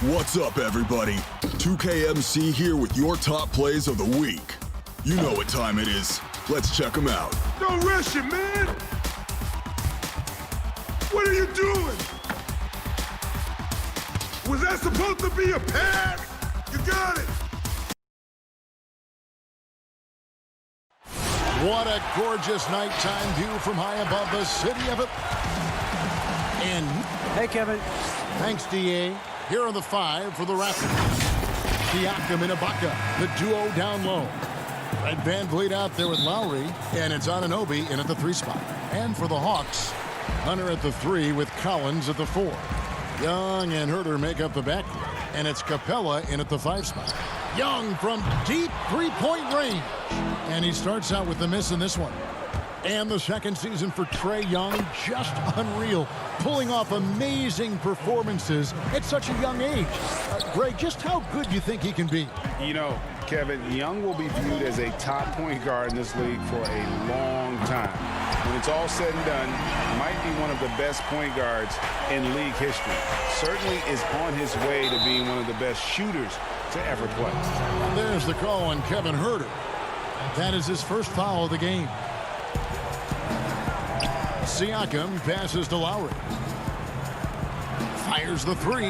What's up, everybody? 2KMC here with your top plays of the week. You know what time it is. Let's check them out. Don't rush it, man! What are you doing? Was that supposed to be a pass? You got it! What a gorgeous nighttime view from high above the city of it. And hey, Kevin. Thanks, D.A. Here are the 5 for the Raptors. Siakam and Ibaka, the duo down low. Red Van Vliet out there with Lowry, and it's Anunoby in at the 3 spot. And for the Hawks, Hunter at the 3 with Collins at the 4. Young and Herter make up the backcourt, and it's Capella in at the 5 spot. Young from deep three-point range, and he starts out with the miss in this one. And the second season for Trae Young, just unreal, pulling off amazing performances at such a young age. Greg, just how good do you think he can be? You know, Kevin, Young will be viewed as a top point guard in this league for a long time. When it's all said and done, might be one of the best point guards in league history. Certainly is on his way to being one of the best shooters to ever play. And there's the call on Kevin Herter. That is his first foul of the game. Siakam passes to Lowry. Fires the 3.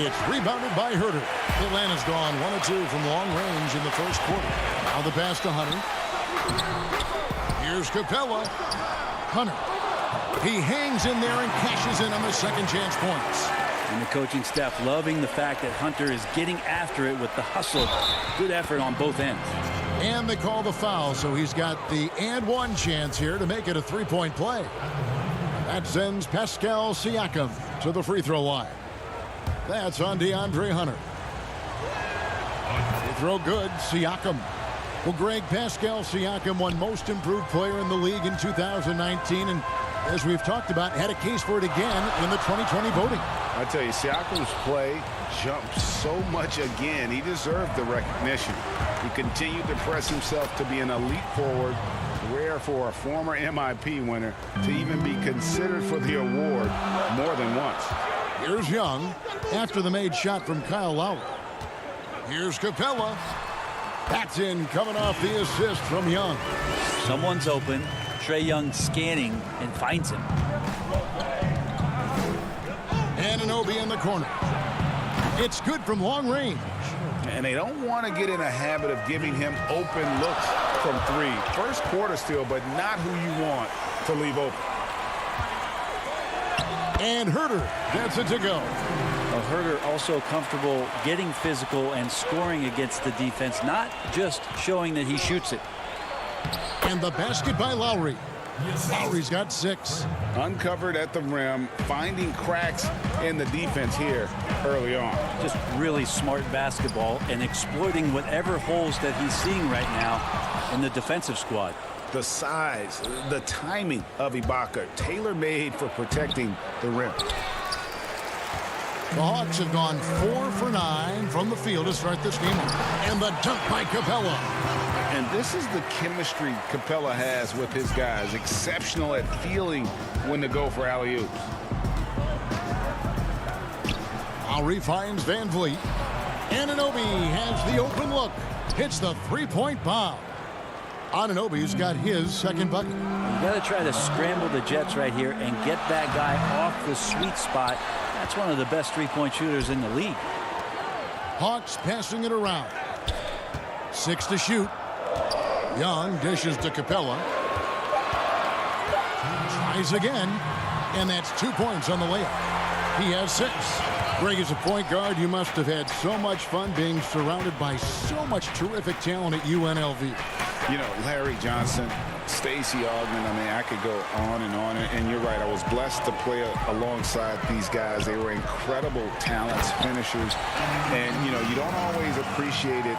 It's rebounded by Herter. Atlanta's gone 1 of 2 from long range in the first quarter. Now the pass to Hunter. Here's Capella. Hunter. He hangs in there and cashes in on the second chance points. And the coaching staff loving the fact that Hunter is getting after it with the hustle. Good effort on both ends. And they call the foul, so he's got the and 1 chance here to make it a 3-point play. That sends Pascal Siakam to the free throw line. That's on DeAndre Hunter. Free throw good, Siakam. Well, Greg, Pascal Siakam won most improved player in the league in 2019, and as we've talked about, had a case for it again in the 2020 voting. I tell you, Siakam's play jumped so much again. He deserved the recognition. He continued to press himself to be an elite forward, rare for a former MIP winner to even be considered for the award more than once. Here's Young after the made shot from Kyle Lowry. Here's Capella. That's in, coming off the assist from Young. Someone's open. Trae Young scanning and finds him. Anunoby in the corner. It's good from long range. And they don't want to get in a habit of giving him open looks from 3. First quarter still, but not who you want to leave open. And Herter gets it to go. Herter also comfortable getting physical and scoring against the defense, not just showing that he shoots it. And the basket by Lowry. Lowry's got 6. Uncovered at the rim, finding cracks in the defense here early on. Just really smart basketball and exploiting whatever holes that he's seeing right now in the defensive squad. The size, the timing of Ibaka, tailor-made for protecting the rim. The Hawks have gone 4 for 9 from the field to start this game. And the dunk by Capella. And this is the chemistry Capella has with his guys. Exceptional at feeling when to go for alley-oops. Lowry finds Van Vliet. Anunoby has the open look. Hits the 3-point bomb. Anunoby's got his second bucket. You got to try to scramble the Jets right here and get that guy off the sweet spot. That's one of the best 3-point shooters in the league. Hawks passing it around. 6 to shoot. Young dishes to Capella. Tries again. And that's 2 points on the layup. He has 6. Greg, as a point guard, you must have had so much fun being surrounded by so much terrific talent at UNLV. You know, Larry Johnson, Stacey Augmon, I mean, I could go on. And you're right, I was blessed to play alongside these guys. They were incredible talents, finishers. And, you know, you don't always appreciate it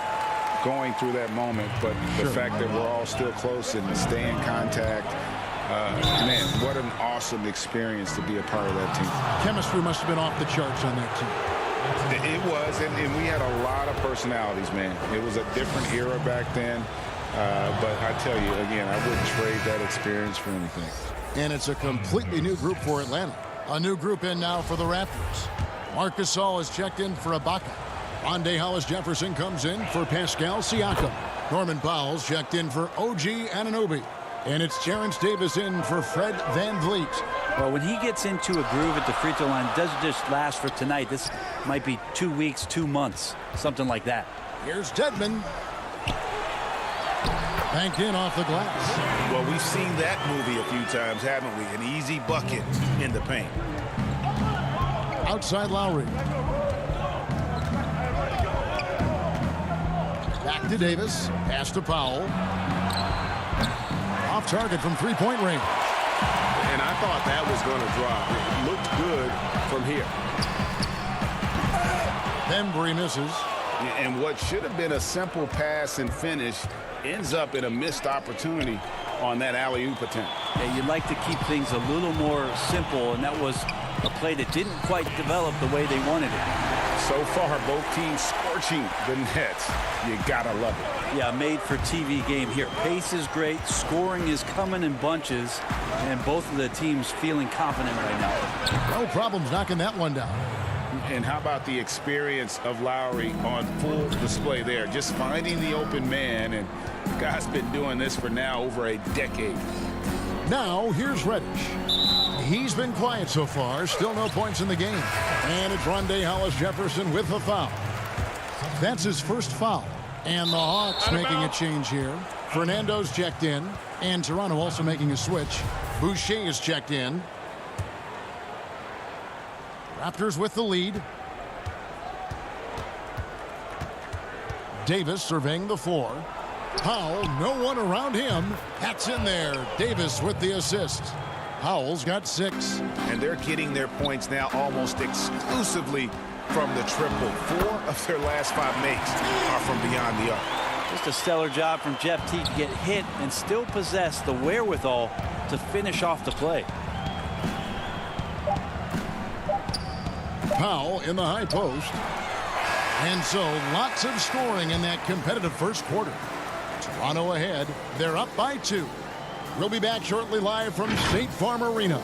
going through that moment, but the fact that we're all still close and stay in contact, man, what an awesome experience to be a part of that team. Chemistry must have been off the charts on that team. It was, and we had a lot of personalities, man. It was a different era back then. But I tell you, again, I wouldn't trade that experience for anything. And it's a completely new group for Atlanta. A new group in now for the Raptors. Marc Gasol is checked in for Ibaka. Rondé Hollis-Jefferson comes in for Pascal Siakam. Norman Powell's checked in for OG Anunoby. And it's Terrence Davis in for Fred VanVleet. Well, when he gets into a groove at the free throw line, it doesn't just last for tonight. This might be 2 weeks, 2 months, something like that. Here's Dedmon. Banked in off the glass. Well, we've seen that movie a few times, haven't we? An easy bucket in the paint. Outside Lowry. Back to Davis. Pass to Powell. Off target from three-point range. And I thought that was going to drop. It looked good from here. Bembry misses. And what should have been a simple pass and finish ends up in a missed opportunity on that alley-oop attempt. Yeah, you'd like to keep things a little more simple, and that was a play that didn't quite develop the way they wanted it. So far, both teams scorching the nets. You gotta love it. Yeah, made for TV game here. Pace is great, scoring is coming in bunches, and both of the teams feeling confident right now. No problems knocking that one down. And how about the experience of Lowry on full display there? Just finding the open man, and the guy's been doing this for now over a decade. Now, here's Reddish. He's been quiet so far. Still no points in the game. And it's Rondé Hollis-Jefferson with a foul. That's his first foul. And the Hawks making a change here. Fernando's checked in. And Toronto also making a switch. Boucher is checked in. Raptors with the lead. Davis surveying the floor. Powell, no one around him. That's in there. Davis with the assist. Powell's got 6. And they're getting their points now almost exclusively from the triple. 4 of their last 5 makes are from beyond the arc. Just a stellar job from Jeff T to get hit and still possess the wherewithal to finish off the play. Powell in the high post. And so lots of scoring in that competitive first quarter. Toronto ahead. They're up by 2. We'll be back shortly live from State Farm Arena.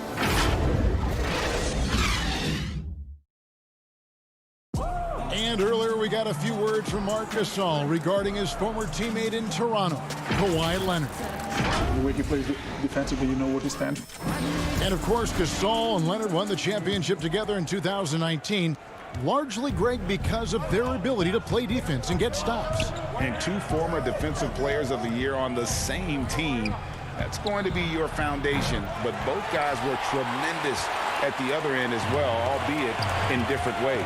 And earlier we got a few words from Marc Gasol regarding his former teammate in Toronto, Kawhi Leonard. The way he plays defensively, you know what he stands for. And of course, Gasol and Leonard won the championship together in 2019. Largely, Greg, because of their ability to play defense and get stops. And 2 former defensive players of the year on the same team. That's going to be your foundation. But both guys were tremendous at the other end as well, albeit in different ways.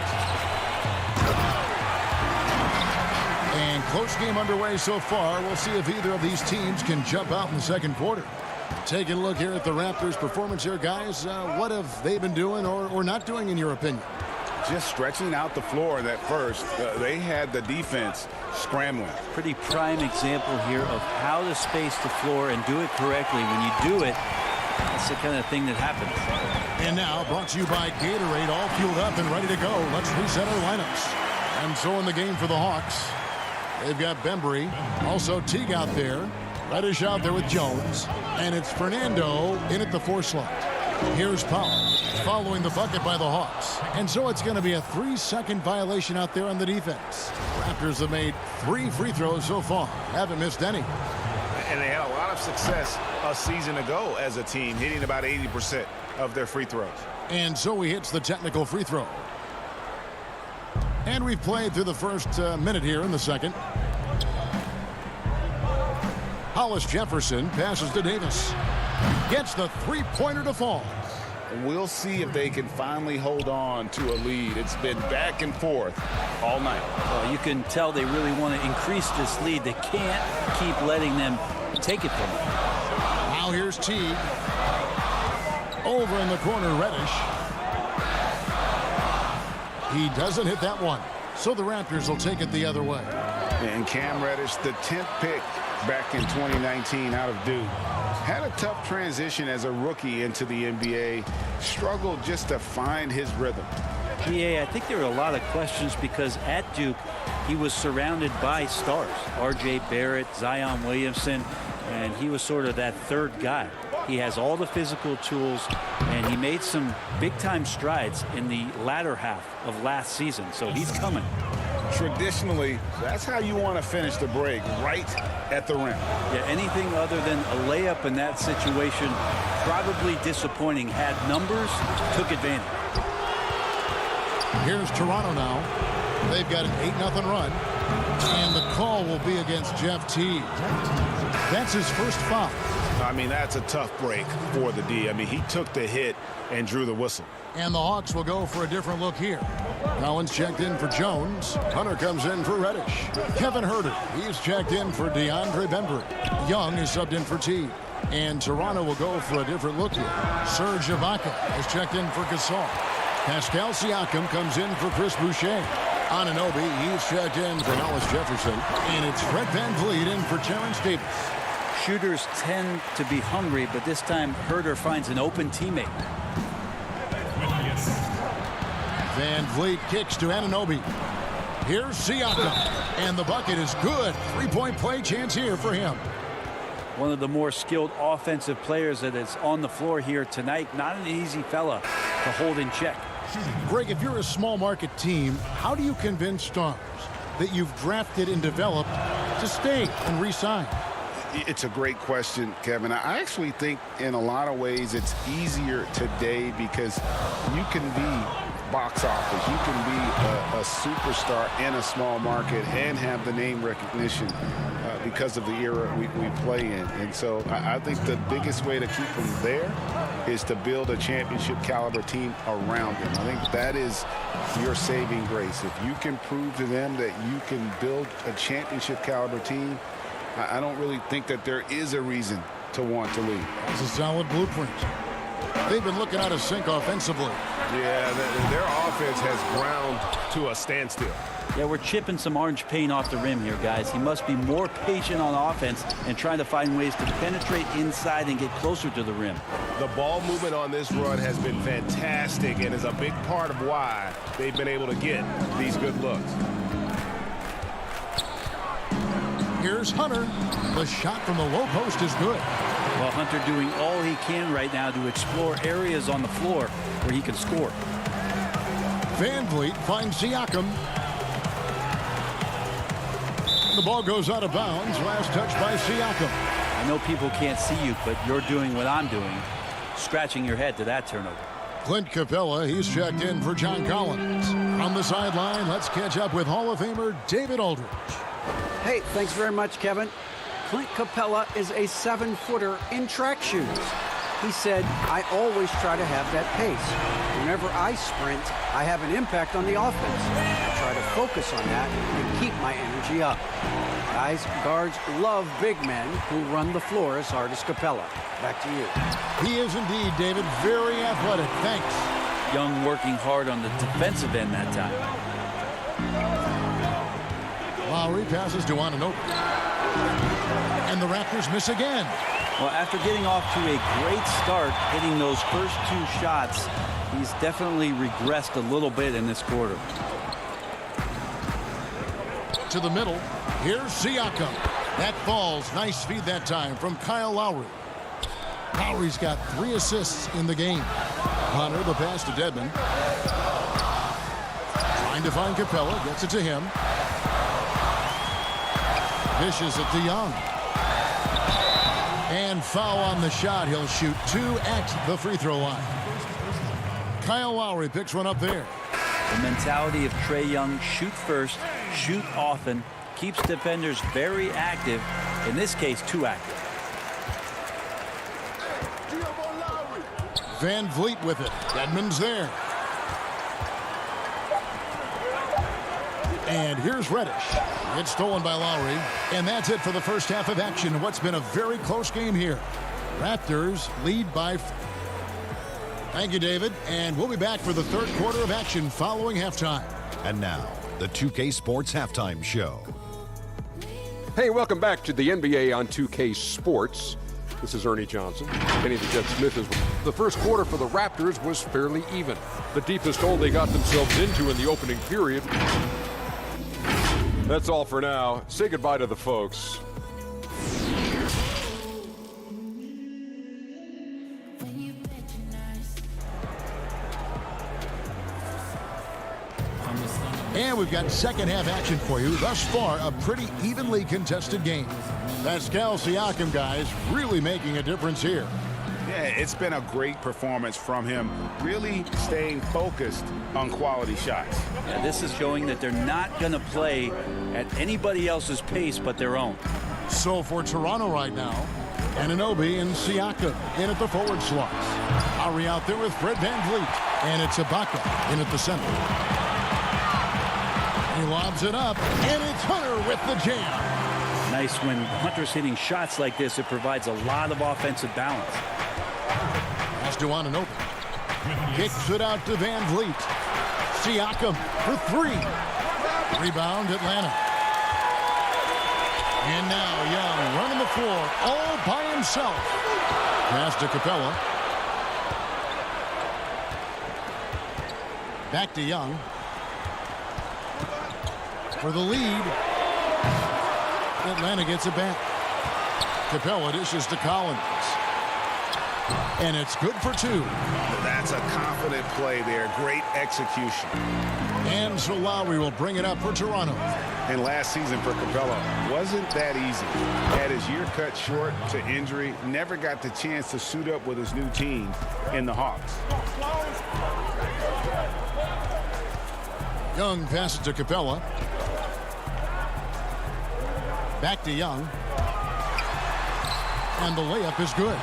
And close game underway so far. We'll see if either of these teams can jump out in the second quarter. Taking a look here at the Raptors' performance here, guys. What have they been doing or not doing, in your opinion? Just stretching out the floor in that first. They had the defense scrambling. Pretty prime example here of how to space the floor and do it correctly. When you do it, that's the kind of thing that happens. And now, brought to you by Gatorade, all fueled up and ready to go. Let's reset our lineups. And so in the game for the Hawks, they've got Bembry, also Teague out there, Reddish out there with Jones, and it's Fernando in at the 4 slot. Here's Powell following the bucket by the Hawks. And so it's going to be a 3-second violation out there on the defense. Raptors have made 3 free throws so far. Haven't missed any. And they had a lot of success a season ago as a team, hitting about 80% of their free throws. And so he hits the technical free throw. And we've played through the first minute here in the second. Hollis-Jefferson passes to Davis. Gets the 3-pointer to fall. We'll see if they can finally hold on to a lead. It's been back and forth all night. Well, you can tell they really want to increase this lead. They can't keep letting them take it from them. Now here's Teague. Over in the corner, Reddish. He doesn't hit that one. So the Raptors will take it the other way. And Cam Reddish, the 10th pick back in 2019 out of Duke. Had a tough transition as a rookie into the NBA. Struggled just to find his rhythm. Yeah, I think there were a lot of questions because at Duke, he was surrounded by stars. R.J. Barrett, Zion Williamson, and he was sort of that third guy. He has all the physical tools, and he made some big-time strides in the latter half of last season, so he's coming. Traditionally, that's how you want to finish the break, right at the rim. Yeah, anything other than a layup in that situation, probably disappointing. Had numbers, took advantage. Here's Toronto now. They've got an 8-0 run, and the call will be against Jeff Teague. That's his first foul. I mean, that's a tough break for the D. I mean, he took the hit and drew the whistle. And the Hawks will go for a different look here. Collins checked in for Jones. Hunter comes in for Reddish. Kevin Huerter, he's checked in for DeAndre Bembry. Young is subbed in for Teague. And Toronto will go for a different look here. Serge Ibaka has checked in for Gasol. Pascal Siakam comes in for Chris Boucher. Anunoby, he's checked in for Hollis Jefferson. And it's Fred VanVleet in for Terrence Davis. Shooters tend to be hungry, but this time Huerter finds an open teammate. VanVleet kicks to Anunoby. Here's Siakam, and the bucket is good. Three-point play chance here for him. One of the more skilled offensive players that is on the floor here tonight. Not an easy fella to hold in check. Greg, if you're a small market team, how do you convince stars that you've drafted and developed to stay and re-sign? It's a great question, Kevin. I actually think in a lot of ways it's easier today because you can be box office. You can be a superstar in a small market and have the name recognition because of the era we play in. And so I think the biggest way to keep them there is to build a championship caliber team around them. I think that is your saving grace. If you can prove to them that you can build a championship caliber team, I don't really think that there is a reason to want to leave. It's a solid blueprint. They've been looking out of sync offensively. Yeah, their offense has ground to a standstill. Yeah, we're chipping some orange paint off the rim here, guys. He must be more patient on offense and trying to find ways to penetrate inside and get closer to the rim. The ball movement on this run has been fantastic and is a big part of why they've been able to get these good looks. Here's Hunter. The shot from the low post is good. Well, Hunter doing all he can right now to explore areas on the floor where he can score. VanVleet finds Siakam. The ball goes out of bounds. Last touch by Siakam. I know people can't see you, but you're doing what I'm doing. Scratching your head to that turnover. Clint Capella, he's checked in for John Collins. On the sideline, let's catch up with Hall of Famer David Aldridge. Hey, thanks very much, Kevin. Clint Capella is a 7-footer in track shoes. He said, I always try to have that pace. Whenever I sprint, I have an impact on the offense. I try to focus on that and keep my energy up. Guys, guards love big men who run the floor as hard as Capella. Back to you. He is indeed, David, very athletic. Thanks. Young working hard on the defensive end that time. Lowry passes to Anunoby. And the Raptors miss again. Well, after getting off to a great start, hitting those first two shots, he's definitely regressed a little bit in this quarter. To the middle. Here's Siakam. That falls. Nice feed that time from Kyle Lowry. Lowry's got 3 assists in the game. Hunter, the pass to Dedmon. Trying to find Capella. Gets it to him. Dishes it to Young. And foul on the shot. He'll shoot 2 at the free throw line. Kyle Lowry picks one up there. The mentality of Trae Young, shoot first, shoot often, keeps defenders very active. In this case, too active. VanVleet with it. Dedmon's there. And here's Reddish. It's stolen by Lowry. And that's it for the first half of action. What's been a very close game here. Raptors lead by... Thank you, David. And we'll be back for the third quarter of action following halftime. And now, the 2K Sports Halftime Show. Hey, welcome back to the NBA on 2K Sports. This is Ernie Johnson. Kenny the Jet Smith is... The first quarter for the Raptors was fairly even. The deepest hole they got themselves into in the opening period. That's all for now. Say goodbye to the folks. And we've got second half action for you. Thus far, a pretty evenly contested game. Pascal Siakam, guys, really making a difference here. Yeah, it's been a great performance from him, really staying focused on quality shots. Yeah, this is showing that they're not going to play at anybody else's pace but their own. So for Toronto right now, Anunoby and Siakam in at the forward slots. Lowry out there with Fred VanVleet. And it's Ibaka in at the center. He lobs it up, and it's Hunter with the jam. Nice when Hunter's hitting shots like this. It provides a lot of offensive balance. Pass to Anunoby. Kicks it out to VanVleet. Siakam for three. Rebound, Atlanta. And now Young running the floor all by himself. Pass to Capella. Back to Young. For the lead. Atlanta gets it back. Capella dishes to Collins. And it's good for two. That's a confident play there. Great execution. And so Lowry will bring it up for Toronto. And last season for Capella wasn't that easy. Had his year cut short to injury. Never got the chance to suit up with his new team in the Hawks. Young passes to Capella. Back to Young. And the layup is good.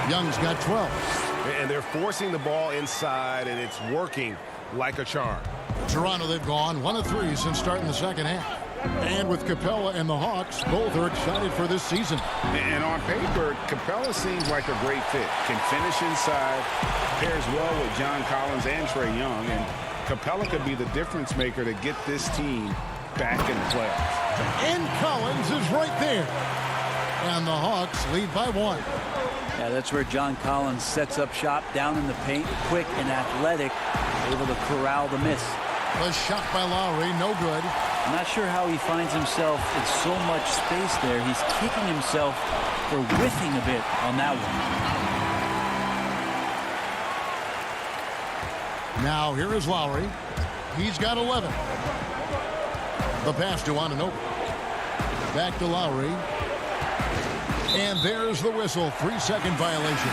Young's got 12. And they're forcing the ball inside, and it's working like a charm. Toronto, they've gone 1 of 3 since starting the second half. And with Capella and the Hawks, both are excited for this season. And on paper, Capella seems like a great fit. Can finish inside, pairs well with John Collins and Trae Young. And Capella could be the difference maker to get this team back in the playoffs. And Collins is right there. And the Hawks lead by 1. Yeah, that's where John Collins sets up shop down in the paint, quick and athletic, able to corral the miss. The shot by Lowry, no good. I'm not sure how he finds himself in so much space there. He's kicking himself for whiffing a bit on that one. Now here is Lowry. He's got 11. The pass to Anunoby. Back to Lowry. And there's the whistle. 3-second violation.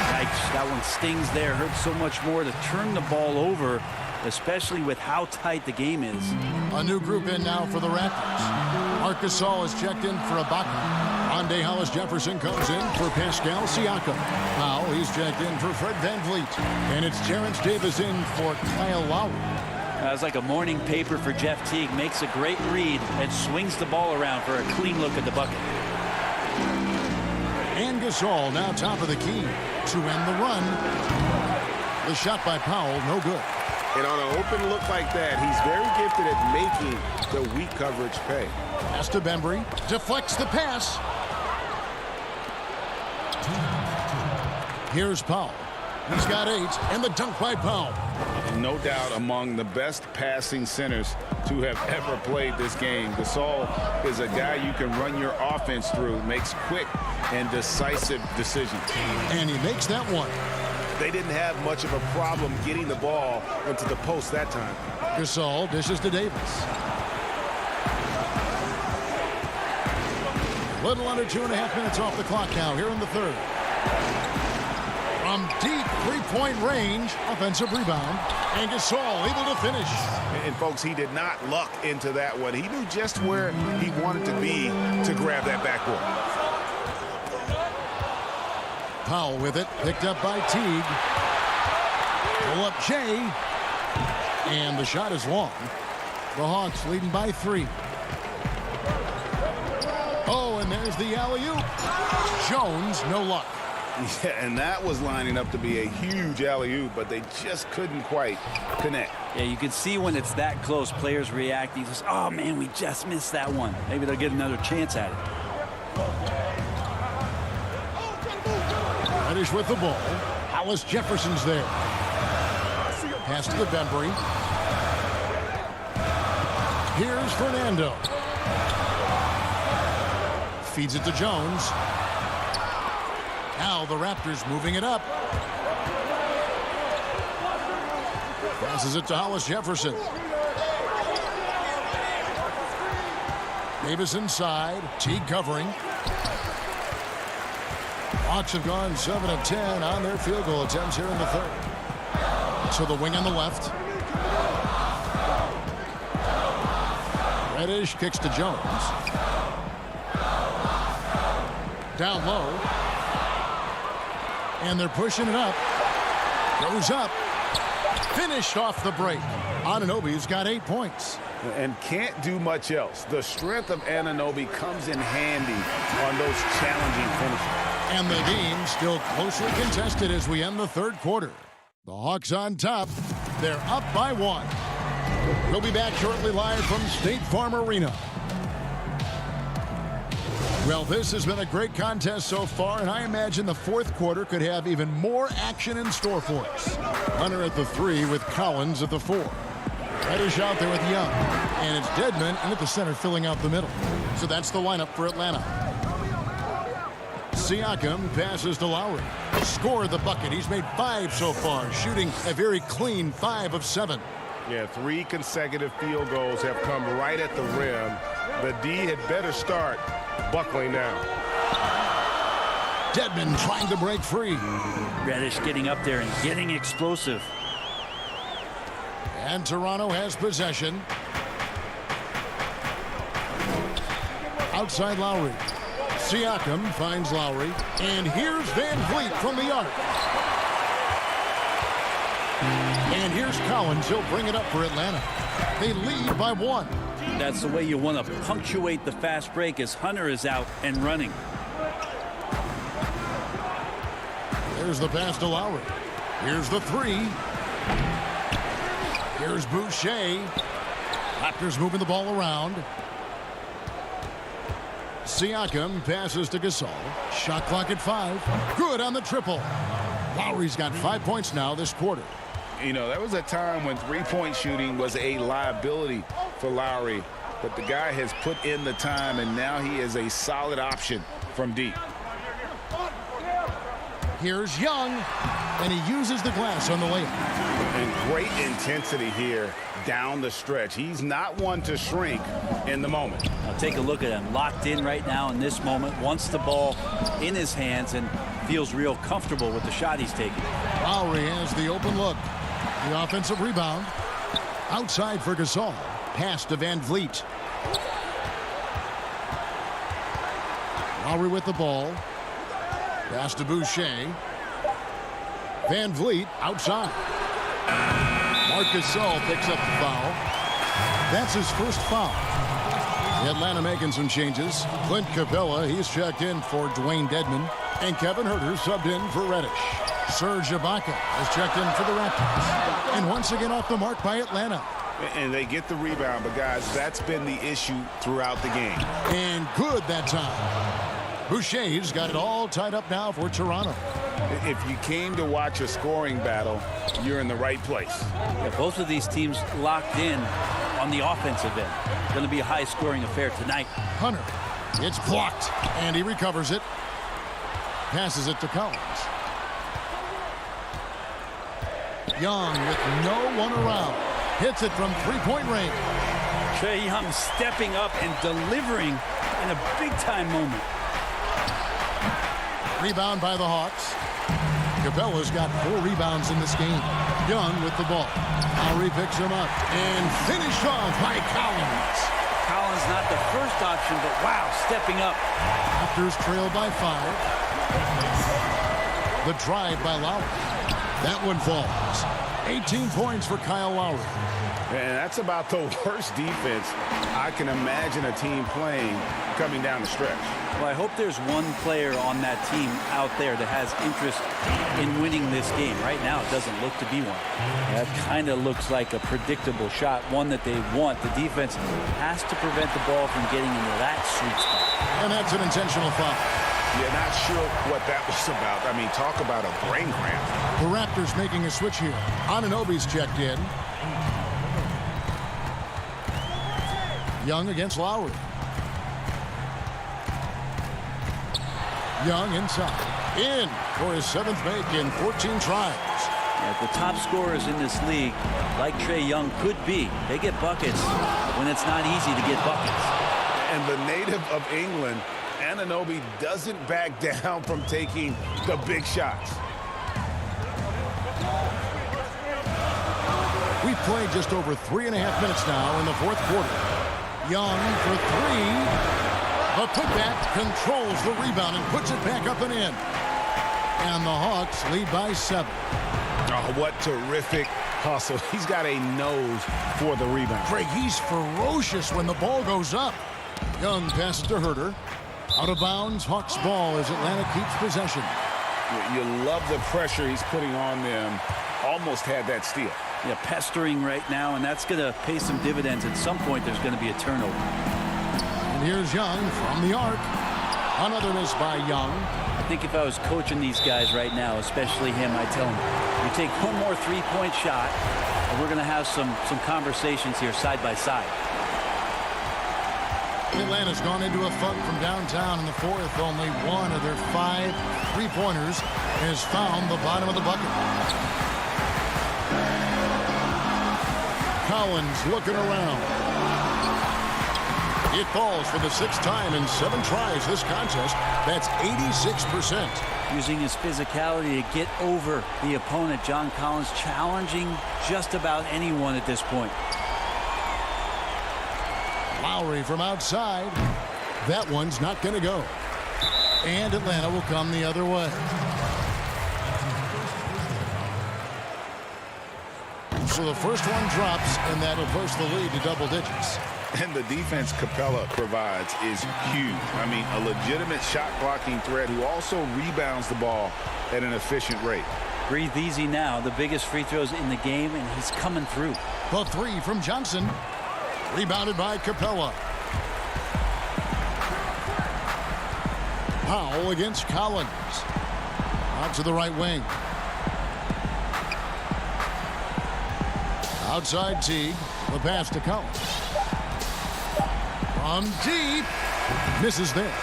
Yikes, that one stings there. Hurts so much more to turn the ball over, especially with how tight the game is. A new group in now for the Raptors. Marc Gasol is checked in for Ibaka. Rondé Hollis-Jefferson comes in for Pascal Siakam. Now he's checked in for Fred VanVleet. And it's Terrence Davis in for Kyle Lowry. It's like a morning paper for Jeff Teague. Makes a great read and swings the ball around for a clean look at the bucket. And Gasol now top of the key to end the run. The shot by Powell, no good. And on an open look like that, he's very gifted at making the weak coverage pay. Pass to Bembry. Deflects the pass. Here's Powell. He's got 8, and the dunk by Powell. No doubt among the best passing centers to have ever played this game. Gasol is a guy you can run your offense through, makes quick and decisive decisions. And he makes that one. They didn't have much of a problem getting the ball into the post that time. Gasol dishes to Davis. Little under 2.5 minutes off the clock now here in the third. From deep three-point range, offensive rebound, and Gasol able to finish. And folks, he did not luck into that one. He knew just where he wanted to be to grab that backboard. Powell with it, picked up by Teague. Pull up Jay, and the shot is long. The Hawks leading by 3. Oh, and there's the alley-oop. Jones, no luck. Yeah, and that was lining up to be a huge alley-oop, but they just couldn't quite connect. Yeah, you can see when it's that close, players reacting. Just, oh, man, we just missed that one. Maybe they'll get another chance at it. Reddish with the ball. Hollis-Jefferson's there. Pass to the Bembry. Here's Fernando. Feeds it to Jones. Now the Raptors moving it up. Passes it to Hollis Jefferson. Davis inside. Teague covering. Hawks have gone 7 of 10 on their field goal attempts here in the third. To the wing on the left. Reddish kicks to Jones. Down low. And they're pushing it up. Goes up. Finished off the break. Anunoby's got 8 points. And can't do much else. The strength of Anunoby comes in handy on those challenging finishes. And the game still closely contested as we end the third quarter. The Hawks on top. They're up by 1. We'll be back shortly live from State Farm Arena. Well, this has been a great contest so far, and I imagine the fourth quarter could have even more action in store for us. Hunter at the 3 with Collins at the 4. Reddish out there with Young. And it's Dedmon in at the center filling out the middle. So that's the lineup for Atlanta. Siakam passes to Lowry. Scored the bucket. He's made 5 so far, shooting a very clean 5 of 7. Yeah, 3 consecutive field goals have come right at the rim. The D had better start buckling now. Dedmon trying to break free. Reddish getting up there and getting explosive. And Toronto has possession. Outside Lowry. Siakam finds Lowry. And here's Van Vliet from the arc. And here's Collins. He'll bring it up for Atlanta. They lead by 1. That's the way you want to punctuate the fast break as Hunter is out and running. There's the pass to Lowry. Here's the 3. Here's Boucher. Raptors moving the ball around. Siakam passes to Gasol. Shot clock at 5. Good on the triple. Lowry's got 5 points now this quarter. You know, there was a time when three-point shooting was a liability for Lowry, but the guy has put in the time, and now he is a solid option from deep. Here's Young, and he uses the glass on the layup. And great intensity here down the stretch. He's not one to shrink in the moment. Now take a look at him, locked in right now in this moment, wants the ball in his hands and feels real comfortable with the shot he's taking. Lowry has the open look. The offensive rebound. Outside for Gasol. Pass to Van Vliet. Lowry with the ball. Pass to Boucher. Van Vliet outside. Marc Gasol picks up the foul. That's his first foul. Atlanta making some changes. Clint Capella, he's checked in for Dwayne Dedmon. And Kevin Huerter subbed in for Reddish. Serge Ibaka has checked in for the Raptors. And once again off the mark by Atlanta. And they get the rebound, but guys, that's been the issue throughout the game. And good that time. Boucher's got it all tied up now for Toronto. If you came to watch a scoring battle, you're in the right place. Yeah, both of these teams locked in on the offensive end. Going to be a high-scoring affair tonight. Hunter, it's blocked, and he recovers it. Passes it to Collins. Young with no one around. Hits it from three-point range. Trae Young stepping up and delivering in a big-time moment. Rebound by the Hawks. Capella's got 4 rebounds in this game. Young with the ball. Lowry picks him up and finished off by Collins. Collins not the first option, but wow, stepping up. Raptors trail by 5. The drive by Lowry. That one falls. 18 points for Kyle Lowry. And that's about the worst defense I can imagine a team playing coming down the stretch. Well, I hope there's one player on that team out there that has interest in winning this game. Right now, it doesn't look to be one. That kind of looks like a predictable shot, one that they want. The defense has to prevent the ball from getting into that sweet spot. And that's an intentional foul. You're not sure what that was about. I mean, talk about a brain cramp. The Raptors making a switch here. Anunoby's checked in. Young against Lowry. Young inside. In for his 7th make in 14 tries. The top scorers in this league, like Trae Young, could be. They get buckets when it's not easy to get buckets. And the native of England, Anunoby, doesn't back down from taking the big shots. We've played just over 3.5 minutes now in the fourth quarter. Young for three. The putback controls the rebound and puts it back up and in. And the Hawks lead by 7. Oh, what terrific hustle. He's got a nose for the rebound. Craig, he's ferocious when the ball goes up. Young passes to Herter. Out of bounds, Hawks ball as Atlanta keeps possession. You love the pressure he's putting on them. Almost had that steal. Yeah, pestering right now, and that's going to pay some dividends. At some point, there's going to be a turnover. And here's Young from the arc. Another miss by Young. I think if I was coaching these guys right now, especially him, I'd tell him, you take one more three-point shot, and we're going to have some conversations here side by side. Atlanta's gone into a funk from downtown in the fourth. Only one of their 5 three-pointers has found the bottom of the bucket. Collins looking around. It falls for the 6th time in 7 tries this contest. That's 86%. Using his physicality to get over the opponent. John Collins challenging just about anyone at this point. Lowry from outside. That one's not going to go. And Atlanta will come the other way. So the first one drops, and that'll push the lead to double digits. And the defense Capella provides is huge. I mean, a legitimate shot blocking threat who also rebounds the ball at an efficient rate. Breathe easy now. The biggest free throws in the game, and he's coming through. The 3 from Johnson. Rebounded by Capella. Powell against Collins. Out to the right wing. Outside Teague. The pass to Collins. From deep. Misses there.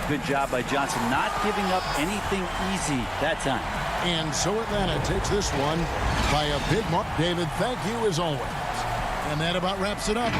Good job by Johnson, not giving up anything easy that time. And so Atlanta takes this one by a big mark. David, thank you as always. And that about wraps it up.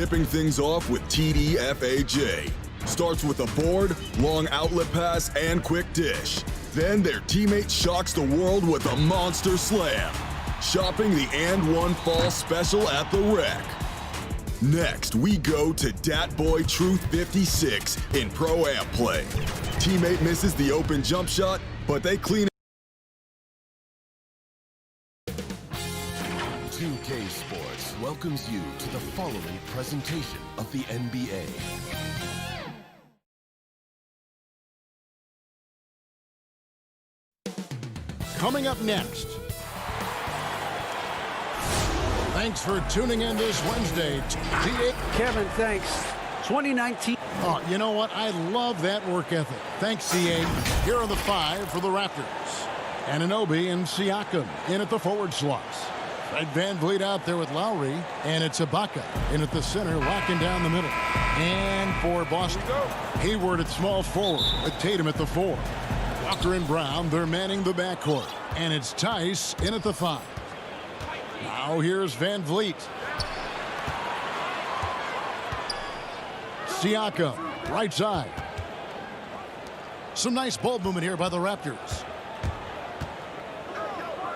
tipping things off with TDFAJ. Starts with a board, long outlet pass, and quick dish. Then their teammate shocks the world with a monster slam. Shopping the and one fall special at the Rec. Next, we go to Dat Boy Truth 56 in Pro-Am play. Teammate misses the open jump shot, but they clean it. 2K Sports welcomes you to the following presentation of the NBA. Coming up next. Thanks for tuning in this Wednesday. Kevin, thanks. 2019. Oh, you know what? I love that work ethic. Thanks, CA. Here are the 5 for the Raptors. Anunoby and Siakam in at the forward slots. Fred VanVleet out there with Lowry, and it's Ibaka in at the center, locking down the middle. And for Boston, Hayward at small forward with Tatum at the 4. Walker and Brown, they're manning the backcourt. And it's Tice in at the 5. Now here's VanVleet. Siakam, right side. Some nice ball movement here by the Raptors.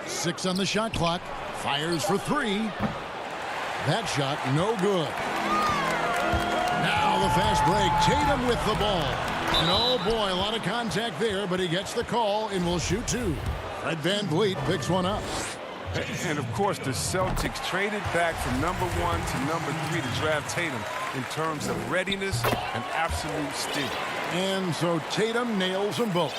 6 on the shot clock. Fires for 3. That shot, no good. Now the fast break. Tatum with the ball. And oh boy, a lot of contact there, but he gets the call and will shoot 2. Fred VanVleet picks one up. And of course, the Celtics traded back from number 1 to number 3 to draft Tatum in terms of readiness and absolute steal. And so Tatum nails them both.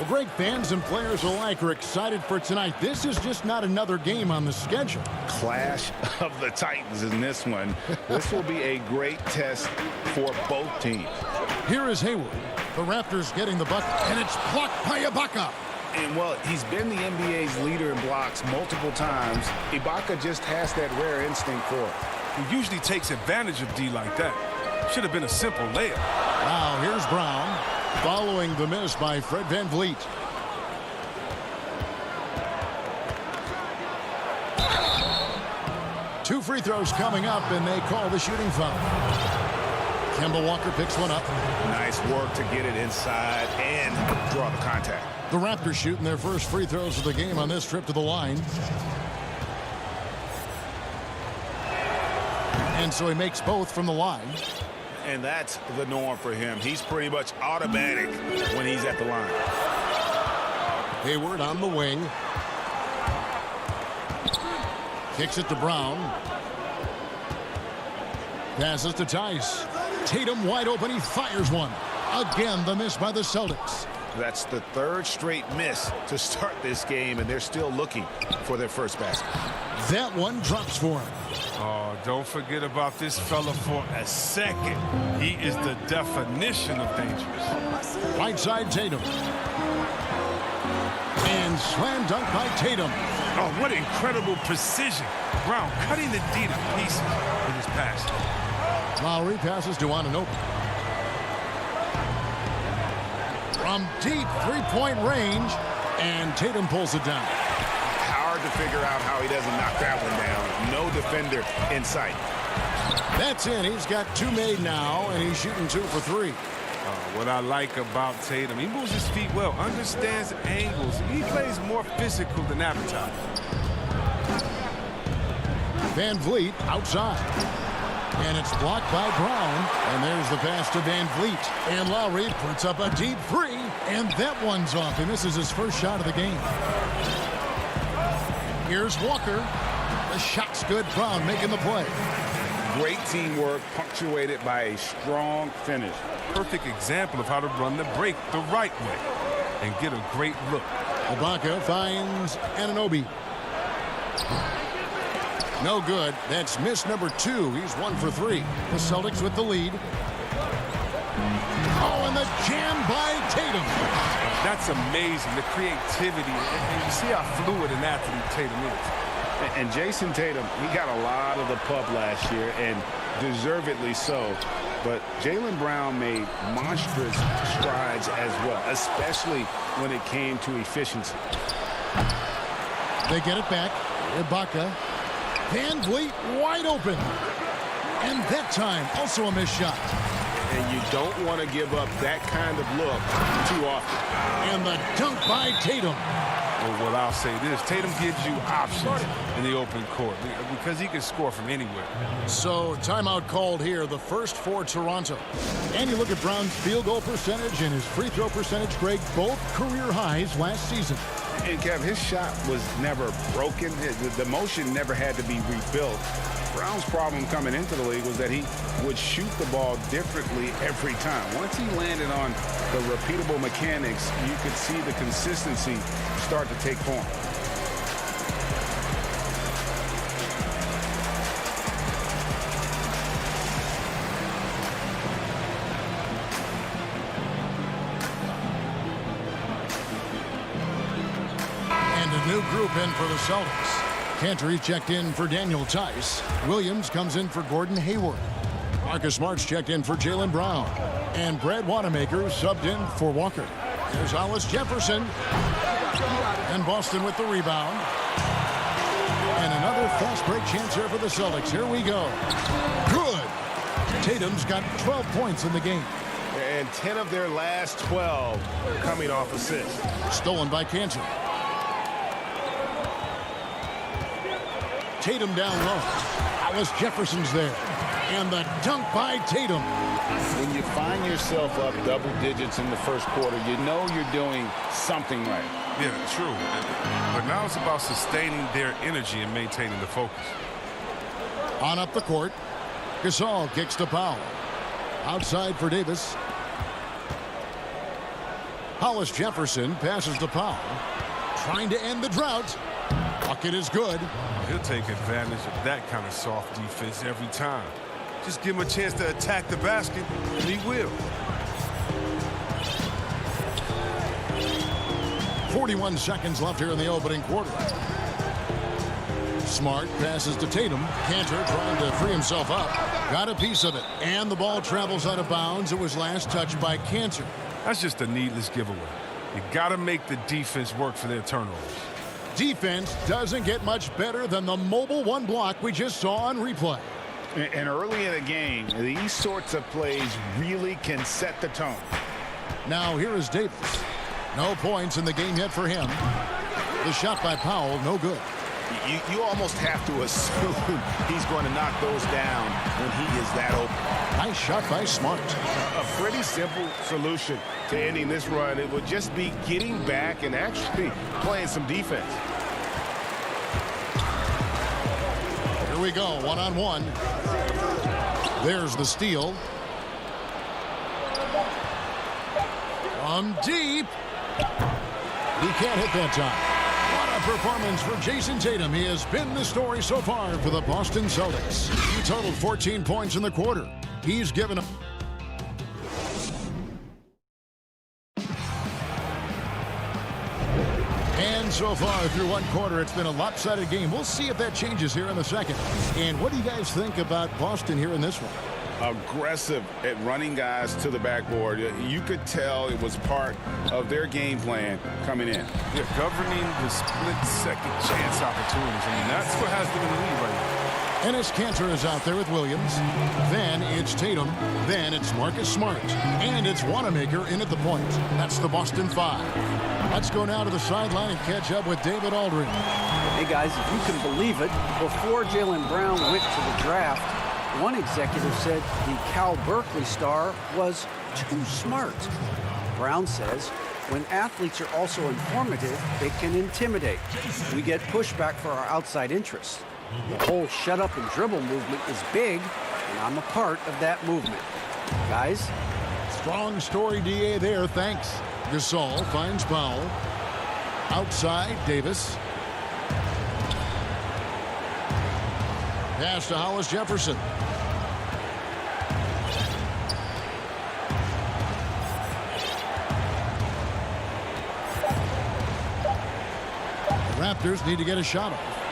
Well, great fans and players alike are excited for tonight. This is just not another game on the schedule. Clash of the Titans in this one. This will be a great test for both teams. Here is Hayward. The Raptors getting the bucket, and it's blocked by Ibaka. And, well, he's been the NBA's leader in blocks multiple times. Ibaka just has that rare instinct for it. He usually takes advantage of D like that. Should have been a simple layup. Wow, here's Brown following the miss by Fred VanVleet. Two free throws coming up, and they call the shooting foul. Kemba Walker picks one up. Nice work to get it inside and draw the contact. The Raptors shooting their first free throws of the game on this trip to the line. And so he makes both from the line. And that's the norm for him. He's pretty much automatic when he's at the line. Hayward on the wing. Kicks it to Brown. Passes to Tice. Tatum wide open. He fires one. Again, the miss by the Celtics. That's the 3rd straight miss to start this game, and they're still looking for their first basket. That one drops for him. Oh, don't forget about this fella for a second. He is the definition of dangerous. Right side Tatum. And slam dunk by Tatum. Oh, what incredible precision. Brown cutting the D to pieces with his pass. Lowry passes to Anunoby. From deep three-point range, and Tatum pulls it down. Hard to figure out how he doesn't knock that one down. No defender in sight. That's in. He's got 2 made now, and he's shooting 2 for 3. What I like about Tatum, he moves his feet well, understands angles. He plays more physical than advertised. VanVleet outside. And it's blocked by Brown. And there's the pass to VanVleet. And Lowry puts up a deep 3. And that one's off. He misses his first shot of the game. Here's Walker. The shot's good. Brown making the play. Great teamwork punctuated by a strong finish. Perfect example of how to run the break the right way and get a great look. Ibaka finds Anunoby. No good. That's miss number 2. He's 1 for 3. The Celtics with the lead. Oh, and the jam by Tatum. That's amazing, the creativity. And you see how fluid an athlete Tatum is. And Jason Tatum, he got a lot of the pub last year, and deservedly so. But Jaylen Brown made monstrous strides as well, especially when it came to efficiency. They get it back. Ibaka. VanVleet wide open. And that time, also a missed shot. And you don't want to give up that kind of look too often. And the dunk by Tatum. Well, what I'll say this, Tatum gives you options in the open court because he can score from anywhere. So, timeout called here, the first for Toronto. And you look at Brown's field goal percentage and his free throw percentage, Greg, both career highs last season. And, Kev, his shot was never broken. The motion never had to be rebuilt. Brown's problem coming into the league was that he would shoot the ball differently every time. Once he landed on the repeatable mechanics, you could see the consistency start to take form. And a new group in for the Celtics. Cantor checked in for Daniel Tice. Williams comes in for Gordon Hayward. Marcus Smart's checked in for Jaylen Brown. And Brad Wanamaker subbed in for Walker. There's Hollis Jefferson. And Boston with the rebound. And another fast break chance here for the Celtics. Here we go. Good. Tatum's got 12 points in the game. And 10 of their last 12 coming off assists. Stolen by Cantor. Tatum down low. Hollis Jefferson's there. And the dunk by Tatum. When you find yourself up double digits in the first quarter, you know you're doing something right. Yeah, true. But now it's about sustaining their energy and maintaining the focus. On up the court. Gasol kicks to Powell. Outside for Davis. Hollis Jefferson passes to Powell. Trying to end the drought. Bucket is good. He'll take advantage of that kind of soft defense every time. Just give him a chance to attack the basket, and he will. 41 seconds left here in the opening quarter. Smart passes to Tatum. Cantor trying to free himself up. Got a piece of it. And the ball travels out of bounds. It was last touched by Cantor. That's just a needless giveaway. You got to make the defense work for their turnovers. Defense doesn't get much better than the mobile one block we just saw on replay. And early in a game, these sorts of plays really can set the tone. Now here is Davis. No points in the game yet for him. The shot by Powell, no good. You almost have to assume he's going to knock those down when he is that open. Nice shot by Smart. A pretty simple solution to ending this run. It would just be getting back and actually playing some defense. Here we go, one-on-one. There's the steal. From deep. He can't hit that time. What a performance for Jason Tatum. He has been the story so far for the Boston Celtics. He totaled 14 points in the quarter. He's given up. And so far through one quarter, it's been a lopsided game. We'll see if that changes here in the second. And what do you guys think about Boston here in this one? Aggressive at running guys to the backboard. You could tell it was part of their game plan coming in. Yeah, governing the split-second chance opportunities. I mean, that's what has them in the lead right now. Enes Kanter is out there with Williams. Then it's Tatum. Then it's Marcus Smart. And it's Wanamaker in at the point. That's the Boston 5. Let's go now to the sideline and catch up with David Aldridge. Hey, guys, if you can believe it, before Jaylen Brown went to the draft, one executive said the Cal Berkeley star was too smart. Brown says, when athletes are also informative, they can intimidate. We get pushback for our outside interests. The whole shut up and dribble movement is big, and I'm a part of that movement. Guys? Strong story, DA, there. Thanks. Gasol finds Powell. Outside, Davis. Pass to Hollis Jefferson. The Raptors need to get a shot off.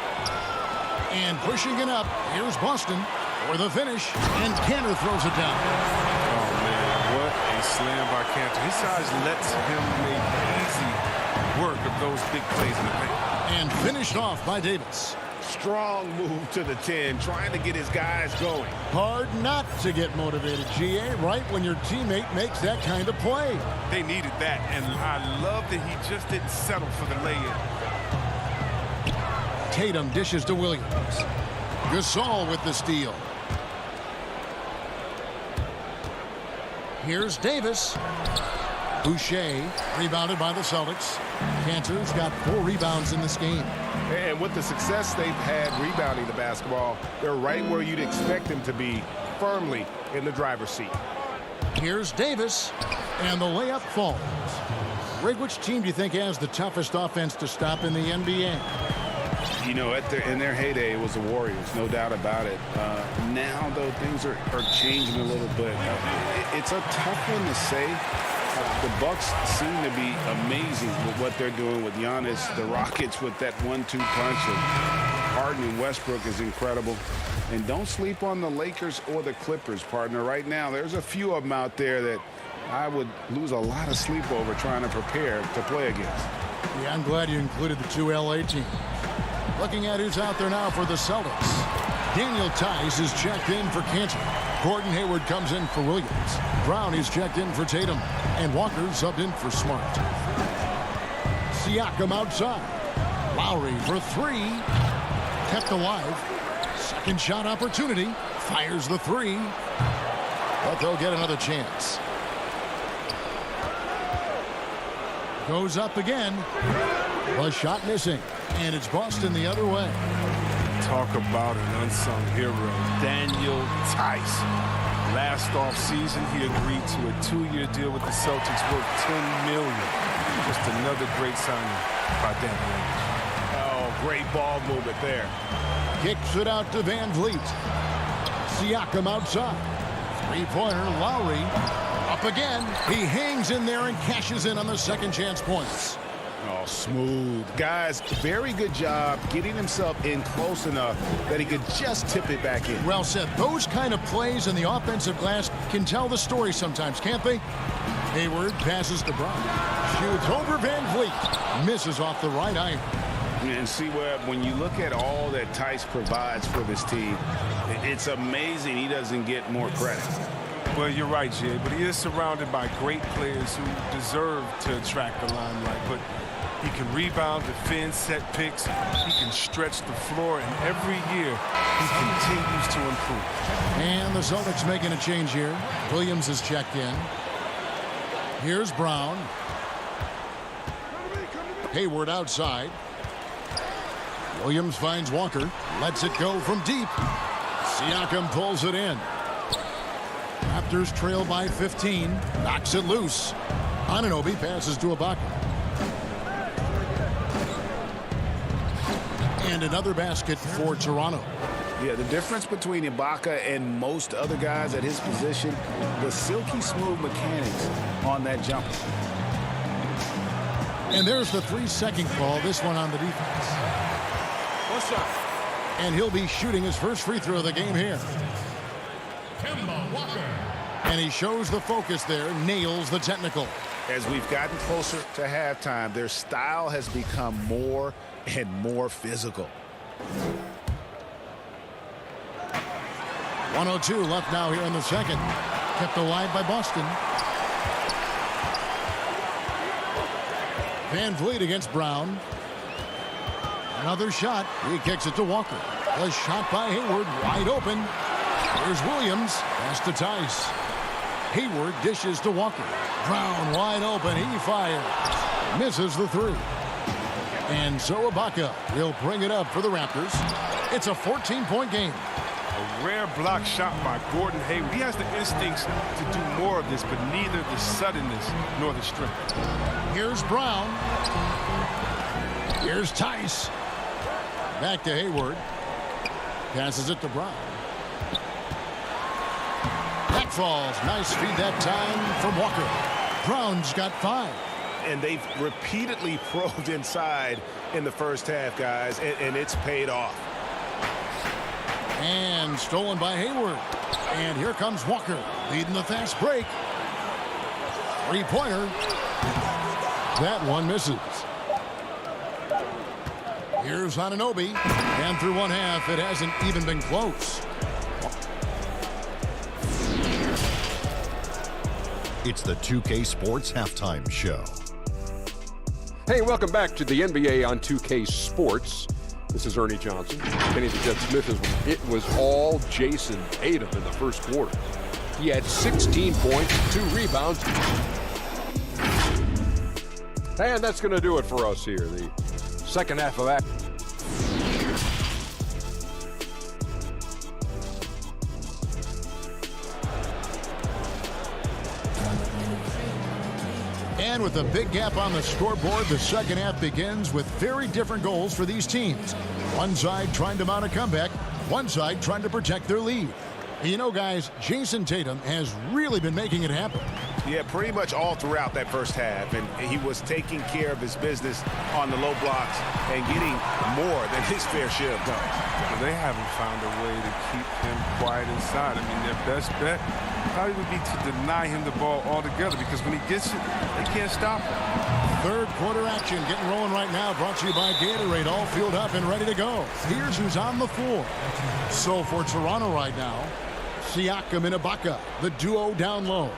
And pushing it up, here's Boston for the finish. And Kanter throws it down. Oh, man, what a slam by Kanter. His size lets him make easy work of those big plays in the paint. And finished off by Davis. Strong move to the 10, trying to get his guys going. Hard not to get motivated, GA, right when your teammate makes that kind of play. They needed that, and I love that he just didn't settle for the lay-in. Tatum dishes to Williams. Gasol with the steal. Here's Davis. Boucher rebounded by the Celtics. Cantor's got 4 rebounds in this game. And with the success they've had rebounding the basketball, they're right where you'd expect them to be, firmly in the driver's seat. Here's Davis, and the layup falls. Rig, which team do you think has the toughest offense to stop in the NBA? You know, in their heyday, it was the Warriors, no doubt about it. Now, though, things are changing a little bit. It's a tough one to say. The Bucks seem to be amazing with what they're doing with Giannis. The Rockets with that 1-2 punch of Harden and Westbrook is incredible. And don't sleep on the Lakers or the Clippers, partner. Right now, there's a few of them out there that I would lose a lot of sleep over trying to prepare to play against. Yeah, I'm glad you included the 2 LA teams. Looking at who's out there now for the Celtics. Daniel Tice is checked in for Cantor. Gordon Hayward comes in for Williams. Brown is checked in for Tatum. And Walker subbed in for Smart. Siakam outside. Lowry for 3. Kept alive. Second shot opportunity. Fires the 3. But they'll get another chance. Goes up again. A shot missing. And it's Boston the other way. Talk about an unsung hero, Daniel Tice. Last offseason, he agreed to a 2-year deal with the Celtics worth $10 million. Just another great signing by Daniel. Oh, great ball movement there. Kicks it out to Van Vliet. Siakam outside. 3-pointer, Lowry. Up again. He hangs in there and cashes in on the second chance points. Oh, smooth. Guys, very good job getting himself in close enough that he could just tip it back in. Well said. Those kind of plays in the offensive glass can tell the story sometimes, can't they? Hayward passes to Brown. Shoots over Van Vliet. Misses off the right iron. And see, Webb, when you look at all that Tice provides for this team, it's amazing he doesn't get more credit. Well, you're right, Jay, but he is surrounded by great players who deserve to attract the limelight. But he can rebound, defend, set picks. He can stretch the floor, and every year he continues to improve. And the Celtics making a change here. Williams is checked in. Here's Brown. Hayward outside. Williams finds Walker. Lets it go from deep. Siakam pulls it in. Raptors trail by 15. Knocks it loose. Anunoby passes to Ibaka. And another basket for Toronto. Yeah, the difference between Ibaka and most other guys at his position, the silky smooth mechanics on that jumper. And there's the 3-second call, this one on the defense. What's up? And he'll be shooting his first free throw of the game here. And he shows the focus there, nails the technical. As we've gotten closer to halftime, their style has become more and more physical. 1:02 left now here in the second. Kept alive by Boston. Van Vliet against Brown. Another shot. He kicks it to Walker. A shot by Hayward, wide open. Here's Williams. Pass to Tice. Hayward dishes to Walker. Brown wide open. He fires. Misses the 3. And so Ibaka will bring it up for the Raptors. It's a 14-point game. A rare block shot by Gordon Hayward. He has the instincts to do more of this, but neither the suddenness nor the strength. Here's Brown. Here's Tice. Back to Hayward. Passes it to Brown. That falls. Nice feed that time from Walker. Brown's got 5. And they've repeatedly probed inside in the first half, guys, and it's paid off. And stolen by Hayward. And here comes Walker, leading the fast break. 3-pointer. That one misses. Here's Anunoby. And through one half, it hasn't even been close. It's the 2K Sports Halftime Show. Hey, welcome back to the NBA on 2K Sports. This is Ernie Johnson. Kenny the Jet Smith. It was all Jason Tatum in the first quarter. He had 16 points, 2 rebounds. And that's going to do it for us here. The second half of that. And with a big gap on the scoreboard, the second half begins with very different goals for these teams. One side trying to mount a comeback, one side trying to protect their lead. You know, guys, Jason Tatum has really been making it happen. Yeah, pretty much all throughout that first half, and he was taking care of his business on the low blocks and getting more than his fair share of dunks. Well, they haven't found a way to keep him quiet inside. I mean, their best bet probably would be to deny him the ball altogether, because when he gets it, they can't stop him. Third quarter action getting rolling right now, brought to you by Gatorade, all fueled up and ready to go. Here's who's on the floor. So for Toronto right now, Siakam and Ibaka, the duo down low.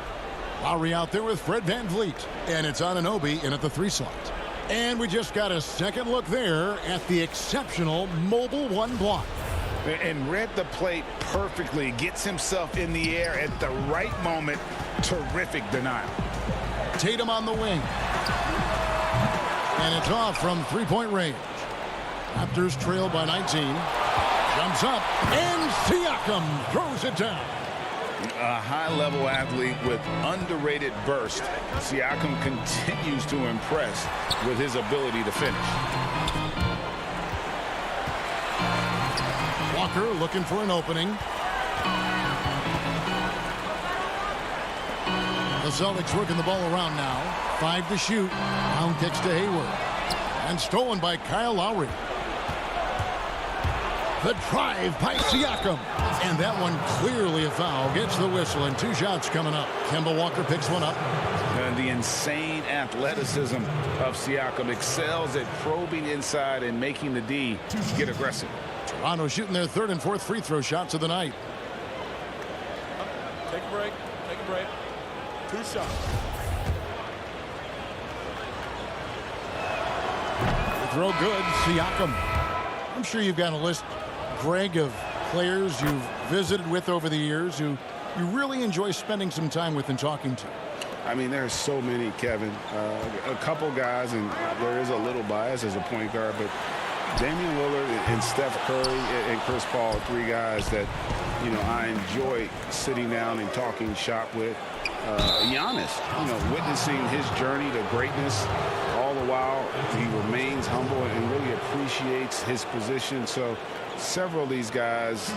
Lowry out there with Fred VanVleet, and it's Anunoby in at the 3 slot. And we just got a second look there at the exceptional mobile 1 block. And read the plate perfectly, gets himself in the air at the right moment. Terrific denial. Tatum on the wing. And it's off from 3-point range. Raptors trail by 19. Jumps up, and Siakam throws it down. A high-level athlete with underrated burst. Siakam continues to impress with his ability to finish. Walker looking for an opening. The Celtics working the ball around now. 5 to shoot. Pound kicks to Hayward. And stolen by Kyle Lowry. The drive by Siakam. And that one clearly a foul. Gets the whistle, and 2 shots coming up. Kemba Walker picks one up. And the insane athleticism of Siakam excels at probing inside and making the D get aggressive. Toronto shooting their 3rd and 4th free throw shots of the night. Take a break. Take a break. 2 shots. The throw good. Siakam. I'm sure you've got a list, Greg, of players you've visited with over the years who you really enjoy spending some time with and talking to. I mean, there's so many, Kevin. A couple guys, and there is a little bias as a point guard, but Damian Lillard and Steph Curry and Chris Paul are 3 guys that, you know, I enjoy sitting down and talking shop with. Giannis, you know, witnessing his journey to greatness. All the while, he remains humble and really appreciates his position. So several of these guys,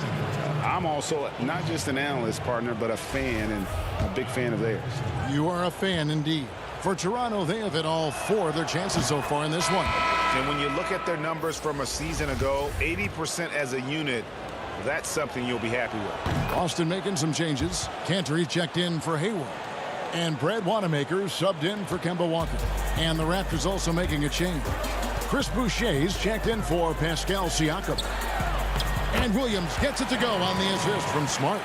I'm also not just an analyst, partner, but a fan, and a big fan of theirs. You are a fan indeed. For Toronto, they have hit all 4 of their chances so far in this one. And when you look at their numbers from a season ago, 80% as a unit, that's something you'll be happy with. Austin making some changes. Cantor checked in for Hayward. And Brad Wanamaker subbed in for Kemba Walker. And the Raptors also making a change. Chris Boucher's checked in for Pascal Siakam. And Williams gets it to go on the assist from Smart.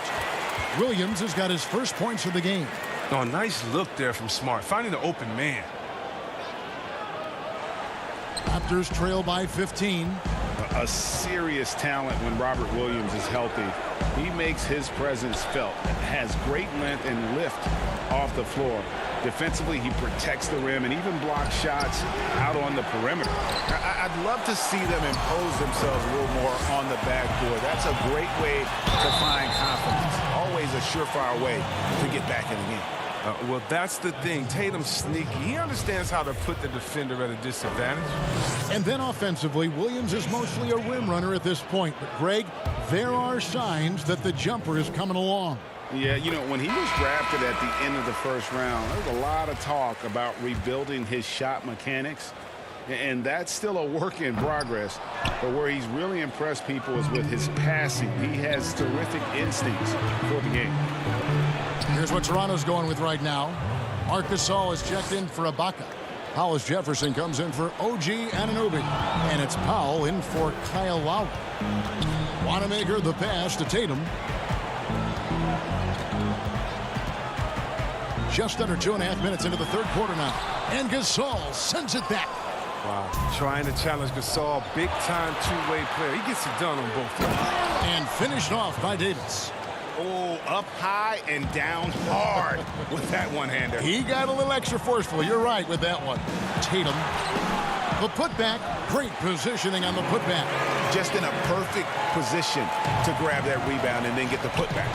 Williams has got his first points of the game. Oh, nice look there from Smart, finding the open man. Raptors trail by 15. A serious talent when Robert Williams is healthy. He makes his presence felt. Has great length and lift off the floor. Defensively, he protects the rim and even blocks shots out on the perimeter. I'd love to see them impose themselves a little more on the backboard. That's a great way to find confidence. Always a surefire way to get back in the game. Well, that's the thing. Tatum's sneaky. He understands how to put the defender at a disadvantage. And then offensively, Williams is mostly a rim runner at this point. But, Greg, there are signs that the jumper is coming along. Yeah, you know, when he was drafted at the end of the first round, there was a lot of talk about rebuilding his shot mechanics. And that's still a work in progress. But where he's really impressed people is with his passing. He has terrific instincts for the game. Here's what Toronto's going with right now. Marc Gasol is checked in for Ibaka. Hollis Jefferson comes in for OG Anunoby. And it's Powell in for Kyle Lowry. Wanamaker the pass to Tatum. Just under 2.5 minutes into the third quarter now. And Gasol sends it back. Wow. Trying to challenge Gasol. Big-time two-way player. He gets it done on both ends. And finished off by Davis. Oh, up high and down hard with that one-hander. He got a little extra forceful. You're right with that one. Tatum. The putback. Great positioning on the putback. Just in a perfect position to grab that rebound and then get the putback.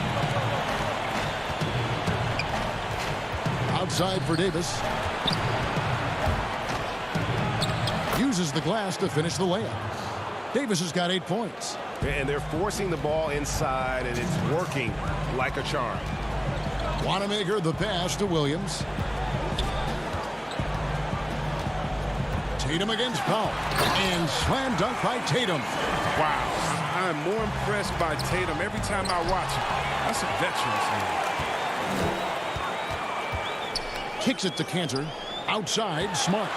Outside for Davis. Uses the glass to finish the layup. Davis has got 8 points. And they're forcing the ball inside, and it's working like a charm. Wanamaker the pass to Williams. Tatum against Powell. And slam dunk by Tatum. Wow. I'm more impressed by Tatum every time I watch him. That's a veteran's game. Kicks it to Cantor. Outside, Smart.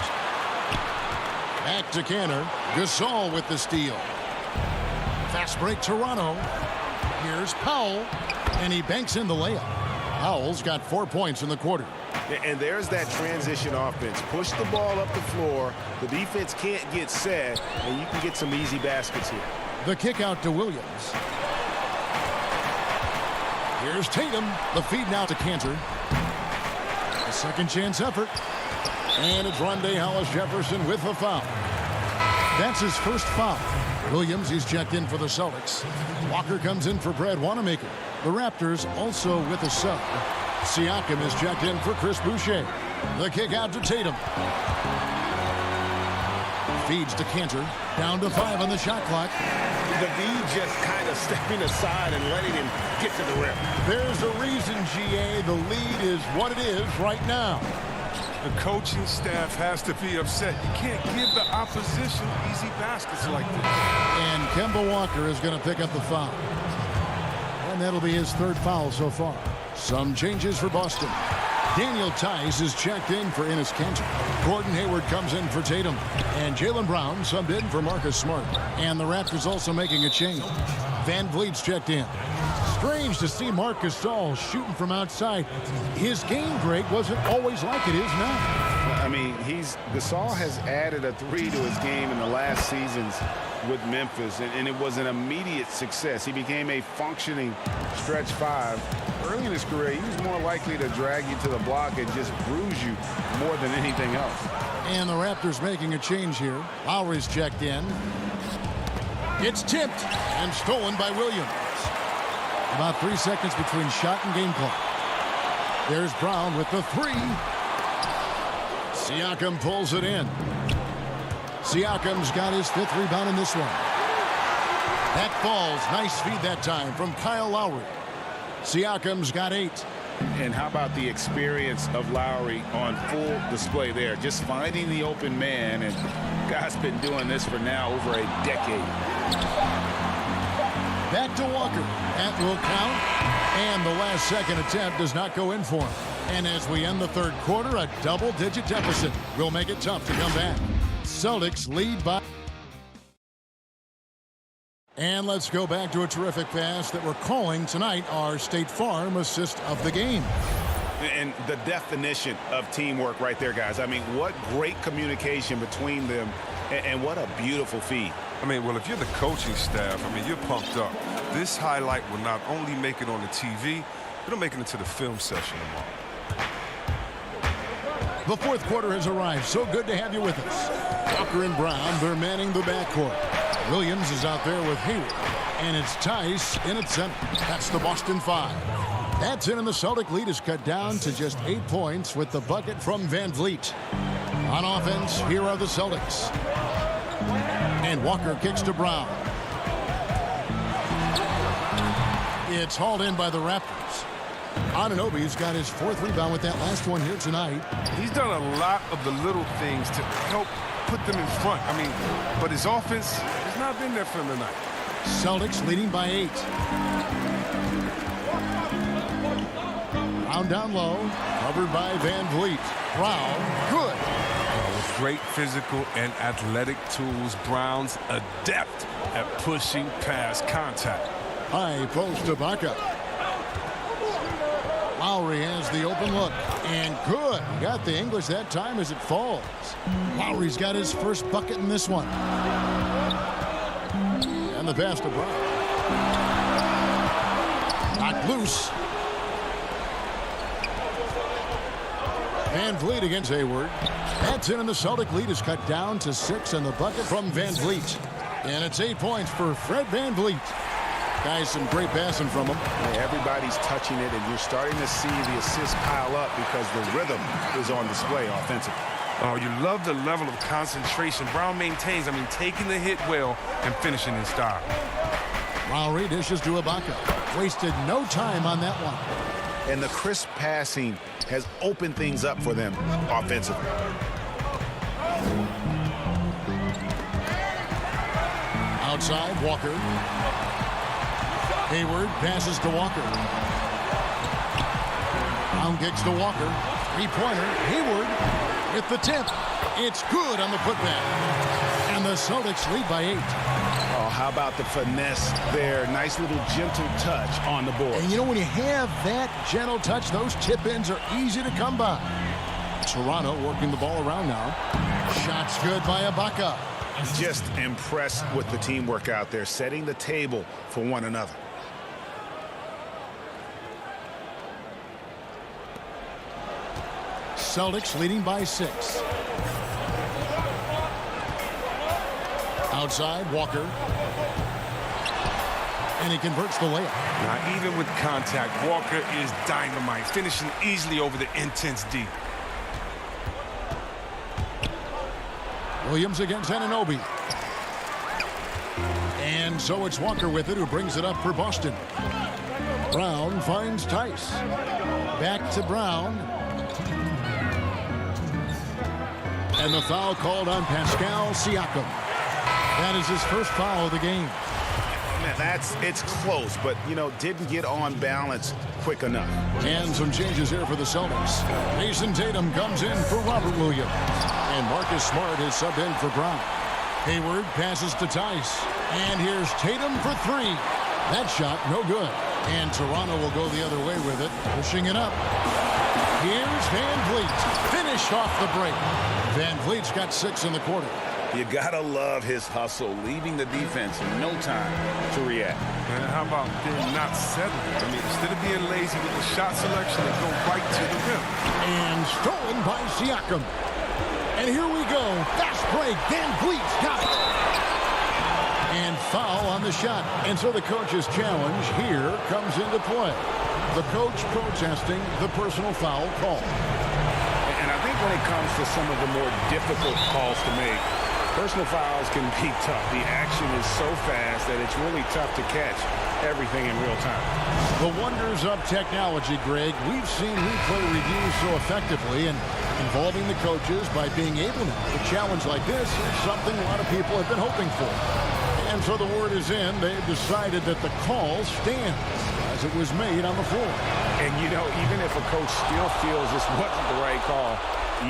Back to Cantor. Gasol with the steal. Fast break, Toronto. Here's Powell. And he banks in the layup. Powell's got 4 points in the quarter. And there's that transition offense. Push the ball up the floor. The defense can't get set, and you can get some easy baskets here. The kick out to Williams. Here's Tatum. The feed now to Cantor. A second chance effort. And it's Rondé Hollis Jefferson with a foul. That's his first foul. Williams, he's checked in for the Celtics. Walker comes in for Brad Wanamaker. The Raptors also with a sub. Siakam is checked in for Chris Boucher. The kick out to Tatum. Feeds to Cantor. Down to 5 on the shot clock. The V just kind of stepping aside and letting him get to the rim. There's a reason, GA. The lead is what it is right now. The coaching staff has to be upset. You can't give the opposition easy baskets like this. And Kemba Walker is going to pick up the foul. And that'll be his third foul so far. Some changes for Boston. Daniel Tice is checked in for Enes Kanter. Gordon Hayward comes in for Tatum. And Jaylen Brown subbed in for Marcus Smart. And the Raptors also making a change. Van Vliet's checked in. Strange to see Marc Gasol shooting from outside. His game break wasn't always like it is now. I mean, Gasol has added a 3 to his game in the last seasons with Memphis, and it was an immediate success. He became a functioning stretch 5. Early in his career, he was more likely to drag you to the block and just bruise you more than anything else. And the Raptors making a change here. Lowry's checked in. It's tipped and stolen by Williams. About 3 seconds between shot and game clock. There's Brown with the 3. Siakam pulls it in. Siakam's got his 5th rebound in this one. That falls. Nice feed that time from Kyle Lowry. Siakam's got 8. And how about the experience of Lowry on full display there? Just finding the open man, and guy's been doing this for now over a decade. Back to Walker. That will count. And the last second attempt does not go in for him. And as we end the third quarter, a double-digit deficit will make it tough to come back. Celtics lead by... And let's go back to a terrific pass that we're calling tonight our State Farm assist of the game. And the definition of teamwork right there, guys. I mean, what great communication between them, and what a beautiful feed. I mean, well, if you're the coaching staff, I mean, you're pumped up. This highlight will not only make it on the TV, it'll make it into the film session tomorrow. The fourth quarter has arrived. So good to have you with us. Walker and Brown, they're manning the backcourt. Williams is out there with Hayward. And it's Tice in at center. That's the Boston 5. That's in, and the Celtic lead is cut down to just 8 points with the bucket from Van Vliet. On offense, here are the Celtics. And Walker kicks to Brown. It's hauled in by the Raptors. Anunoby's got his 4th rebound with that last one here tonight. He's done a lot of the little things to help put them in front. I mean, but his offense has not been there for him tonight. Celtics leading by 8. Brown down low, covered by Van Vliet. Brown, good. great physical and athletic tools. Brown's adept at pushing past contact. High post to Ibaka. Lowry has the open look. And good. He got the English that time as it falls. Lowry's got his first bucket in this one. And the pass to Brown. Knocked loose. Van Vliet against Hayward. That's in, and the Celtic lead is cut down to 6, and the bucket from Van Vliet. And it's 8 points for Fred Van Vliet. Guys, some great passing from him. Hey, everybody's touching it, and you're starting to see the assists pile up because the rhythm is on display offensively. Oh, you love the level of concentration Brown maintains. I mean, taking the hit well and finishing in style. Lowry dishes to Ibaka. Wasted no time on that one. And the crisp passing has opened things up for them offensively. Outside, Walker. Hayward passes to Walker. Brown kicks to Walker. Three-pointer. Hayward with the tip. It's good on the putback. And the Celtics lead by 8. Oh, how about the finesse there? Nice little gentle touch on the board. And you know, when you have that gentle touch, those tip-ins are easy to come by. Toronto working the ball around now. Shots good by Ibaka. Just impressed with the teamwork out there, setting the table for one another. Celtics leading by 6. Outside, Walker. And he converts the layup. Now, even with contact, Walker is dynamite, finishing easily over the intense D. Williams against Anunoby. And so it's Walker with it, who brings it up for Boston. Brown finds Tice. Back to Brown. And the foul called on Pascal Siakam. That is his first foul of the game. Man, it's close, but, you know, didn't get on balance quick enough. And some changes here for the Celtics. Jason Tatum comes in for Robert Williams. And Marcus Smart is subbed in for Brown. Hayward passes to Tice. And here's Tatum for 3. That shot, no good. And Toronto will go the other way with it, pushing it up. Here's Van Vliet. Finished off the break. Van Vliet's got 6 in the quarter. You gotta love his hustle, leaving the defense in no time to react. And how about them not settling? I mean, instead of being lazy with the shot selection, they go right to the rim. And stolen by Siakam. And here we go. Fast break. Van Vliet's got it. And foul on the shot. And so the coach's challenge here comes into play. The coach protesting the personal foul call. And I think when it comes to some of the more difficult calls to make, personal fouls can be tough. The action is so fast that it's really tough to catch everything in real time. The wonders of technology, Greg. We've seen replay reviews so effectively, and involving the coaches by being able now to challenge like this is something a lot of people have been hoping for. And so the word is in. They've decided that the call stands as it was made on the floor. And, you know, even if a coach still feels this wasn't the right call,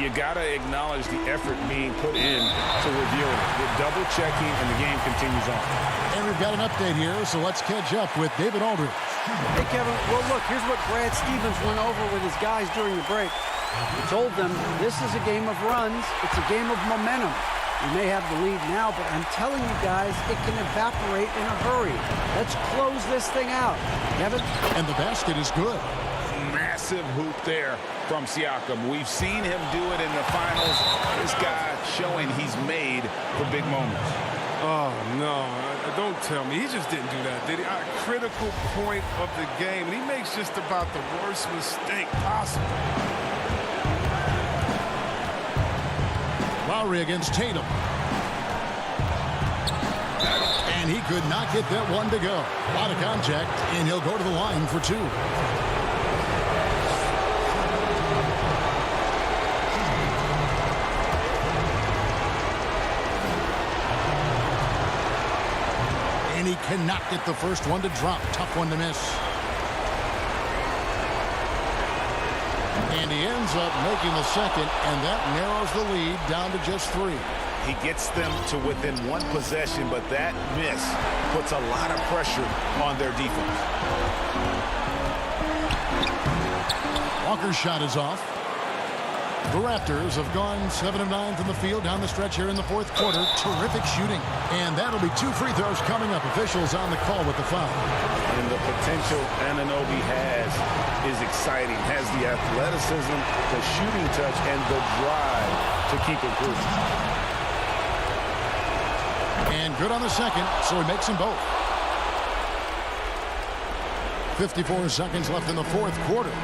you got to acknowledge the effort being put in to reviewing it. You're double-checking, and the game continues on. And we've got an update here, so let's catch up with David Aldridge. Hey, Kevin. Well, look, here's what Brad Stevens went over with his guys during the break. He told them this is a game of runs. It's a game of momentum. We may have the lead now, but I'm telling you guys, it can evaporate in a hurry. Let's close this thing out. Kevin? And the basket is good. Massive hoop there from Siakam. We've seen him do it in the finals. This guy showing he's made for big moments. Oh, no. Don't tell me. He just didn't do that, did he? A critical point of the game. And he makes just about the worst mistake possible. Lowry against Tatum. And he could not get that one to go. A lot of contact, and he'll go to the line for 2. And he cannot get the first one to drop. Tough one to miss. And he ends up making the second, and that narrows the lead down to just 3. He gets them to within 1 possession, but that miss puts a lot of pressure on their defense. Walker's shot is off. The Raptors have gone 7 of 9 from the field down the stretch here in the fourth quarter. Terrific shooting. And that'll be 2 free throws coming up. Officials on the call with the foul. And the potential Anunoby has is exciting. Has the athleticism, the shooting touch, and the drive to keep improving. And good on the second, so he makes them both. 54 seconds left in the fourth quarter.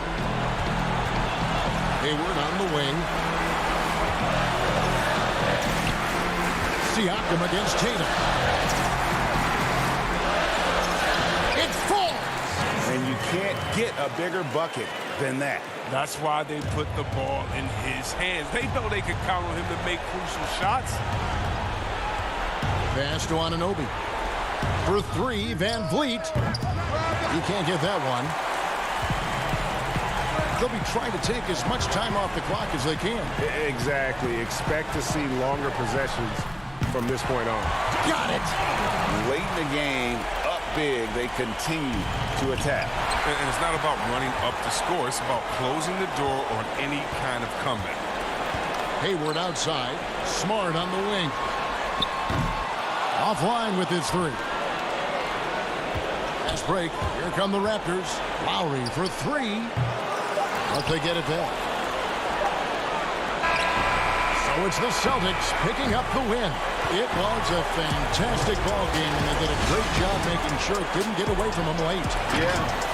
Hayward on the wing. Siakam against Tatum. It falls! And you can't get a bigger bucket than that. That's why they put the ball in his hands. They know they can count on him to make crucial shots. Pass to Anunoby. For 3, Van Vliet. He can't get that one. They'll be trying to take as much time off the clock as they can. Exactly. Expect to see longer possessions from this point on. Got it! Late in the game, up big, they continue to attack. And it's not about running up the score. It's about closing the door on any kind of comeback. Hayward outside. Smart on the wing. Offline with his 3. Fast break. Here come the Raptors. Lowry for 3. But they get it back. So it's the Celtics picking up the win. It was a fantastic ball game, and they did a great job making sure it didn't get away from them late. Yeah.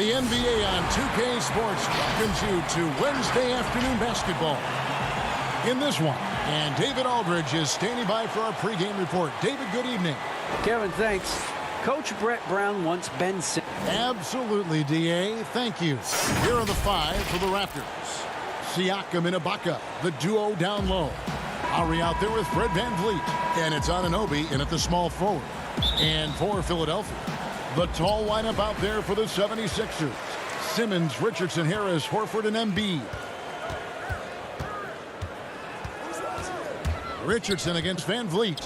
The NBA on 2K Sports welcomes you to Wednesday afternoon basketball. In this one, and David Aldridge is standing by for our pregame report. David, good evening. Kevin, thanks. Coach Brett Brown wants Ben Simmons. Absolutely, D.A. Thank you. Here are the 5 for the Raptors. Siakam and Ibaka, the duo down low. Lowry out there with Fred VanVleet. And it's Anunoby in at the small forward. And for Philadelphia, the tall lineup out there for the 76ers. Simmons, Richardson, Harris, Horford, and Embiid. Richardson against VanVleet.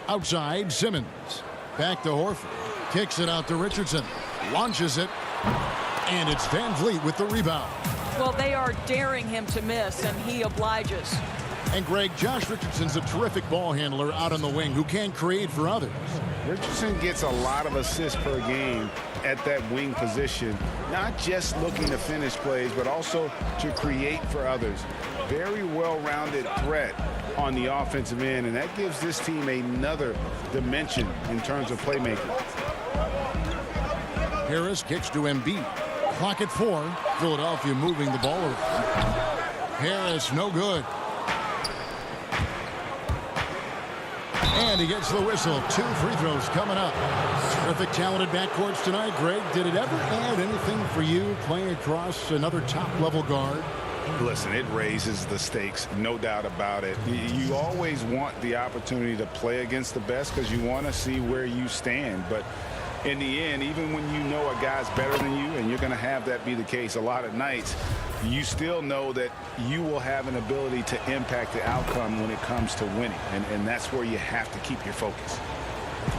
Outside, Simmons. Back to Horford. Kicks it out to Richardson. Launches it. And it's VanVleet with the rebound. Well, they are daring him to miss, and he obliges. And Greg, Josh Richardson's a terrific ball handler out on the wing who can create for others. Richardson gets a lot of assists per game at that wing position, not just looking to finish plays, but also to create for others. Very well-rounded threat on the offensive end, and that gives this team another dimension in terms of playmaking. Harris kicks to Embiid. Clock at 4. Philadelphia moving the ball over. Harris, no good. And he gets the whistle. 2 free throws coming up. Terrific talented backcourts tonight. Greg, did it ever add anything for you playing across another top-level guard? Listen, it raises the stakes, no doubt about it. You always want the opportunity to play against the best because you want to see where you stand. But in the end, even when you know a guy's better than you, and you're going to have that be the case a lot of nights, you still know that you will have an ability to impact the outcome when it comes to winning. And that's where you have to keep your focus.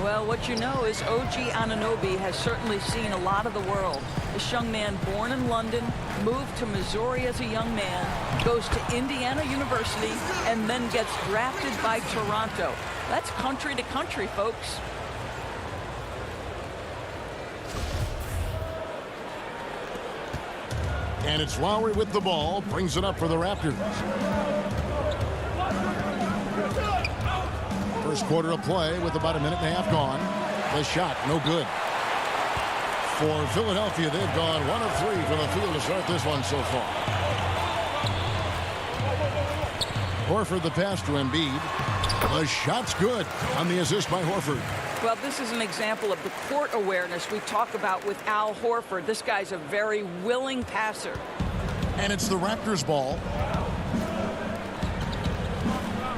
Well, what you know is OG Anunoby has certainly seen a lot of the world. This young man, born in London, moved to Missouri as a young man, goes to Indiana University, and then gets drafted by Toronto. That's country to country, folks. And it's Lowry with the ball. Brings it up for the Raptors. First quarter of play with about a minute and a half gone. The shot, no good. For Philadelphia, they've gone 1 of 3 from the field to start this one so far. Horford the pass to Embiid. The shot's good on the assist by Horford. Well, this is an example of the court awareness we talk about with Al Horford. This guy's a very willing passer. And it's the Raptors' ball.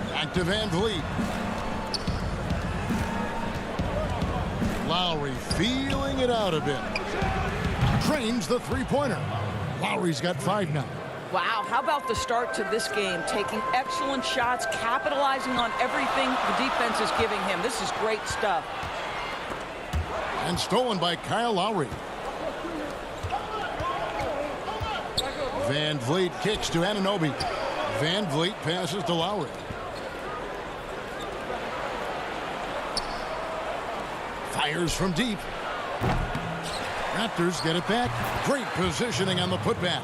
Back to VanVleet. Lowry feeling it out a bit. Trains the three-pointer. Lowry's got 5 now. Wow, how about the start to this game? Taking excellent shots, capitalizing on everything the defense is giving him. This is great stuff. And stolen by Kyle Lowry. VanVleet kicks to Anunoby. VanVleet passes to Lowry. Fires from deep. Raptors get it back. Great positioning on the putback.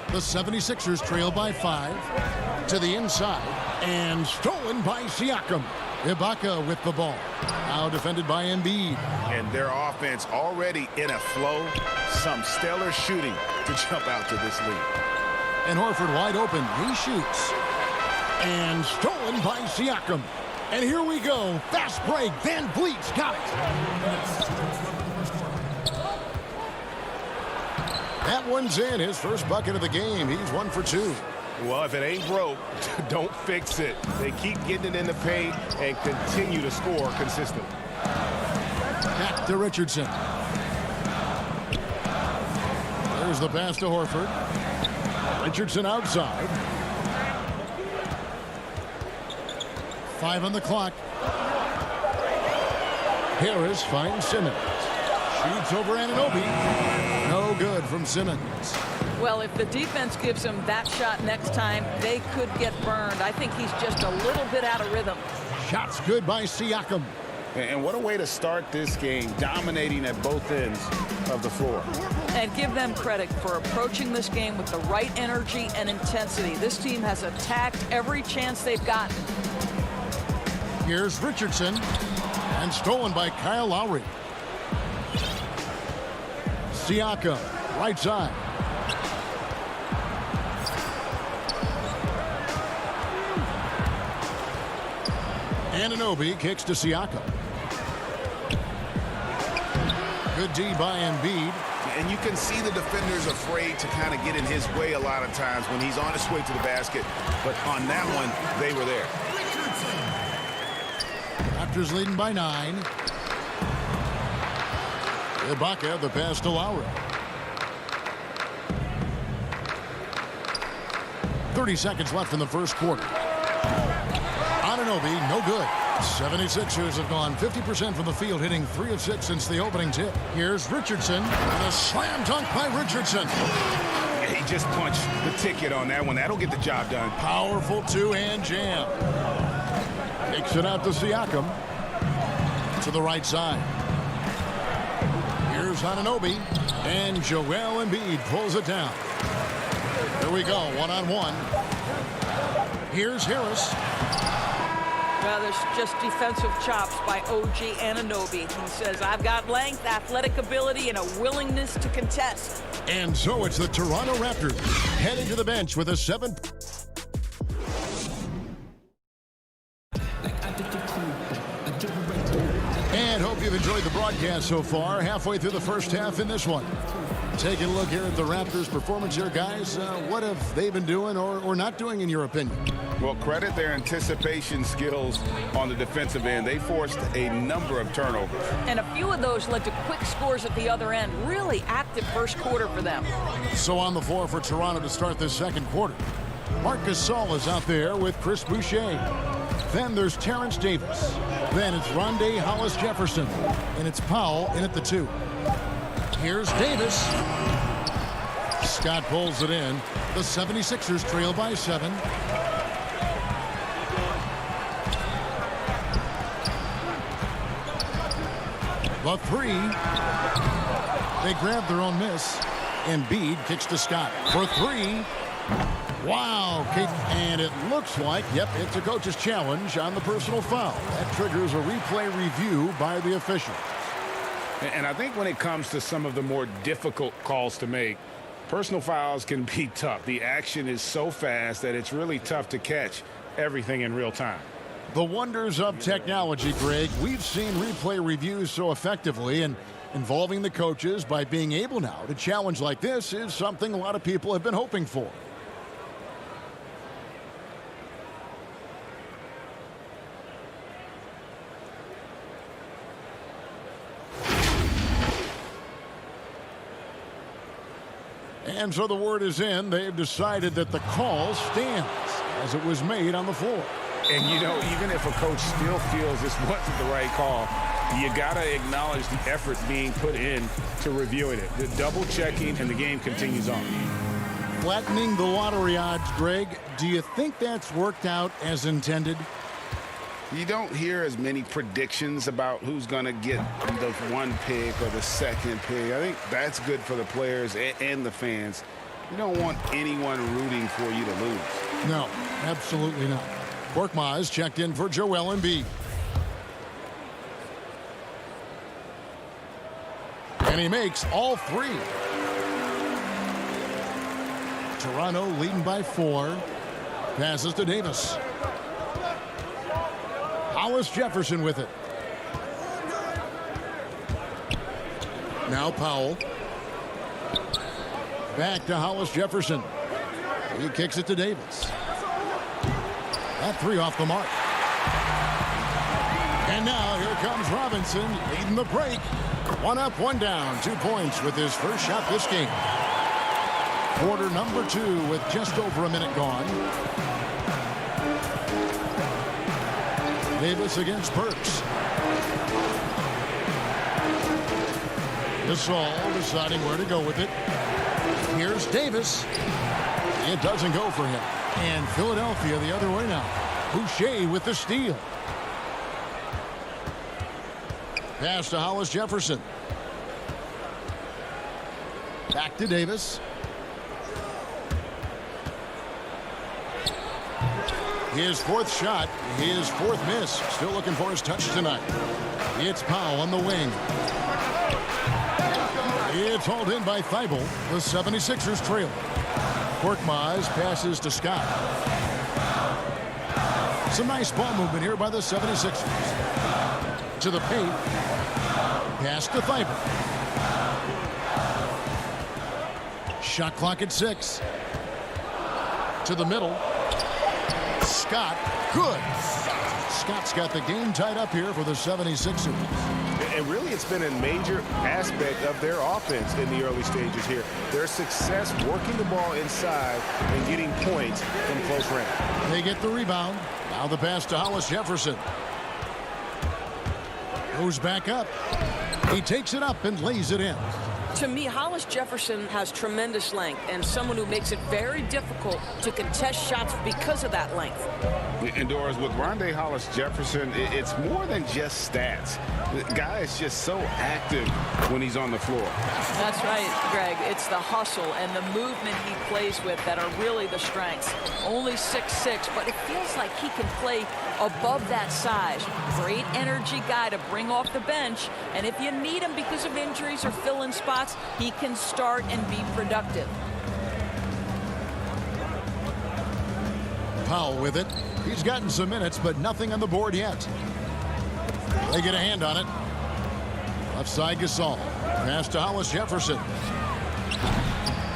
The 76ers trail by 5 to the inside and stolen by Siakam. Ibaka with the ball. Now defended by Embiid. And their offense already in a flow. Some stellar shooting to jump out to this lead. And Horford wide open. He shoots. And stolen by Siakam. And here we go. Fast break. VanVleet's got it. That one's in. His first bucket of the game. He's 1 for 2. Well, if it ain't broke, don't fix it. They keep getting it in the paint and continue to score consistently. Back to Richardson. There's the pass to Horford. Richardson outside. 5 on the clock. Harris finds Simmons. Shoots over Anunoby. No good from Simmons. Well, if the defense gives him that shot next time, they could get burned. I think he's just a little bit out of rhythm. Shots good by Siakam. And what a way to start this game, dominating at both ends of the floor. And give them credit for approaching this game with the right energy and intensity. This team has attacked every chance they've gotten. Here's Richardson. And stolen by Kyle Lowry. Siakam, right side. Anunoby kicks to Siakam. Good D by Embiid. And you can see the defenders afraid to kind of get in his way a lot of times when he's on his way to the basket. But on that one, they were there. Raptors leading by 9. Ibaka, the pass to Lowry. 30 seconds left in the first quarter. Anunoby, no good. 76ers have gone 50% from the field, hitting 3 of 6 since the opening tip. Here's Richardson, and a slam dunk by Richardson. Yeah, he just punched the ticket on that one. That'll get the job done. Powerful two-hand jam. Takes it out to Siakam. To the right side. Here's Anunoby, and Joel Embiid pulls it down. Here we go, one-on-one. Here's Harris. Well, there's just defensive chops by OG Anunoby. He says, I've got length, athletic ability, and a willingness to contest. And so it's the Toronto Raptors heading to the bench with a 7. And hope you've enjoyed the broadcast so far. Halfway through the first half in this one. Taking a look here at the Raptors' performance here, guys. What have they been doing or not doing, in your opinion? Well, credit their anticipation skills on the defensive end. They forced a number of turnovers. And a few of those led to quick scores at the other end. Really active first quarter for them. So on the floor for Toronto to start this second quarter. Marc Gasol is out there with Chris Boucher. Then there's Terrence Davis. Then it's Rondae Hollis-Jefferson. And it's Powell in at the 2. Here's Davis. Scott pulls it in. The 76ers trail by 7. The 3. They grab their own miss. Embiid kicks to Scott for 3. Wow, and it looks like, yep, it's a coach's challenge on the personal foul. That triggers a replay review by the official. And I think when it comes to some of the more difficult calls to make, personal fouls can be tough. The action is so fast that it's really tough to catch everything in real time. The wonders of technology, Greg. We've seen replay reviews so effectively, and involving the coaches by being able now to challenge like this is something a lot of people have been hoping for. And so the word is in. They've decided that the call stands as it was made on the floor. And, you know, even if a coach still feels this wasn't the right call, you got to acknowledge the effort being put in to reviewing it. The double checking, and the game continues on. Flattening the lottery odds, Greg. Do you think that's worked out as intended? You don't hear as many predictions about who's going to get the 1 pick or the 2nd pick. I think that's good for the players and the fans. You don't want anyone rooting for you to lose. No, absolutely not. Korkmaz checked in for Joel Embiid. And he makes all 3. Toronto leading by 4. Passes to Davis. Hollis-Jefferson with it. Now Powell. Back to Hollis-Jefferson. He kicks it to Davis. That 3 off the mark. And now here comes Robinson leading the break. 1 up, 1 down. 2 points with his first shot this game. Quarter number 2 with just over a minute gone. Davis against Burks. Gasol deciding where to go with it. Here's Davis. It doesn't go for him. And Philadelphia the other way now. Boucher with the steal. Pass to Hollis-Jefferson. Back to Davis. His fourth shot, his fourth miss. Still looking for his touch tonight. It's Powell on the wing. It's hauled in by Thibault. The 76ers trail. Korkmaz passes to Scott. Some nice ball movement here by the 76ers. To the paint. Pass to Thibault. Shot clock at 6. To the middle. Scott. Good. Scott's got the game tied up here for the 76ers. And really, it's been a major aspect of their offense in the early stages here. Their success working the ball inside and getting points from close range. They get the rebound. Now the pass to Hollis Jefferson. Goes back up. He takes it up and lays it in. To me, Hollis Jefferson has tremendous length and someone who makes it very difficult to contest shots because of that length. And Doris, with Rondé Hollis Jefferson, it's more than just stats. The guy is just so active when he's on the floor. That's right, Greg. It's the hustle and the movement he plays with that are really the strengths. Only 6'6", but it feels like he can play above that size. Great energy guy to bring off the bench. And if you need him because of injuries or fill-in spots, he can start and be productive. Powell with it. He's gotten some minutes, but nothing on the board yet. They get a hand on it. Left side Gasol. Pass to Hollis Jefferson.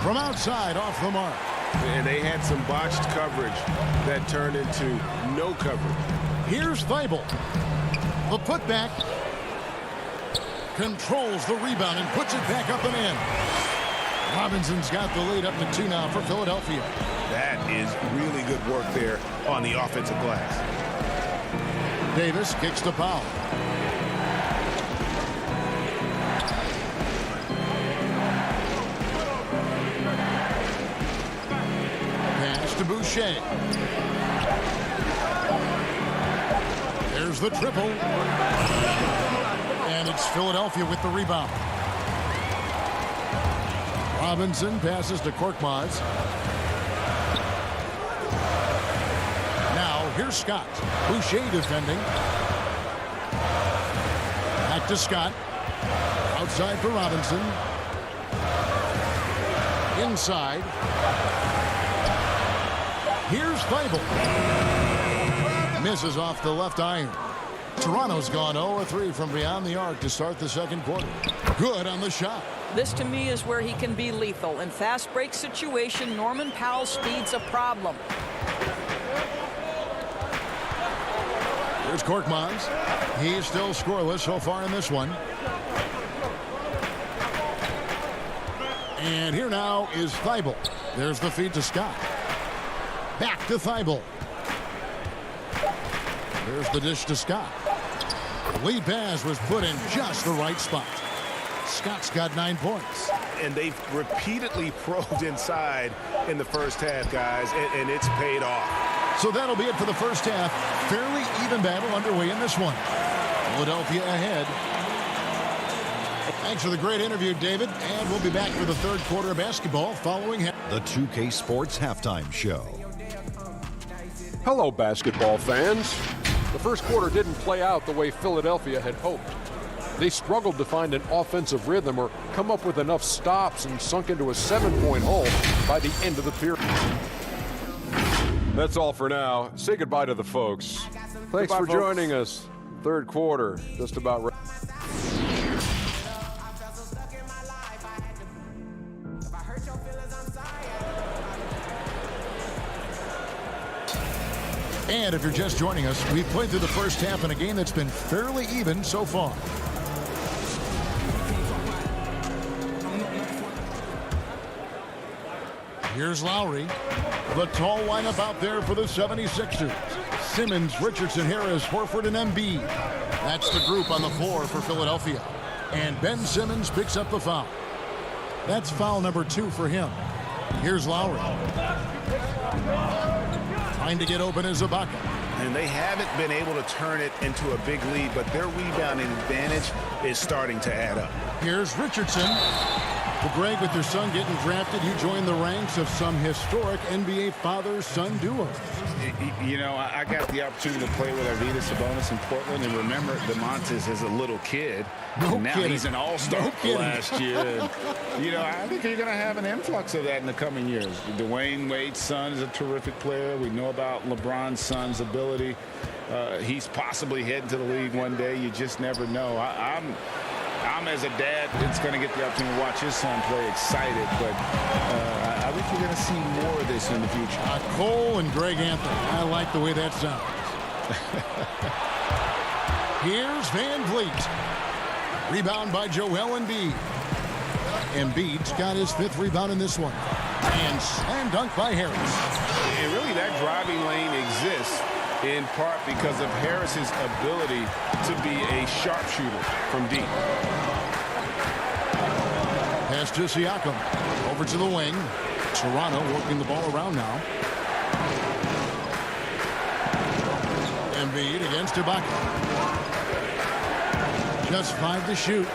From outside, off the mark. And they had some botched coverage that turned into no coverage. Here's Thibault. The putback. Controls the rebound and puts it back up and in. Robinson's got the lead up to 2 now for Philadelphia. That is really good work there on the offensive glass. Davis kicks to Powell. Pass to Boucher. There's the triple. And it's Philadelphia with the rebound. Robinson passes to Korkmaz. Now, here's Scott. Boucher defending. Back to Scott. Outside for Robinson. Inside. Here's Thibault. Misses off the left iron. Toronto's gone 0-3 from beyond the arc to start the second quarter. Good on the shot. This, to me, is where he can be lethal. In fast break situation, Norman Powell's speed's a problem. Here's Korkmaz. He's still scoreless so far in this one. And here now is Thibault. There's the feed to Scott. Back to Thibault. There's the dish to Scott. Lead pass was put in just the right spot. Scott's got 9 points. And they've repeatedly probed inside in the first half, guys, and it's paid off. So that'll be it for the first half. Fairly even battle underway in this one. Philadelphia ahead. Thanks for the great interview, David. And we'll be back for the third quarter of basketball following the 2K Sports Halftime Show. Hello, basketball fans. The first quarter didn't play out the way Philadelphia had hoped. They struggled to find an offensive rhythm or come up with enough stops and sunk into a 7-point hole by the end of the period. That's all for now. Say goodbye to the folks. Thanks for joining us. Third quarter, just about ready. And if you're just joining us, we've played through the first half in a game that's been fairly even so far. Here's Lowry. The tall lineup out there for the 76ers. Simmons, Richardson, Harris, Horford, and Embiid. That's the group on the floor for Philadelphia. And Ben Simmons picks up the foul. That's foul number 2 for him. Here's Lowry. Trying to get open is Ibaka. And they haven't been able to turn it into a big lead, but their rebounding advantage is starting to add up. Here's Richardson. Well, Greg, with your son getting drafted, you join the ranks of some historic NBA father-son duos. You know, I got the opportunity to play with Arvydas Sabonis in Portland, and remember DeMontis as a little kid. No now kidding. He's an all-star last year. And, you know, I think you're going to have an influx of that in the coming years. Dwayne Wade's son is a terrific player. We know about LeBron's son's ability. He's possibly heading to the league one day. You just never know. I'm as a dad that's going to get the opportunity to watch his son play excited, but I think you're going to see more of this in the future. Cole and Greg Anthony. I like the way that sounds. Here's Van Vliet. Rebound by Joel Embiid. Embiid's got his 5th rebound in this one. And slam dunk by Harris. And really, that driving lane exists in part because of Harris's ability to be a sharpshooter from deep. Pass to Siakam. Over to the wing. Toronto working the ball around now. Embiid against Ibaka. Just 5 to shoot.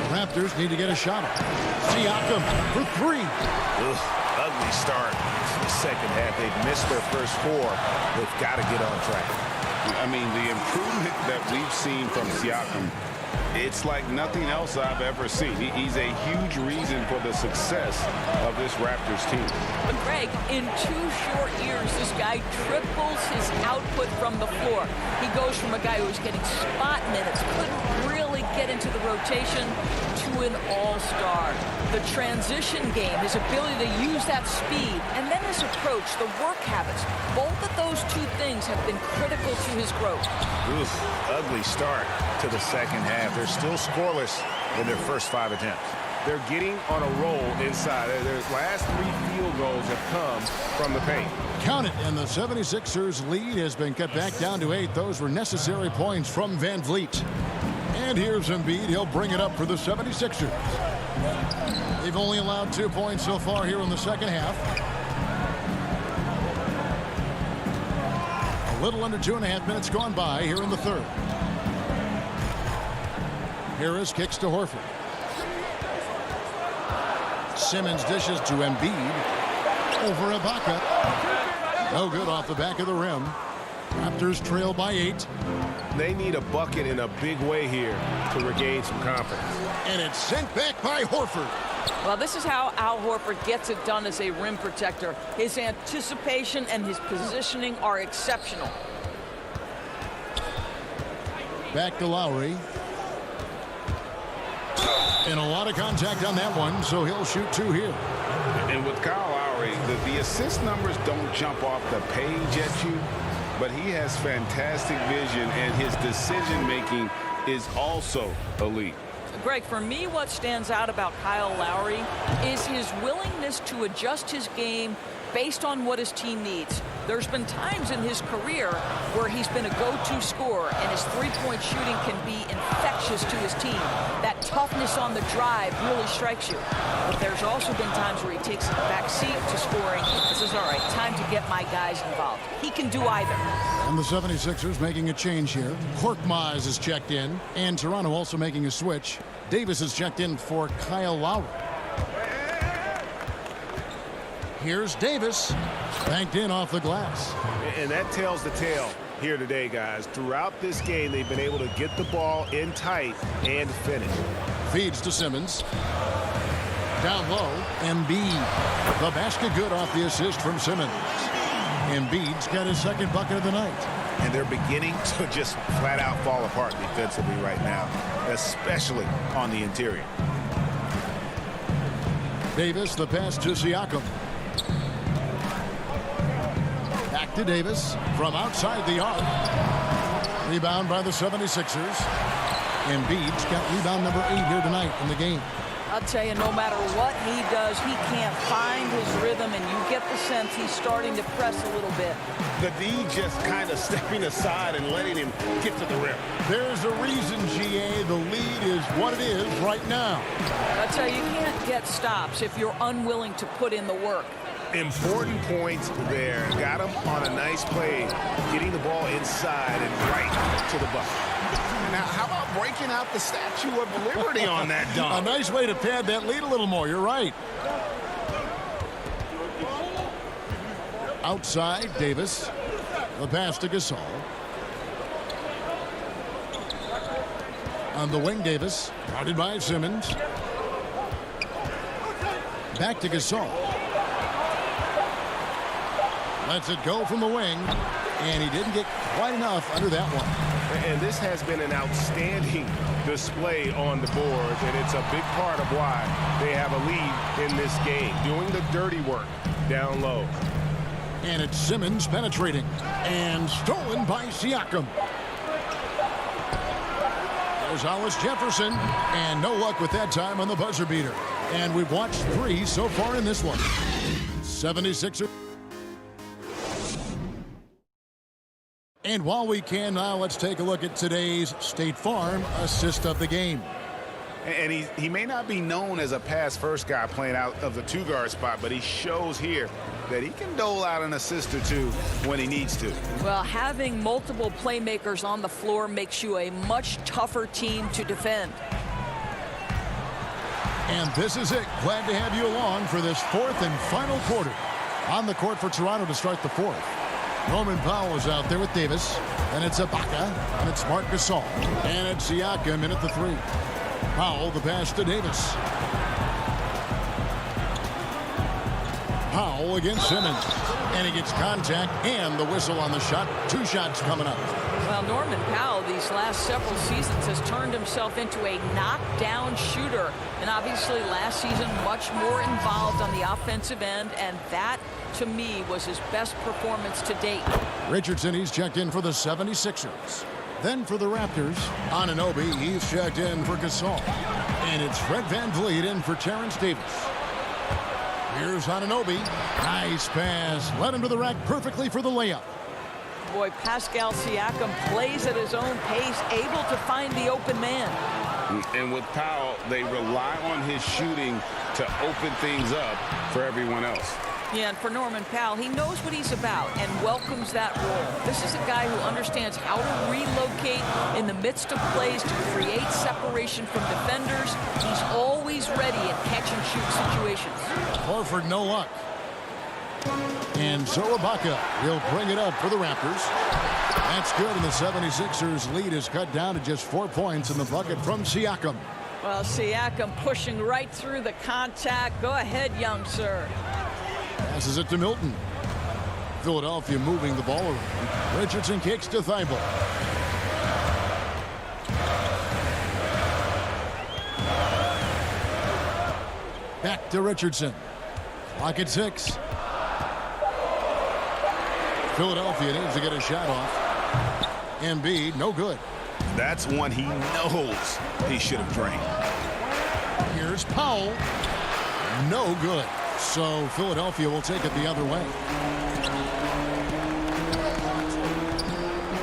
Raptors need to get a shot up. Siakam for 3. Ugly start. The second half, they've missed their first 4. They've got to get on track. I mean, the improvement that we've seen from Siakam, it's like nothing else I've ever seen. He's a huge reason for the success of this Raptors team. But Greg, in 2 short years, this guy triples his output from the floor. He goes from a guy who was getting spot minutes, couldn't really get into the rotation, to an all-star. The transition game, his ability to use that speed, and then his approach, the work habits, both of those 2 things have been critical to his growth. Oof, ugly start to the second half. They're still scoreless in their first 5 attempts. They're getting on a roll inside. Their last 3 field goals have come from the paint. Count it, and the 76ers lead has been cut back down to 8. Those were necessary points from Van Vliet. And here's Embiid. He'll bring it up for the 76ers. They've only allowed 2 points so far here in the second half. A little under 2.5 minutes gone by here in the third. Harris kicks to Horford. Simmons dishes to Embiid. Over Ibaka. No good off the back of the rim. Raptors trail by 8. They need a bucket in a big way here to regain some confidence. And it's sent back by Horford. Well, this is how Al Horford gets it done as a rim protector. His anticipation and his positioning are exceptional. Back to Lowry. And a lot of contact on that one, so he'll shoot 2 here. And with Kyle Lowry, the assist numbers don't jump off the page at you, but he has fantastic vision, and his decision-making is also elite. Greg, for me, what stands out about Kyle Lowry is his willingness to adjust his game based on what his team needs. There's been times in his career where he's been a go-to scorer, and his 3-point shooting can be infectious to his team. That toughness on the drive really strikes you. But there's also been times where he takes a back seat to scoring and says, all right, time to get my guys involved. He can do either. And the 76ers making a change here. Korkmaz is checked in, and Toronto also making a switch. Davis is checked in for Kyle Lowry. Here's Davis, banked in off the glass. And that tells the tale here today, guys. Throughout this game, they've been able to get the ball in tight and finish. Feeds to Simmons. Down low, Embiid. The basket good off the assist from Simmons. Embiid's got his 2nd bucket of the night. And they're beginning to just flat out fall apart defensively right now, especially on the interior. Davis, the pass to Siakam. Back to Davis from outside the arc. Rebound by the 76ers. Embiid's got rebound number 8 here tonight in the game. I'll tell you, no matter what he does, he can't find his rhythm, and you get the sense he's starting to press a little bit. The D just kind of stepping aside and letting him get to the rim. There's a reason, GA. The lead is what it is right now. I'll tell you, you can't get stops if you're unwilling to put in the work. Important points there. Got him on a nice play, getting the ball inside and right to the bucket. Now, how about breaking out the Statue of Liberty on that dunk. A nice way to pad that lead a little more. You're right. Outside, Davis. The pass to Gasol. On the wing, Davis. Guarded by Simmons. Back to Gasol. Lets it go from the wing. And he didn't get quite enough under that one. And this has been an outstanding display on the boards, and it's a big part of why they have a lead in this game, doing the dirty work down low. And it's Simmons penetrating. And stolen by Siakam. There's Hollis Jefferson. And no luck with that time on the buzzer beater. And we've watched 3 so far in this one. 76ers. And while we can now, let's take a look at today's State Farm assist of the game. And he may not be known as a pass-first guy playing out of the two-guard spot, but he shows here that he can dole out an assist or two when he needs to. Well, having multiple playmakers on the floor makes you a much tougher team to defend. And this is it. Glad to have you along for this 4th and final quarter. On the court for Toronto to start the 4th. Norman Powell is out there with Davis. And it's Ibaka. And it's Marc Gasol. And it's Siakam in at the 3. Powell, the pass to Davis. Powell against Simmons. And he gets contact and the whistle on the shot. 2 shots coming up. Well, Norman Powell, these last several seasons, has turned himself into a knockdown shooter. And obviously last season, much more involved on the offensive end. And that, to me, was his best performance to date. Richardson, he's checked in for the 76ers. Then for the Raptors, Anunoby, he's checked in for Gasol. And it's Fred VanVleet in for Terrence Davis. Here's Anunoby. Nice pass. Led him to the rack perfectly for the layup. Boy, Pascal Siakam plays at his own pace, able to find the open man. And with Powell, they rely on his shooting to open things up for everyone else. Yeah, and for Norman Powell, he knows what he's about and welcomes that role. This is a guy who understands how to relocate in the midst of plays to create separation from defenders. He's always ready in catch-and-shoot situations. Horford, no luck. And so Ibaka will bring it up for the Raptors. That's good, and the 76ers lead is cut down to just 4 points in the bucket from Siakam. Well, Siakam pushing right through the contact. Go ahead, young sir. Passes it to Milton. Philadelphia moving the ball around. Richardson kicks to Thibault. Back to Richardson. Clock at 6. Philadelphia needs to get a shot off. Embiid, no good. That's one he knows he should have drained. Here's Powell. No good. So Philadelphia will take it the other way.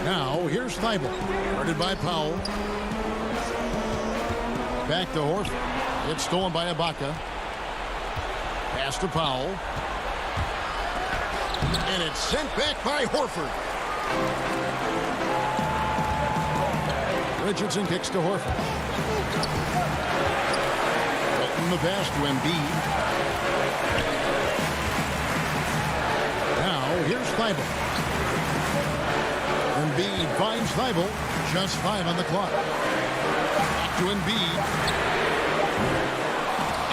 Now here's Thibault. Guarded by Powell. Back to Horford. It's stolen by Ibaka. Pass to Powell. And it's sent back by Horford. Richardson kicks to Horford. Putting the pass to Embiid. Now here's Thibault. Embiid finds Thibault. Just 5 on the clock. Back to Embiid.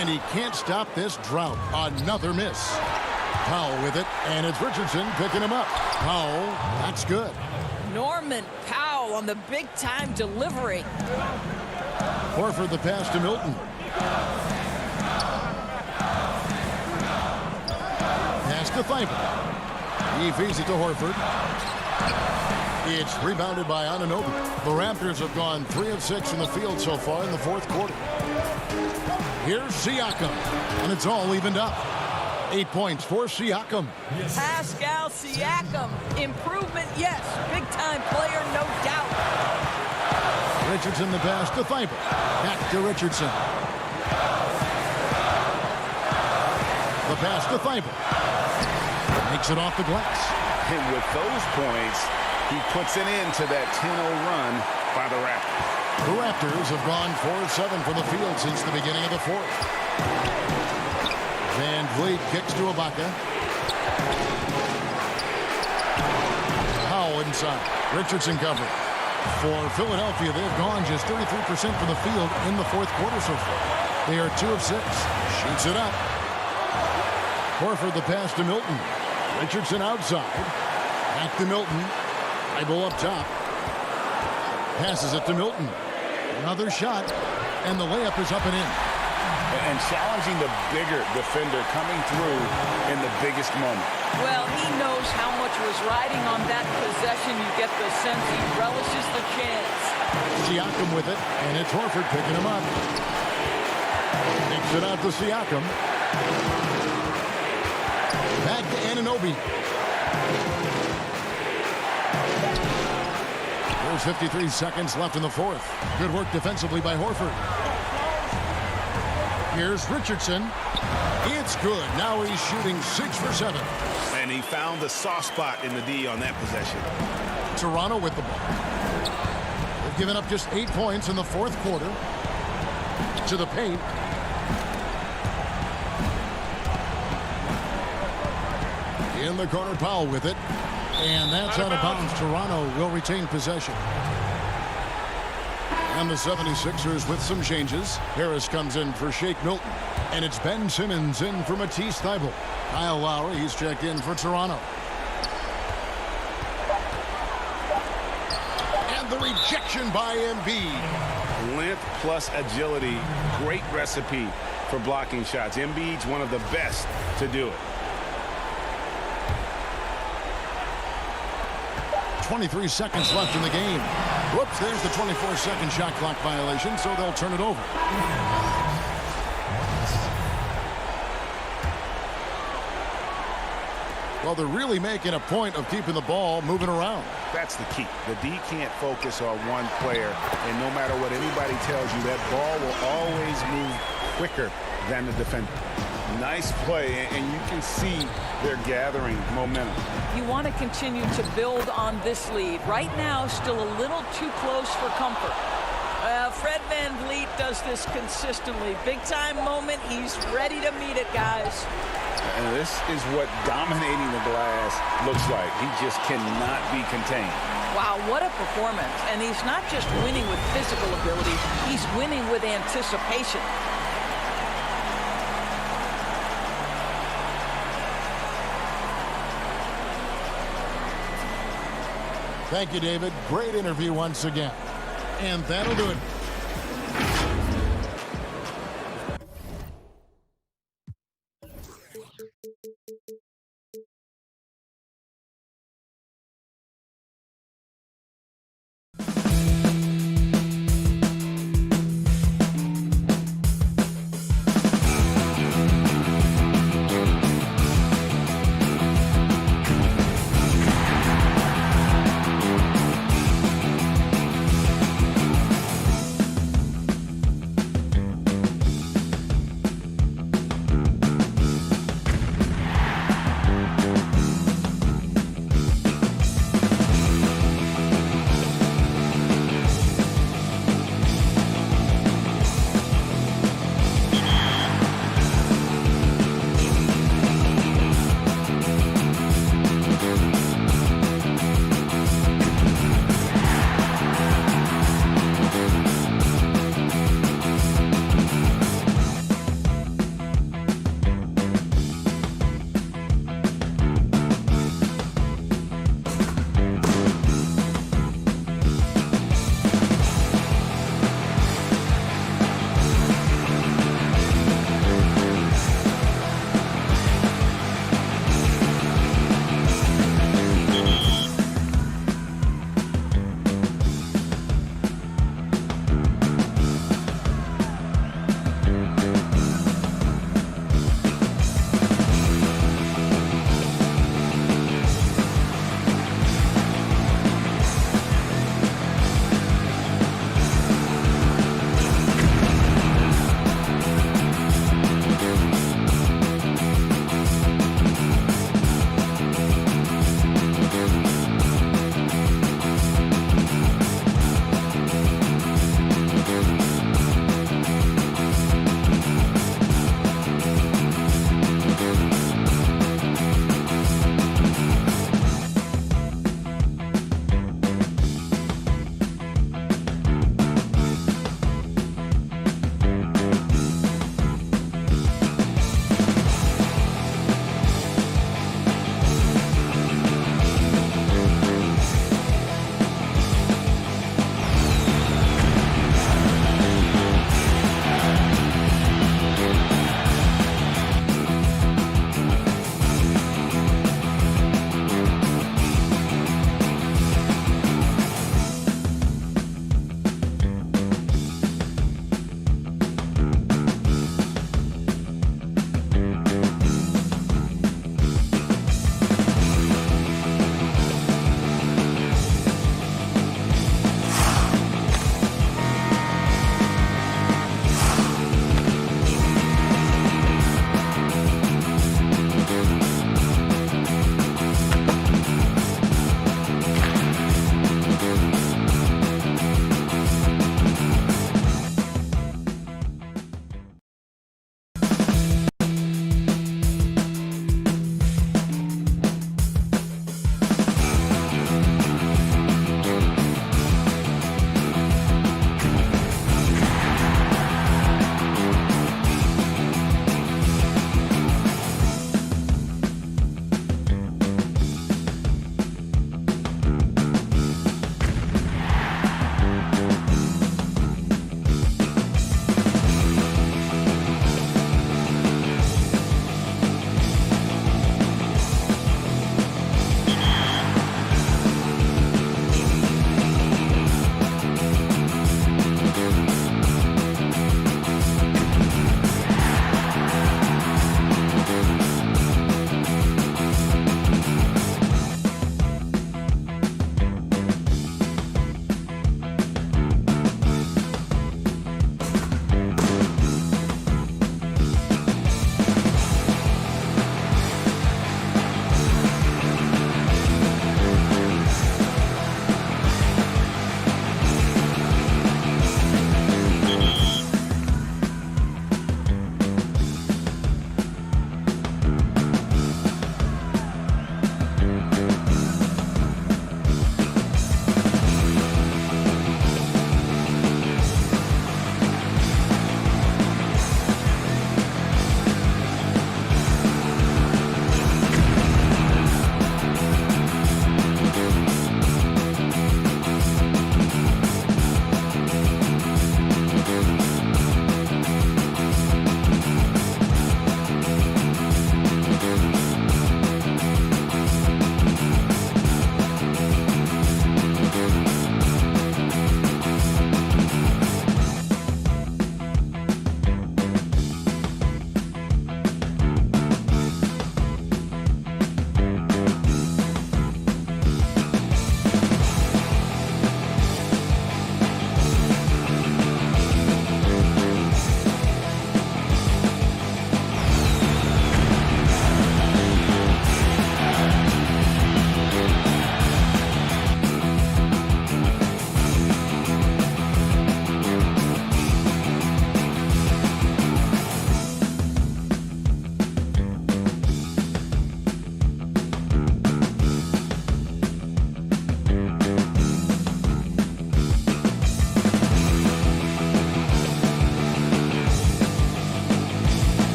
And he can't stop this drought. Another miss. Powell with it, and it's Richardson picking him up. Powell, that's good. Norman Powell on the big-time delivery. Horford the pass to Milton. Pass to Thibault. He feeds it to Horford. It's rebounded by Anunoby. The Raptors have gone 3 of 6 from the field so far in the 4th quarter. Here's Siakam, and it's all evened up. 8 points for Siakam. Pascal Siakam. Improvement, yes. Big-time player, no doubt. Richardson the pass to Thibault. Back to Richardson. The pass to Thibault. Makes it off the glass. And with those points, he puts an end to that 10-0 run by the Raptors. The Raptors have gone 4-7 from the field since the beginning of the fourth. Van Vliet kicks to Ibaka. Powell inside. Richardson covered. For Philadelphia, they've gone just 33% from the field in the fourth quarter so far. They are 2 of 6. Shoots it up. Horford the pass to Milton. Richardson outside. Back to Milton. Eyeball up top. Passes it to Milton. Another shot. And the layup is up and in. And challenging the bigger defender coming through in the biggest moment. Well, he knows how much was riding on that possession. You get the sense he relishes the chance. Siakam with it, and it's Horford picking him up. Kicks it out to Siakam. Back to Anunoby. There's 53 seconds left in the fourth. Good work defensively by Horford. Here's Richardson. It's good. Now he's shooting 6 for 7. And he found the soft spot in the D on that possession. Toronto with the ball. They've given up just 8 points in the fourth quarter. To the paint. In the corner, Powell with it. And that's out of bounds. Toronto will retain possession. And the 76ers with some changes. Harris comes in for Shake Milton. And it's Ben Simmons in for Matisse Thybulle. Kyle Lowry, he's checked in for Toronto. And the rejection by Embiid. Length plus agility. Great recipe for blocking shots. Embiid's one of the best to do it. 23 seconds left in the game. Whoops, there's the 24-second shot clock violation, so they'll turn it over. Well, they're really making a point of keeping the ball moving around. That's the key. The D can't focus on one player, and no matter what anybody tells you, that ball will always move quicker than the defender. Nice play, and you can see they're gathering momentum. You want to continue to build on this lead. Right now, still a little too close for comfort. Fred VanVleet does this consistently. Big-time moment, he's ready to meet it, guys. And this is what dominating the glass looks like. He just cannot be contained. Wow, what a performance. And he's not just winning with physical ability, he's winning with anticipation. Thank you, David. Great interview once again. And that'll do it.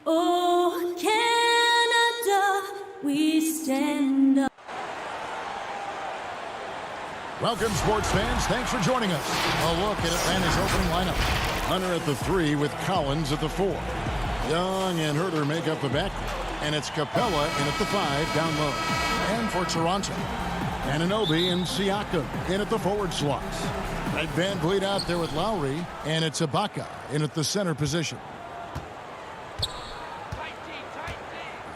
Oh, Canada, we stand up. Welcome, sports fans. Thanks for joining us. A look at Atlanta's opening lineup. Hunter at the 3 with Collins at the 4. Young and Herter make up the backcourt. And it's Capella in at the 5 down low. And for Toronto, Anunoby and Siakam in at the forward slots. Van Vliet out there with Lowry. And it's Ibaka in at the center position.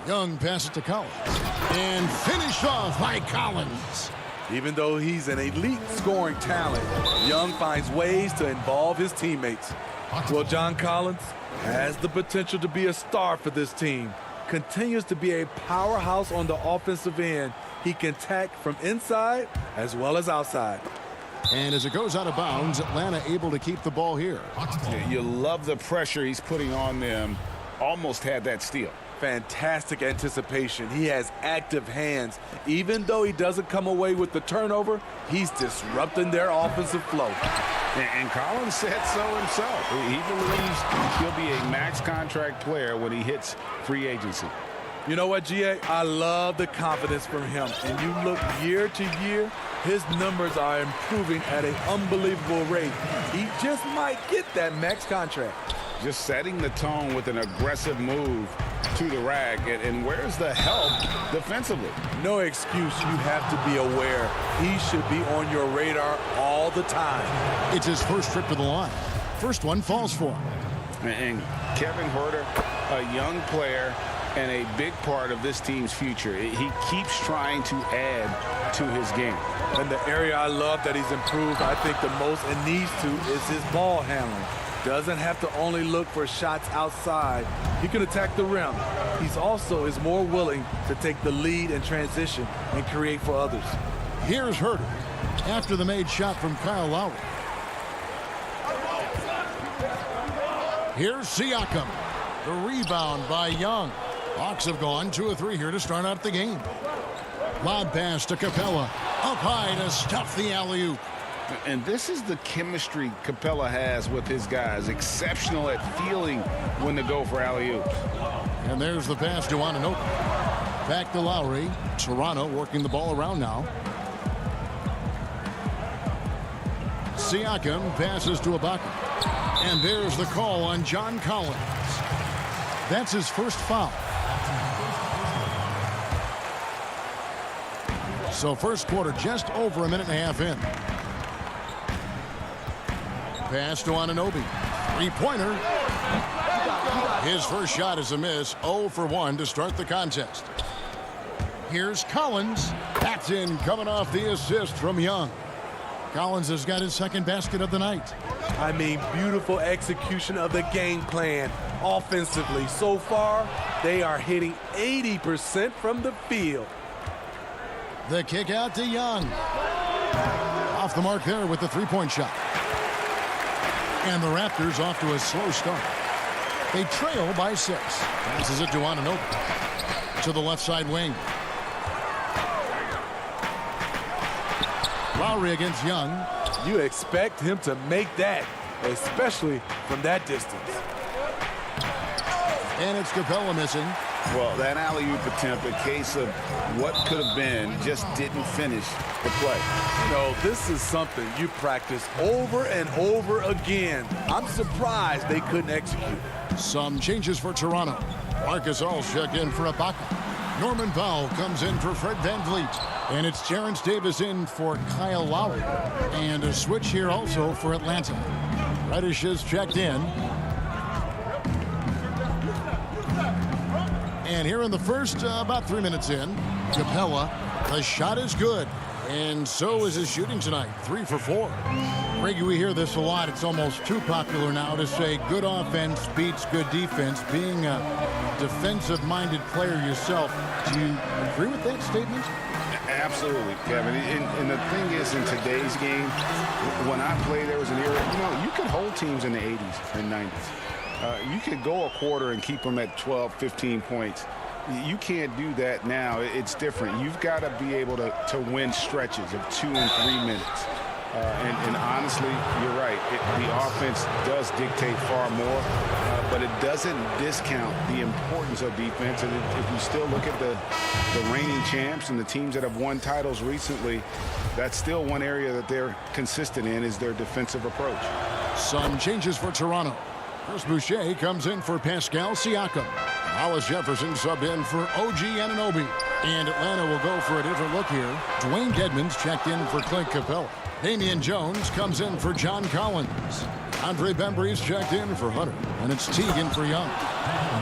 Young passes to Collins. And finished off by Collins. Even though he's an elite scoring talent, Young finds ways to involve his teammates. Well, John Collins has the potential to be a star for this team. Continues to be a powerhouse on the offensive end. He can attack from inside as well as outside. And as it goes out of bounds, Atlanta able to keep the ball here. You love the pressure he's putting on them. Almost had that steal. Fantastic anticipation. He has active hands. Even though he doesn't come away with the turnover, he's disrupting their offensive flow. And Collins said so himself. He believes he'll be a max contract player when he hits free agency. You know what, GA? I love the confidence from him. And you look year to year, his numbers are improving at an unbelievable rate. He just might get that max contract. Just setting the tone with an aggressive move to the rack. And where's the help defensively? No excuse. You have to be aware. He should be on your radar all the time. It's his first trip to the line. First one falls for him. And Kevin Huerter, a young player and a big part of this team's future. He keeps trying to add to his game. And the area I love that he's improved, I think the most and needs to, is his ball handling. Doesn't have to only look for shots outside. He can attack the rim. He's also is more willing to take the lead in transition and create for others. Here's Herter after the made shot from Kyle Lowry. Here's Siakam. The rebound by Young. Hawks have gone 2 of 3 here to start out the game. Lob pass to Capella. Up high to stuff the alley-oop. And this is the chemistry Capella has with his guys. Exceptional at feeling when to go for alley-oops. And there's the pass to Anunoby. Back to Lowry. Toronto working the ball around now. Siakam passes to Ibaka. And there's the call on John Collins. That's his first foul. So first quarter just over a minute and a half in. Pass to Anunoby. Three-pointer. His first shot is a miss. 0 for 1 to start the contest. Here's Collins. That's in, coming off the assist from Young. Collins has got his second basket of the night. I mean, beautiful execution of the game plan offensively. So far, they are hitting 80% from the field. The kick out to Young. Off the mark there with the three-point shot. And the Raptors off to a slow start. They trail by 6. Passes it to Anunoby. To the left side wing. Lowry against Young. You expect him to make that, especially from that distance. And it's Capella missing. Well, that alley-oop attempt, a case of what could have been, just didn't finish the play. No, this is something you practice over and over again. I'm surprised they couldn't execute. Some changes for Toronto. Marcus All's checked in for Ibaka. Norman Powell comes in for Fred VanVleet. And it's Terrence Davis in for Kyle Lowry. And a switch here also for Atlanta. Reddish is checked in. And here in the first, about 3 minutes in, Capella, the shot is good. And so is his shooting tonight, 3 for 4. Greg, we hear this a lot. It's almost too popular now to say good offense beats good defense. Being a defensive-minded player yourself, do you agree with that statement? Absolutely, Kevin. And the thing is, in today's game, when I played, there was an era, you could hold teams in the 80s and 90s. You could go a quarter and keep them at 12, 15 points. You can't do that now. It's different. You've got to be able to win stretches of 2 and 3 minutes. And honestly, you're right. The offense does dictate far more, but it doesn't discount the importance of defense. And if you still look at the reigning champs and the teams that have won titles recently, that's still one area that they're consistent in is their defensive approach. Some changes for Toronto. Chris Boucher comes in for Pascal Siakam. Hollis Jefferson subbed in for OG Anunoby. And Atlanta will go for a different look here. Dwayne Dedmon's checked in for Clint Capella. Damian Jones comes in for John Collins. Andre Bembry's checked in for Hunter. And it's Teagan for Young.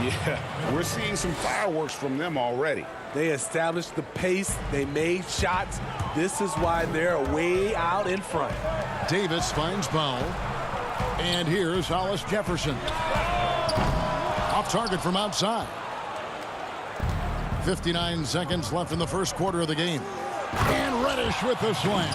Yeah, we're seeing some fireworks from them already. They established the pace. They made shots. This is why they're way out in front. Davis finds Powell. And here's Hollis Jefferson. Off target from outside. 59 seconds left in the first quarter of the game. And Reddish with the slam.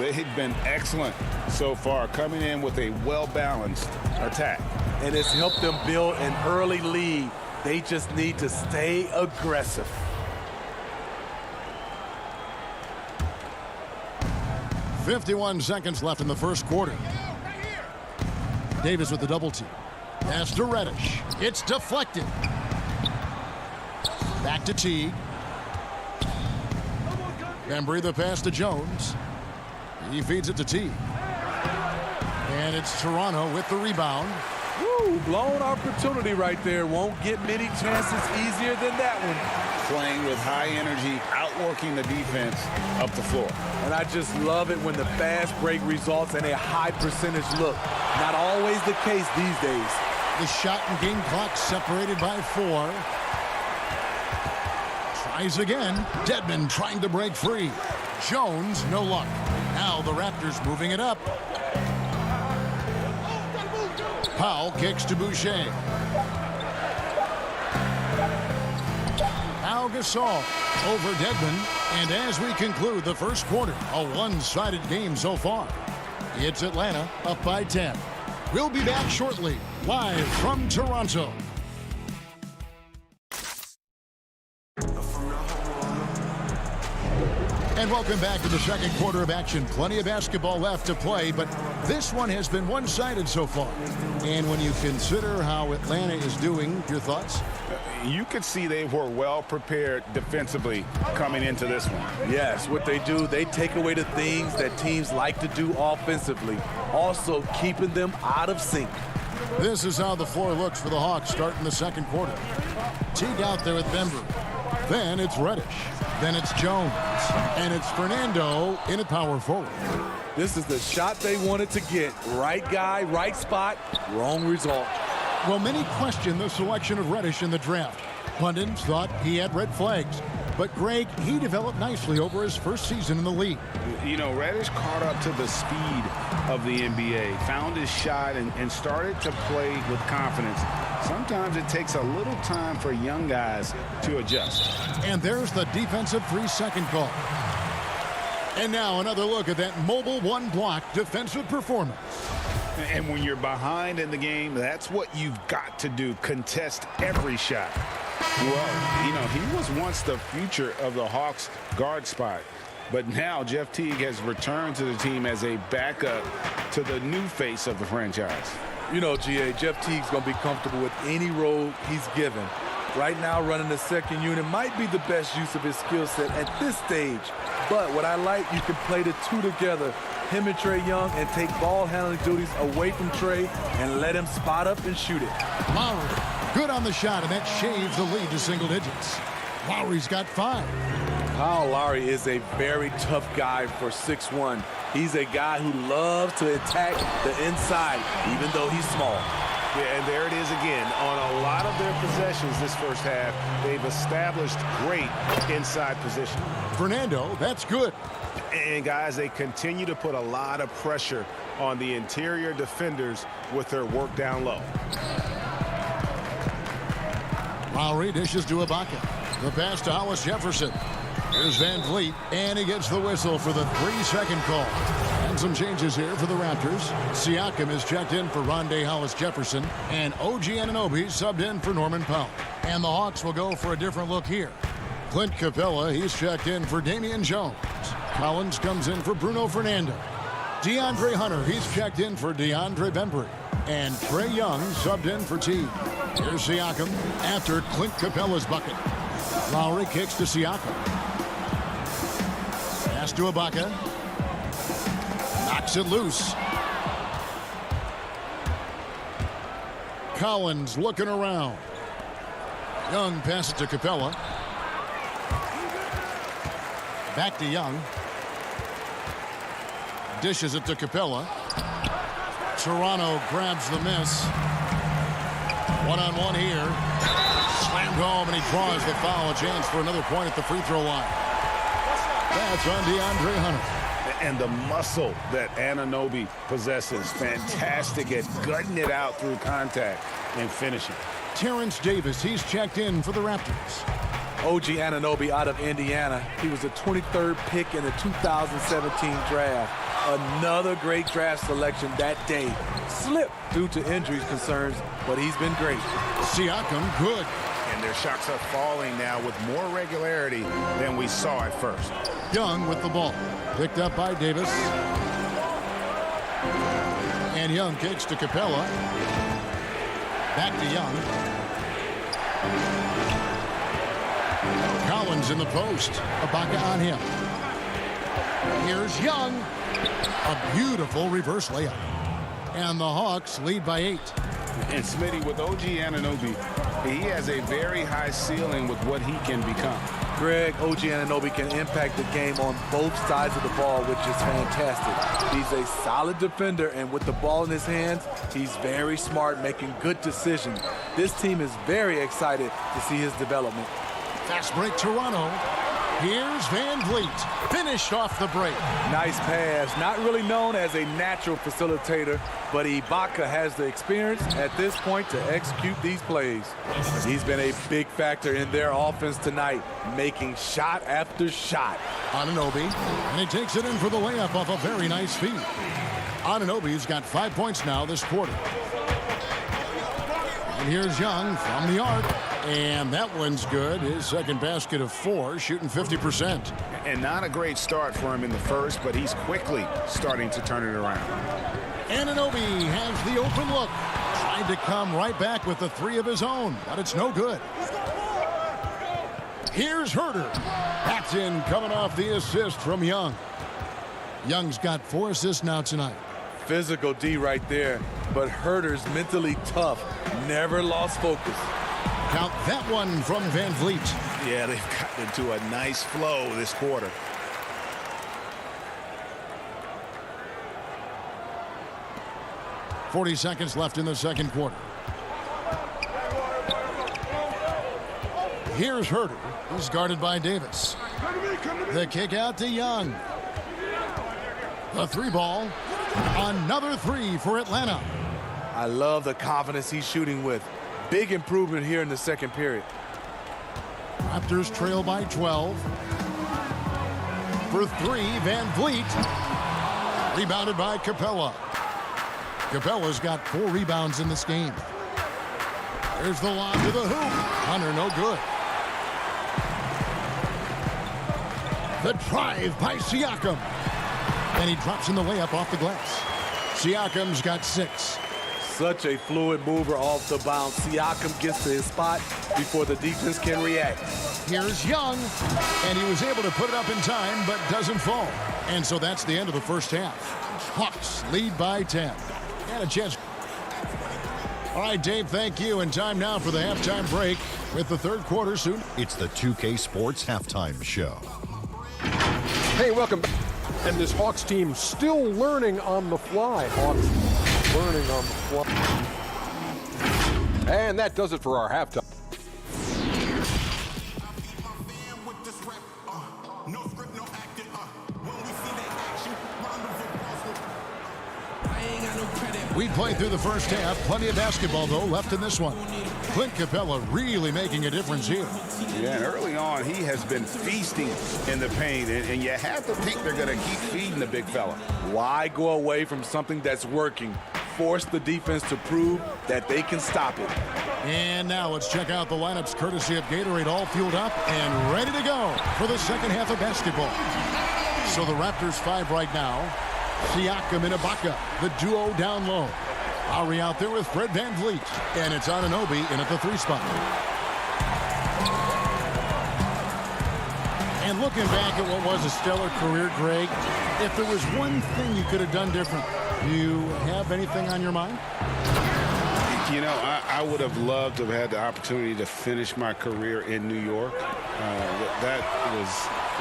They've been excellent so far, coming in with a well-balanced attack. And it's helped them build an early lead. They just need to stay aggressive. .51 seconds left in the first quarter. Davis with the double team. Pass to Reddish. It's deflected. Back to Teague. Bembry the pass to Jones. He feeds it to Teague. And it's Toronto with the rebound. Woo, blown opportunity right there. Won't get many chances easier than that one. Playing with high energy, outworking the defense up the floor. And I just love it when the fast break results in a high percentage look. Not always the case these days. The shot and game clock separated by 4. Tries again. Dedmon trying to break free. Jones, no luck. Now the Raptors moving it up. Powell kicks to Boucher. Now Gasol over Dedmon. And as we conclude the first quarter, a one-sided game so far. It's Atlanta up by 10. We'll be back shortly, live from Toronto. And welcome back to the second quarter of action. Plenty of basketball left to play, but this one has been one-sided so far. And when you consider how Atlanta is doing, your thoughts? You could see they were well prepared defensively coming into this one. Yes, what they do, they take away the things that teams like to do offensively, also keeping them out of sync. This is how the floor looks for the Hawks starting the second quarter. Teague out there with Bembry. Then it's Reddish. Then it's Jones. And it's Fernando in at power forward. This is the shot they wanted to get. Right guy, right spot, wrong result. Well, many question the selection of Reddish in the draft. Pundits thought he had red flags. But, Greg, he developed nicely over his first season in the league. You know, Reddish caught up to the speed of the NBA, found his shot, and started to play with confidence. Sometimes it takes a little time for young guys to adjust. And there's the defensive 3-second call. And now another look at that mobile one-block defensive performance. And when you're behind in the game, that's what you've got to do. Contest every shot. Well, you know, he was once the future of the Hawks guard spot. But now Jeff Teague has returned to the team as a backup to the new face of the franchise. You know, GA, Jeff Teague's going to be comfortable with any role he's given. Right now, running the second unit might be the best use of his skill set at this stage. But what I like, you can play the two together, him and Trae Young, and take ball handling duties away from Trae and let him spot up and shoot it. Lowry, good on the shot, and that shaves the lead to single digits. Lowry's got 5. Kyle Lowry is a very tough guy for 6'1". He's a guy who loves to attack the inside, even though he's small. Yeah, and there it is again. On a lot of their possessions this first half, they've established great inside position. Fernando, that's good. And, guys, they continue to put a lot of pressure on the interior defenders with their work down low. Lowry dishes to Ibaka. The pass to Hollis Jefferson. Here's Van Vliet, and he gets the whistle for the 3-second call. And some changes here for the Raptors. Siakam is checked in for Rondé Hollis Jefferson, and OG Anunoby subbed in for Norman Powell. And the Hawks will go for a different look here. Clint Capella, he's checked in for Damian Jones. Collins comes in for Bruno Fernando. DeAndre Hunter, he's checked in for DeAndre Bembry. And Trae Young subbed in for Teague. Here's Siakam after Clint Capella's bucket. Lowry kicks to Siakam. Pass to Ibaka. Knocks it loose. Collins looking around. Young passes to Capella. Back to Young. Dishes it to Capella. Toronto grabs the miss. One-on-one here. Slammed home, and he draws the foul. A chance for another point at the free throw line. That's on DeAndre Hunter. And the muscle that Anunoby possesses, fantastic at gutting it out through contact and finishing. Terrence Davis, he's checked in for the Raptors. OG Anunoby out of Indiana. He was the 23rd pick in the 2017 draft. Another great draft selection that day. Slipped due to injuries concerns, but he's been great. Siakam, good. And their shots are falling now with more regularity than we saw at first. Young with the ball. Picked up by Davis. And Young kicks to Capella. Back to Young. Collins in the post. Ibaka on him. Here's Young. A beautiful reverse layup. And the Hawks lead by 8. And Smitty, with OG Anunoby, he has a very high ceiling with what he can become. Greg, OG Anunoby can impact the game on both sides of the ball, which is fantastic. He's a solid defender, and with the ball in his hands, he's very smart, making good decisions. This team is very excited to see his development. Fast break, Toronto. Here's Van Vliet. Finished off the break. Nice pass. Not really known as a natural facilitator, but Ibaka has the experience at this point to execute these plays. He's been a big factor in their offense tonight, making shot after shot. Anunoby, and he takes it in for the layup off a very nice feed. Anunoby's got 5 points now this quarter. And here's Young from the arc. And that one's good. His second basket of 4, shooting 50%. And not a great start for him in the first, but he's quickly starting to turn it around. Anunoby has the open look. Tried to come right back with the 3 of his own, but it's no good. Here's Herter. That's in, coming off the assist from Young. Young's got 4 assists now tonight. Physical D right there, but Herter's mentally tough. Never lost focus. Count that one from Van Vliet. Yeah, they've gotten into a nice flow this quarter. .40 seconds left in the second quarter. Here's Herter, who's guarded by Davis. The kick out to Young. The 3 ball. Another 3 for Atlanta. I love the confidence he's shooting with. Big improvement here in the second period. Raptors trail by 12. For 3, Van Vliet. Rebounded by Capella. Capella's got 4 rebounds in this game. There's the lob to the hoop. Hunter, no good. The drive by Siakam. And he drops in the layup off the glass. Siakam's got 6. Such a fluid mover off the bounce. Siakam gets to his spot before the defense can react. Here's Young, and he was able to put it up in time, but doesn't fall. And so that's the end of the first half. Hawks lead by 10. And a chance. All right, Dave, thank you. And time now for the halftime break with the third quarter soon. It's the 2K Sports Halftime Show. Hey, welcome back. And this Hawks team still learning on the fly. Hawks learning on the fly. And that does it for our halftime. We played through the first half. Plenty of basketball, though, left in this one. Clint Capella really making a difference here. Yeah, and early on, he has been feasting in the paint, and you have to think they're going to keep feeding the big fella. Why go away from something that's working? Force the defense to prove that they can stop it. And now let's check out the lineups courtesy of Gatorade, all fueled up and ready to go for the second half of basketball. So the Raptors 5 right now. Siakam and Ibaka, the duo down low. Lowry out there with Fred VanVleet. And it's Anunoby in at the 3 spot. And looking back at what was a stellar career, Greg, if there was one thing you could have done different, do you have anything on your mind? You know, I would have loved to have had the opportunity to finish my career in New York. That was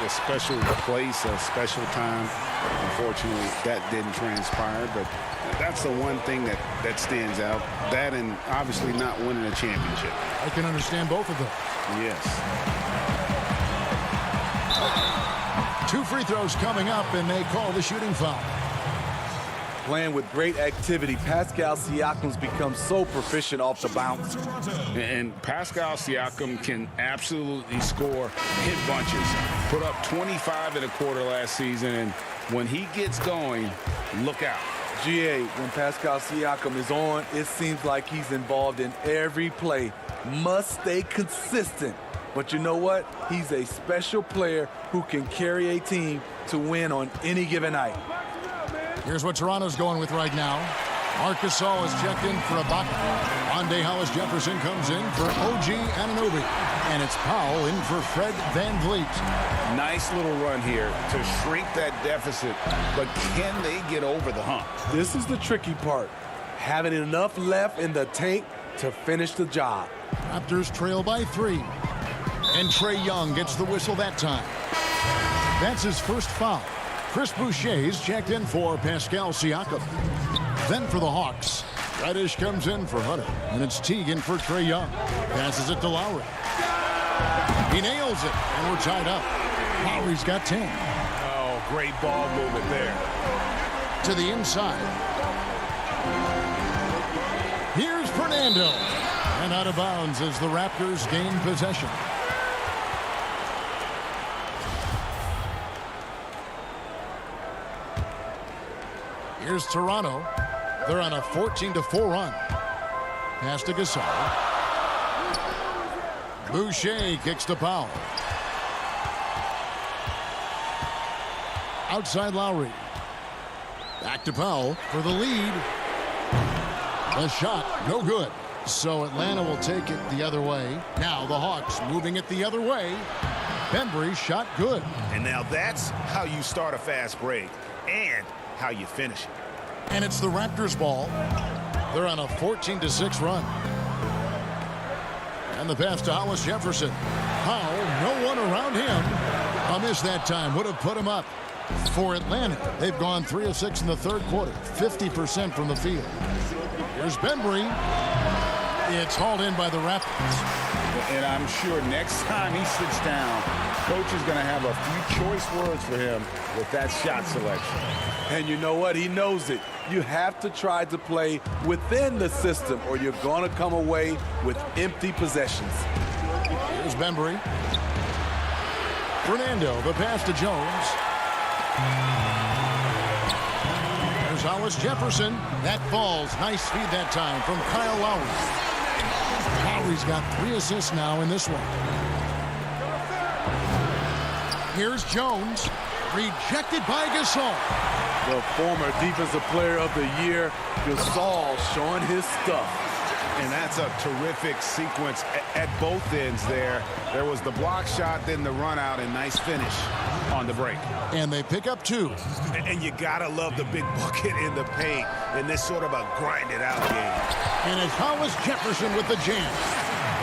a special place, a special time. Unfortunately, that didn't transpire, but that's the one thing that stands out. That and obviously not winning a championship. I can understand both of those. Yes. 2 free throws coming up, and they call the shooting foul. Playing with great activity, Pascal Siakam's become so proficient off the bounce. And Pascal Siakam can absolutely score hit bunches. Put up 25 in a quarter last season, and when he gets going, look out. GA, when Pascal Siakam is on, it seems like he's involved in every play. Must stay consistent. But you know what? He's a special player who can carry a team to win on any given night. Here's what Toronto's going with right now. Marc Gasol is checked in for Ibaka. Rondé Hollis-Jefferson comes in for OG Anunoby. And it's Powell in for Fred VanVleet. Nice little run here to shrink that deficit, but can they get over the hump? This is the tricky part. Having enough left in the tank to finish the job. Raptors trail by 3. And Trae Young gets the whistle that time. That's his first foul. Chris Boucher's checked in for Pascal Siakam. Then for the Hawks, Reddish comes in for Hunter. And it's Teague for Trae Young. Passes it to Lowry. He nails it, and we're tied up. Lowry's got 10. Oh, great ball movement there. To the inside. Here's Fernando. And out of bounds as the Raptors gain possession. Here's Toronto. They're on a 14-4 run. Pass to Gasol. Boucher kicks to Powell. Outside Lowry. Back to Powell for the lead. The shot, no good. So Atlanta will take it the other way. Now the Hawks moving it the other way. Bembry shot good. And now that's how you start a fast break and how you finish it. And it's the Raptors ball. They're on a 14-6 run. And the pass to Hollis-Jefferson. Powell, no one around him. A miss that time would have put him up. For Atlanta, they've gone 3 of 6 in the third quarter, 50% from the field. Here's Bembry. It's hauled in by the Raptors. And I'm sure next time he sits down, coach is going to have a few choice words for him with that shot selection. And you know what? He knows it. You have to try to play within the system or you're going to come away with empty possessions. Here's Bembry. Fernando, the pass to Jones. There's Hollis-Jefferson. That falls. Nice feed that time from Kyle Lowry. Lowry's got 3 assists now in this one. Here's Jones. Rejected by Gasol. The former Defensive Player of the Year, Gasol, showing his stuff. And that's a terrific sequence at both ends there. There was the block shot, then the run out, and nice finish on the break. And they pick up 2. And you gotta love the big bucket in the paint in this sort of a grind-it-out game. And it's Hollis-Jefferson with the jam.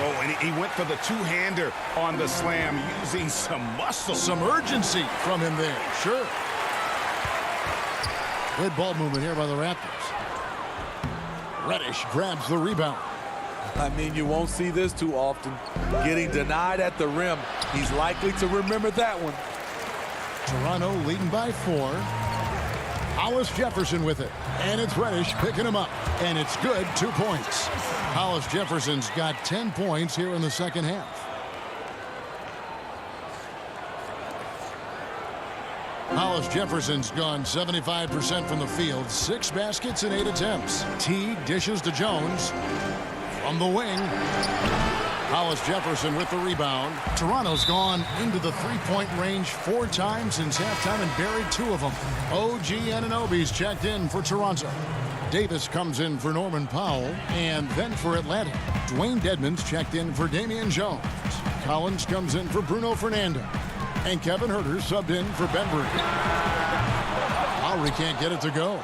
Oh, and he went for the two-hander on the slam, using some muscle. Some urgency from him there, sure. Good ball movement here by the Raptors. Reddish grabs the rebound. I mean, you won't see this too often. Getting denied at the rim. He's likely to remember that one. Toronto leading by 4. Hollis-Jefferson with it. And it's Reddish picking him up. And it's good, 2 points. Hollis-Jefferson's got 10 points here in the second half. Hollis-Jefferson's gone 75% from the field. 6 baskets and 8 attempts. Teague dishes to Jones. From the wing. Hollis Jefferson with the rebound. Toronto's gone into the three-point range 4 times since halftime and buried 2 of them. OG Anunoby's checked in for Toronto. Davis comes in for Norman Powell, and then for Atlanta, Dwayne Dedmon's checked in for Damian Jones. Collins comes in for Bruno Fernando, and Kevin Huerter subbed in for Benbury. Lowry can't get it to go.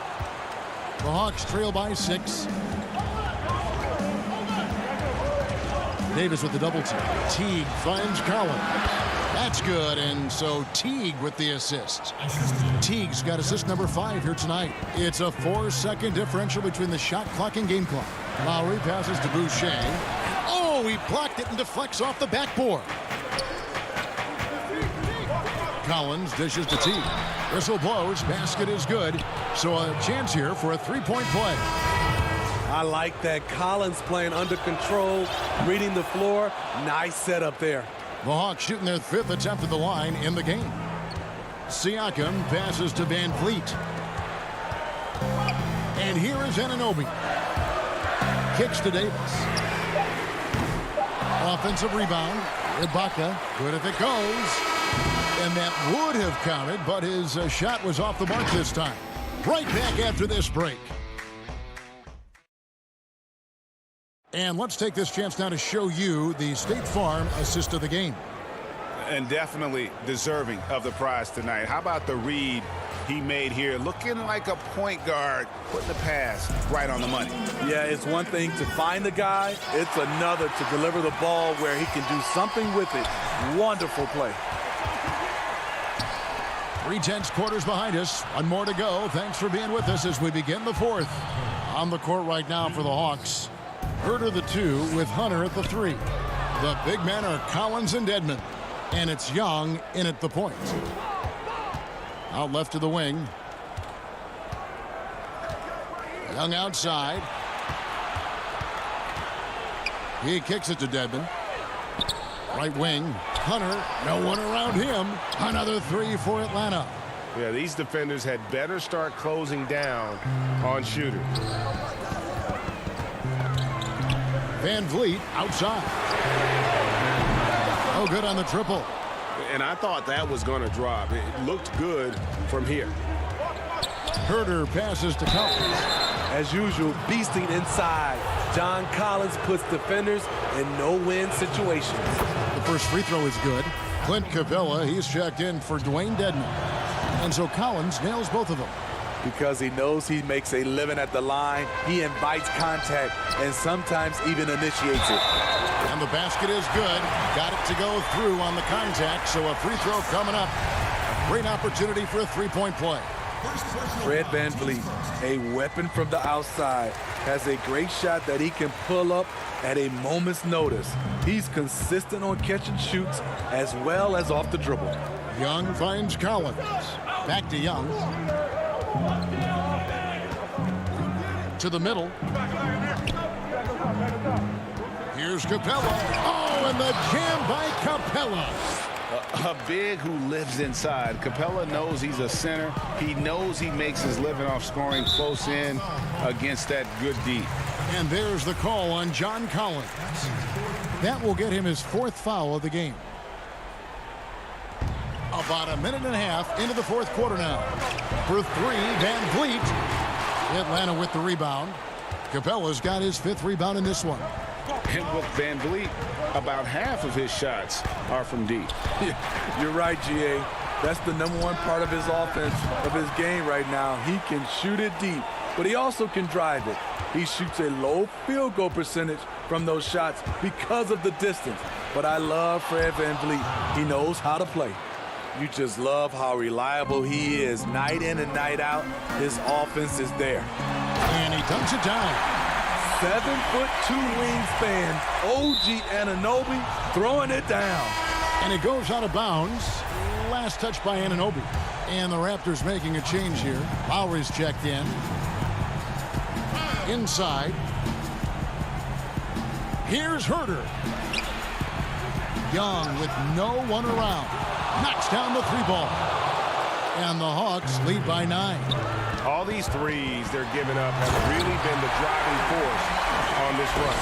The Hawks trail by 6. Davis with the double team. Teague finds Collins. That's good, and so Teague with the assist. Teague's got assist number 5 here tonight. It's a 4-second differential between the shot clock and game clock. Lowry passes to Boucher. Oh, he blocked it and deflects off the backboard. Collins dishes to Teague. Whistle blows, basket is good. So a chance here for a 3-point play. I like that. Collins playing under control, reading the floor. Nice setup there. The Hawks shooting their 5th attempt at the line in the game. Siakam passes to Van Vliet. And here is Anunoby. Kicks to Davis. Offensive rebound. Ibaka. Good if it goes. And that would have counted, but his shot was off the mark this time. Right back after this break. And let's take this chance now to show you the State Farm assist of the game. And definitely deserving of the prize tonight. How about the read he made here? Looking like a point guard, putting the pass right on the money. Yeah, it's one thing to find the guy. It's another to deliver the ball where he can do something with it. Wonderful play. 3 quarters behind us. 1 more to go. Thanks for being with us as we begin the 4th. On the court right now for the Hawks. Huerter the 2 with Hunter at the 3. The big men are Collins and Dedmon. And it's Young in at the point. Out left to the wing. Young outside. He kicks it to Dedmon. Right wing. Hunter, no one around him. Another 3 for Atlanta. Yeah, these defenders had better start closing down on shooters. Van Vliet outside. Oh, good on the triple. And I thought that was going to drop. It looked good from here. Huerter passes to Collins. As usual, beasting inside. John Collins puts defenders in no-win situations. The first free throw is good. Clint Capella, he's checked in for Dwayne Dedmon. And so Collins nails both of them. Because he knows he makes a living at the line, he invites contact and sometimes even initiates it. And the basket is good. Got it to go through on the contact, so a free throw coming up. A great opportunity for a 3-point play. Fred VanVleet, a weapon from the outside, has a great shot that he can pull up at a moment's notice. He's consistent on catch and shoots as well as off the dribble. Young finds Collins. Back to Young. To the middle. Here's Capella. Oh, and the jam by Capella. A big who lives inside. Capella knows he's a center. He knows he makes his living off scoring close in against that good D. And there's the call on John Collins. That will get him his 4th foul of the game. About a minute and a half into the 4th quarter now. For 3, Van Vliet. Atlanta with the rebound. Capella's got his 5th rebound in this one. And with Van Vliet, about half of his shots are from deep. You're right, GA. That's the #1 part of his offense, of his game right now. He can shoot it deep, but he also can drive it. He shoots a low field goal percentage from those shots because of the distance. But I love Fred VanVleet. He knows how to play. You just love how reliable he is night in and night out. His offense is there. And he dunks it down. 7'2" wingspan. OG Anunoby throwing it down. And it goes out of bounds. Last touch by Anunoby. And the Raptors making a change here. Lowry's checked in. Inside. Here's Huerter. Young with no one around. Knocks down the 3-ball. And the Hawks lead by 9. All these threes they're giving up have really been the driving force on this run.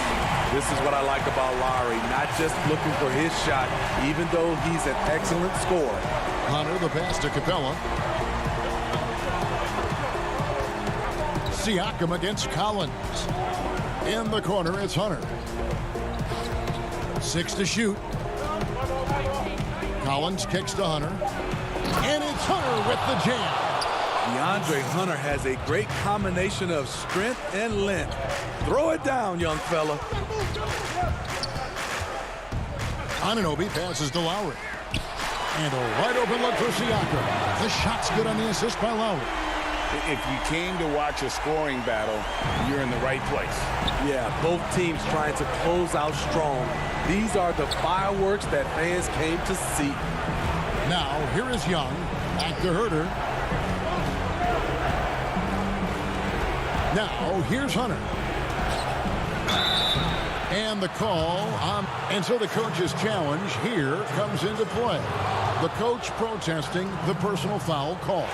This is what I like about Lowry, not just looking for his shot, even though he's an excellent scorer. Hunter, the pass to Capella. Siakam against Collins. In the corner, it's Hunter. 6 to shoot. Collins kicks to Hunter. And it's Hunter with the jam. DeAndre Hunter has a great combination of strength and length. Throw it down, young fella. Anunoby passes to Lowry. And a wide open look for Siakam. The shot's good on the assist by Lowry. If you came to watch a scoring battle, you're in the right place. Yeah, both teams trying to close out strong. These are the fireworks that fans came to see. Now, here is Young. Back to Herter. Now, here's Hunter. And the call on. And so the coach's challenge here comes into play. The coach protesting the personal foul call.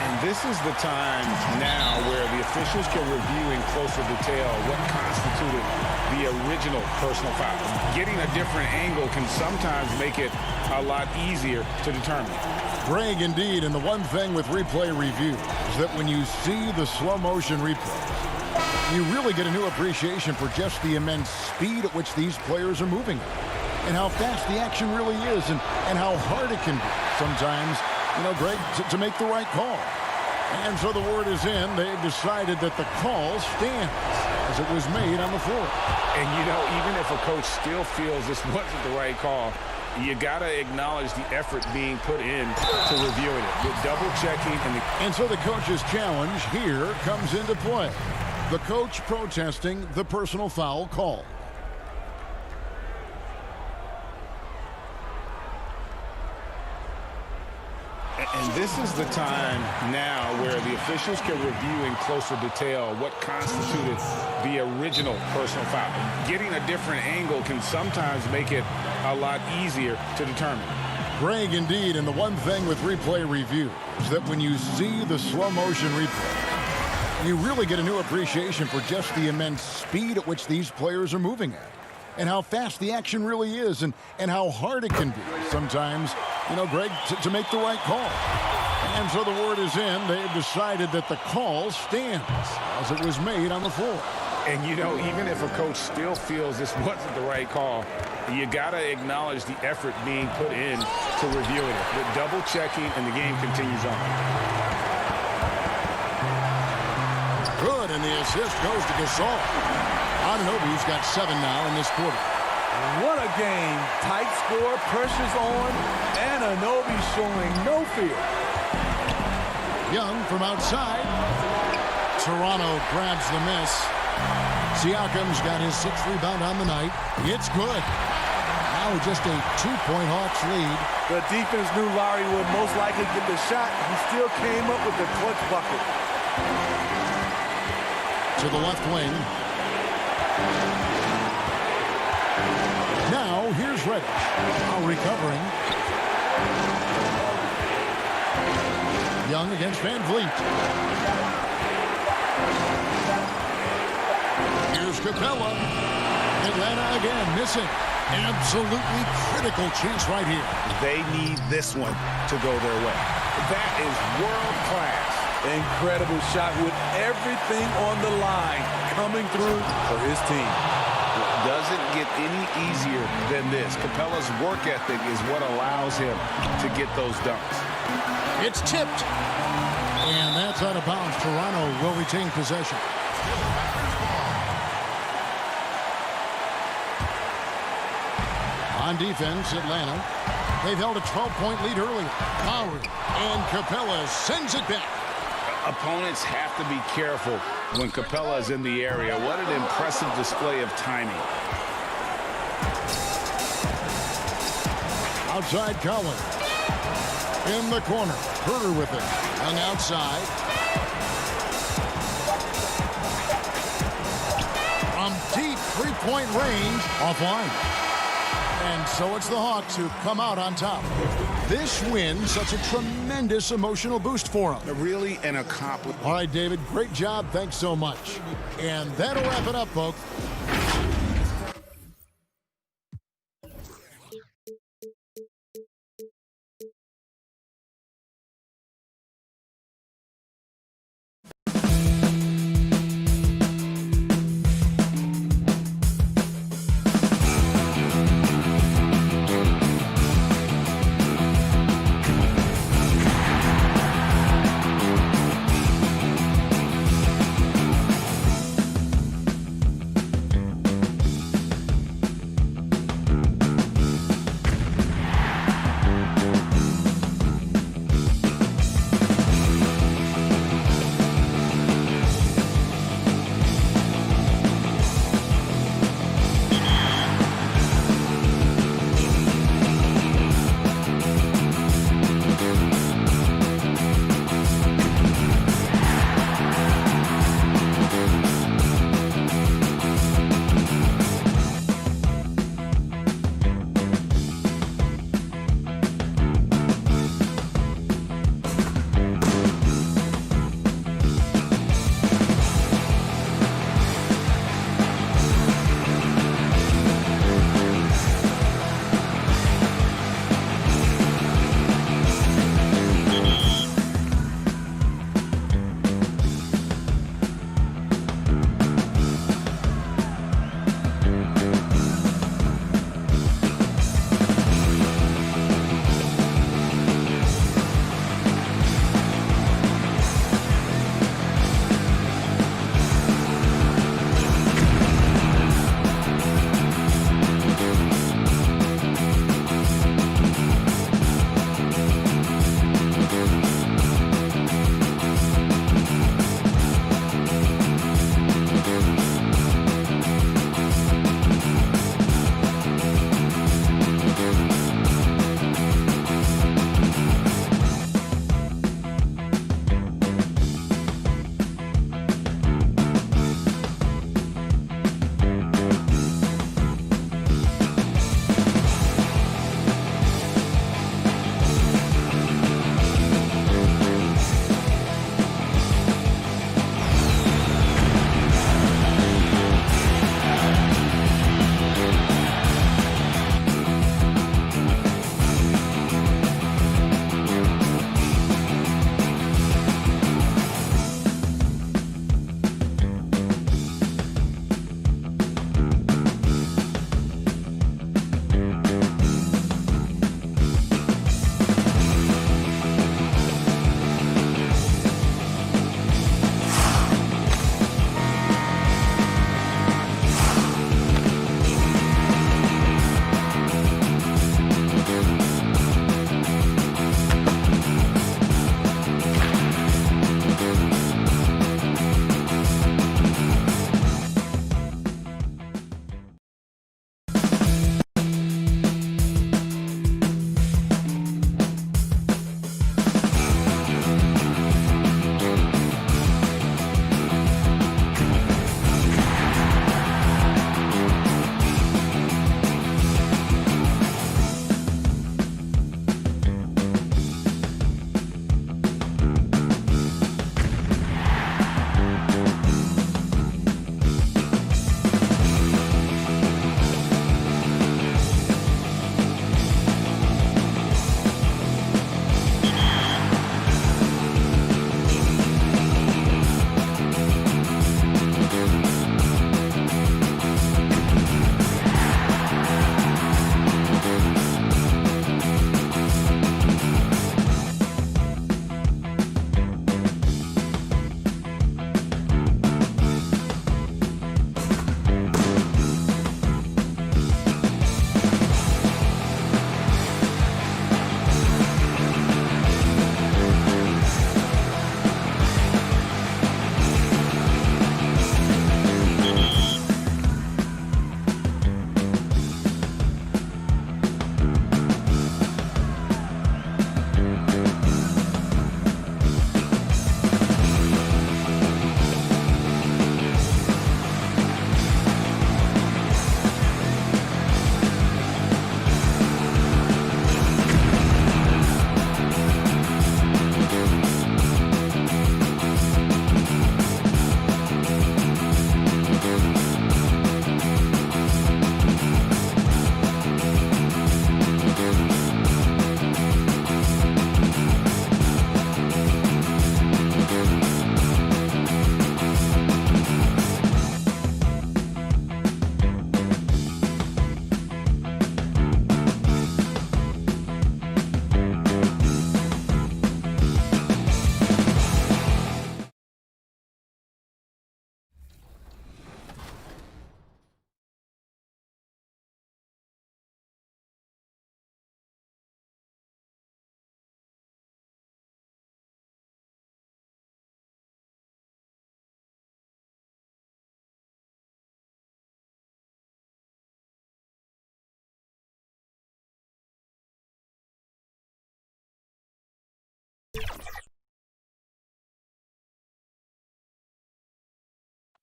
And this is the time now where the officials can review in closer detail what constituted the original personal foul. Getting a different angle can sometimes make it a lot easier to determine. Greg, indeed, and the one thing with replay review is that when you see the slow motion replays, you really get a new appreciation for just the immense speed at which these players are moving and how fast the action really is and how hard it can be sometimes, Greg, to make the right call. And so the word is in. They've decided that the call stands as it was made on the floor. And, even if a coach still feels this wasn't the right call, you got to acknowledge the effort being put in to reviewing it. With double-checking. And so the coach's challenge here comes into play. The coach protesting the personal foul call. And this is the time now where the officials can review in closer detail what constituted the original personal foul. Getting a different angle can sometimes make it a lot easier to determine. Greg, indeed, and the one thing with replay review is that when you see the slow motion replay, you really get a new appreciation for just the immense speed at which these players are moving at and how fast the action really is and how hard it can be sometimes, Greg, to make the right call. And so the word is in. They've decided that the call stands as it was made on the floor. And, even if a coach still feels this wasn't the right call, you got to acknowledge the effort being put in to reviewing it. With double-checking, and the game continues on. Good, and the assist goes to Gasol. Anunoby's got 7 now in this quarter. What a game. Tight score, pressure's on. Anunoby showing no fear. Young from outside. Toronto grabs the miss. Siakam's got his 6th rebound on the night. It's good. Now just a 2-point Hawks lead. The defense knew Lowry would most likely get the shot. He still came up with the clutch bucket. To the left wing. Now, here's Reddish. Now recovering. Young against Van Vliet. Here's Capella. Atlanta again missing. Absolutely critical chance right here. They need this one to go their way. That is world class. Incredible shot with everything on the line coming through for his team. It doesn't get any easier than this. Capella's work ethic is what allows him to get those dunks. It's tipped. And that's out of bounds. Toronto will retain possession. On defense, Atlanta. They've held a 12-point lead early. Lowry and Capella sends it back. Opponents have to be careful when Capella is in the area. What an impressive display of timing. Outside Collins. In the corner. Herter with it. Hung outside. From deep 3-point range. Offline. And so it's the Hawks who come out on top. This win, such a tremendous emotional boost for them. Really an accomplishment. All right, David, great job. Thanks so much. And that'll wrap it up, folks.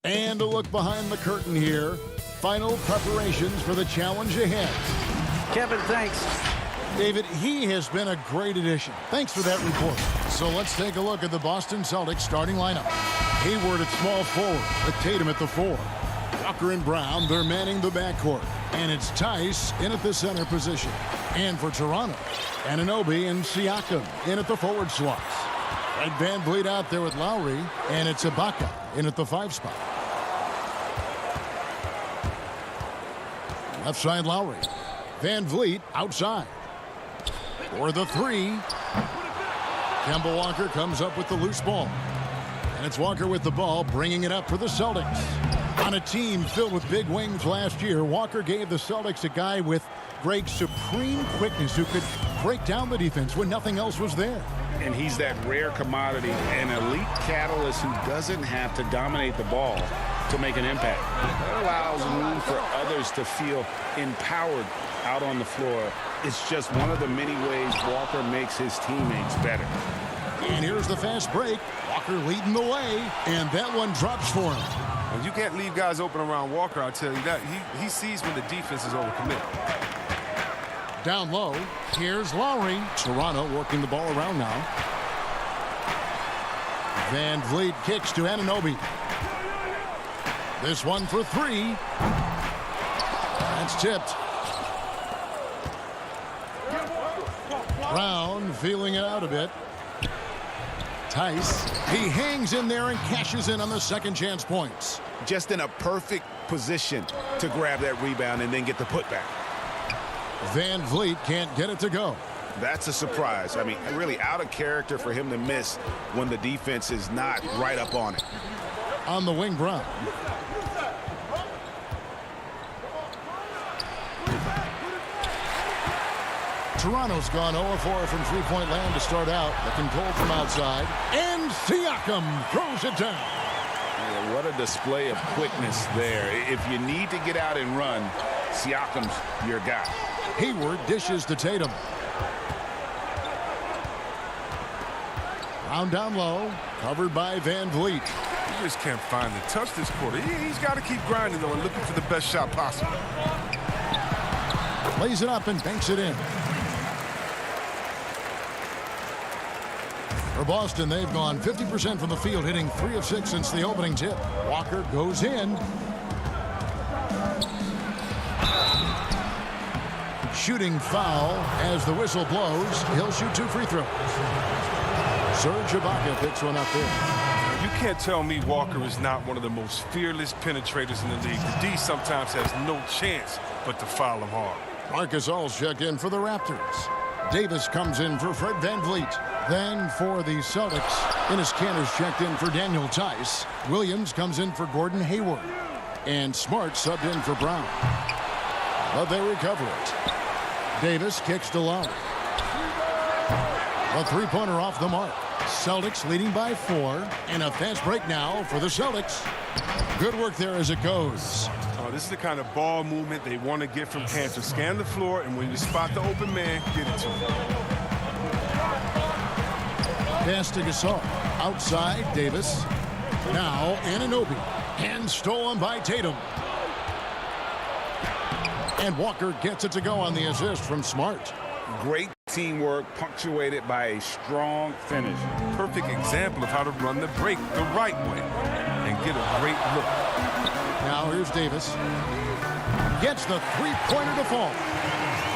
And a look behind the curtain here. Final preparations for the challenge ahead. Kevin, thanks. David, he has been a great addition. Thanks for that report. So let's take a look at the Boston Celtics starting lineup. Hayward at small forward, with Tatum at the 4. Walker and Brown, they're manning the backcourt. And it's Tice in at the center position. And for Toronto, Anunoby and Siakam in at the forward slots. Fred VanVleet out there with Lowry, and it's Ibaka in at the 5 spot. Left side Lowry. VanVleet outside. For the 3. Kemba Walker comes up with the loose ball. And it's Walker with the ball, bringing it up for the Celtics. On a team filled with big wings last year, Walker gave the Celtics a guy with great supreme quickness who could break down the defense when nothing else was there. And he's that rare commodity, an elite catalyst who doesn't have to dominate the ball to make an impact. That allows room for others to feel empowered out on the floor. It's just one of the many ways Walker makes his teammates better. And here's the fast break. Walker leading the way, and that one drops for him. And you can't leave guys open around Walker, I'll tell you that. He sees when the defense is overcommitted. Down low, here's Lowry. Toronto working the ball around now. VanVleet kicks to Anunoby. This one for 3. That's tipped. Brown feeling it out a bit. Tice, he hangs in there and cashes in on the second chance points. Just in a perfect position to grab that rebound and then get the putback. VanVleet can't get it to go. That's a surprise. I mean, really out of character for him to miss when the defense is not right up on it. On the wing, Brown. Toronto's gone 0-4 from three-point land to start out. Looking cold from outside. And Siakam throws it down. Yeah, what a display of quickness there. If you need to get out and run, Siakam's your guy. Hayward dishes to Tatum. Brown down low. Covered by VanVleet. You just can't find the touch this quarter. He's got to keep grinding, though, and looking for the best shot possible. Lays it up and banks it in. For Boston, they've gone 50% from the field, hitting 3 of 6 since the opening tip. Walker goes in. Shooting foul as the whistle blows. He'll shoot 2 free throws. Serge Ibaka picks one up there. You can't tell me Walker is not one of the most fearless penetrators in the league. The D sometimes has no chance but to foul him hard. Marcus All's checked in for the Raptors. Davis comes in for Fred VanVleet. Then for the Celtics, Enes Kanter's checked in for Daniel Tice. Williams comes in for Gordon Hayward. And Smart subbed in for Brown. But they recover it. Davis kicks to Lowry. A three-pointer off the mark. Celtics leading by 4. And a fast break now for the Celtics. Good work there as it goes. This is the kind of ball movement they want to get from Kanter. Scan the floor, and when you spot the open man, get it to him. Pass to Gasol. Outside, Davis. Now, Anunoby. And stolen by Tatum. And Walker gets it to go on the assist from Smart. Great teamwork punctuated by a strong finish. Perfect example of how to run the break the right way and get a great look. Now here's Davis. Gets the three-pointer to fall.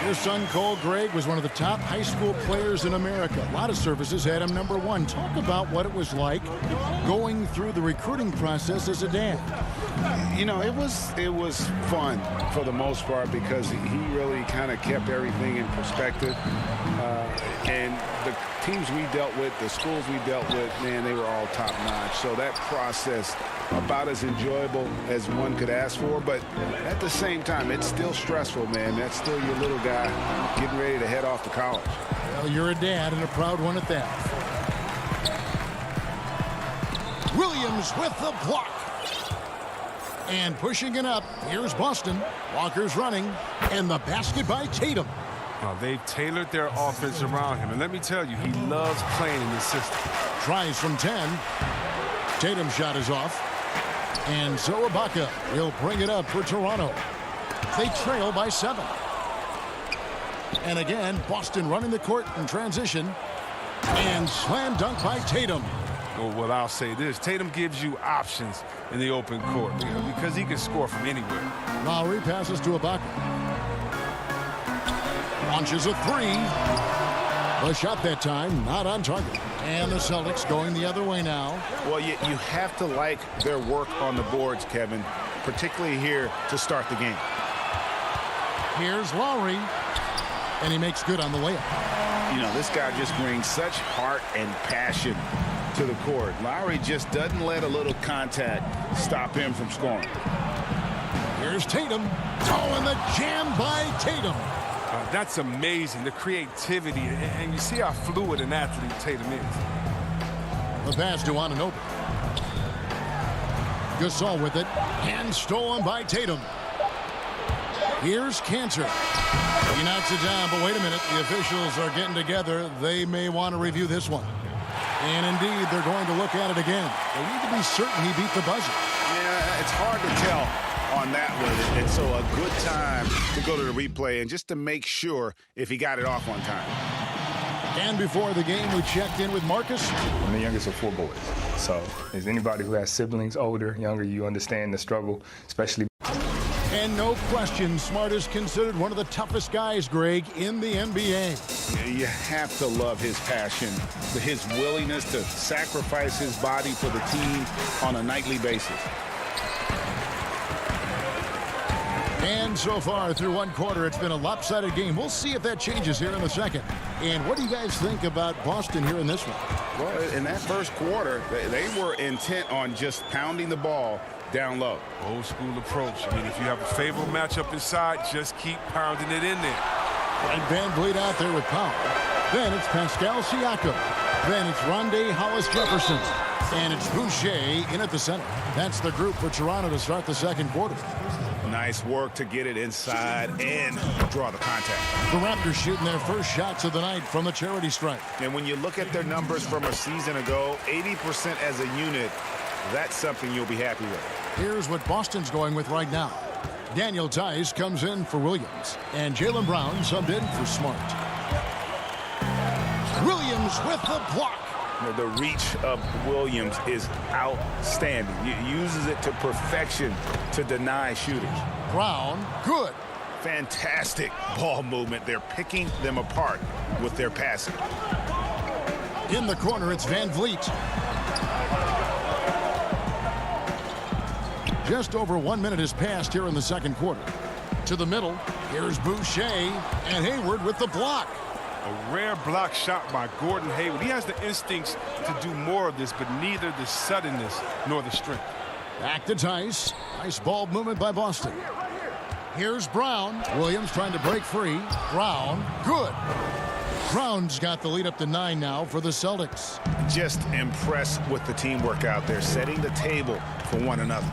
Your son, Cole Gregg, was one of the top high school players in America. A lot of services had him #1. Talk about what it was like going through the recruiting process as a dad. You know, it was fun for the most part because he really kind of kept everything in perspective. And the teams we dealt with, the schools we dealt with, man, they were all top-notch. So that process, about as enjoyable as one could ask for, but at the same time, it's still stressful, man. That's still your little guy getting ready to head off to college. Well, you're a dad and a proud one at that. Williams with the block. And pushing it up, here's Boston. Walker's running, and the basket by Tatum. They've tailored their offense around him. And let me tell you, he loves playing in this system. Tries from 10. Tatum's shot is off. And so Ibaka will bring it up for Toronto. They trail by 7. And again, Boston running the court in transition. And slam dunk by Tatum. Well, I'll say this. Tatum gives you options in the open court because he can score from anywhere. Lowry passes to Ibaka. Launches a 3. The shot that time not on target. And the Celtics going the other way now. Well, you have to like their work on the boards, Kevin, particularly here to start the game. Here's Lowry. And he makes good on the layup. You know, this guy just brings such heart and passion to the court. Lowry just doesn't let a little contact stop him from scoring. Here's Tatum. Oh, and the jam by Tatum. That's amazing, the creativity, and you see how fluid an athlete Tatum is. The pass to Anunoby. Gasol with it, and stolen by Tatum. Here's Cantor. He knocks it down, but wait a minute. The officials are getting together. They may want to review this one. And indeed, they're going to look at it again. They need to be certain he beat the buzzer. Yeah, it's hard to tell on that one. And so a good time to go to the replay and just to make sure if he got it off on time. And before the game, we checked in with Marcus. I'm the youngest of 4 boys. So as anybody who has siblings, older, younger, you understand the struggle, especially. And no question, Smart is considered one of the toughest guys, Greg, in the NBA. You have to love his passion, his willingness to sacrifice his body for the team on a nightly basis. And so far, through one quarter, it's been a lopsided game. We'll see if that changes here in the second. And what do you guys think about Boston here in this one? Well, in that first quarter, they were intent on just pounding the ball down low. Old school approach. I mean, if you have a favorable matchup inside, just keep pounding it in there. And Van Vliet out there with power. Then it's Pascal Siakam. Then it's Rondé Hollis-Jefferson. And it's Boucher in at the center. That's the group for Toronto to start the second quarter. Nice work to get it inside and draw the contact. The Raptors shooting their first shots of the night from the charity stripe. And when you look at their numbers from a season ago, 80% as a unit, that's something you'll be happy with. Here's what Boston's going with right now. Daniel Tice comes in for Williams. And Jaylen Brown subbed in for Smart. Williams with the block. The reach of Williams is outstanding. He uses it to perfection to deny shooters. Brown, good. Fantastic ball movement. They're picking them apart with their passing. In the corner, it's Van Vliet. Just over 1 minute has passed here in the second quarter. To the middle, here's Boucher, and Hayward with the block. A rare block shot by Gordon Hayward. He has the instincts to do more of this, but neither the suddenness nor the strength. Back to Tice. Nice ball movement by Boston. Here's Brown. Williams trying to break free. Brown, good. Brown's got the lead up to 9 now for the Celtics. Just impressed with the teamwork out there, setting the table for one another.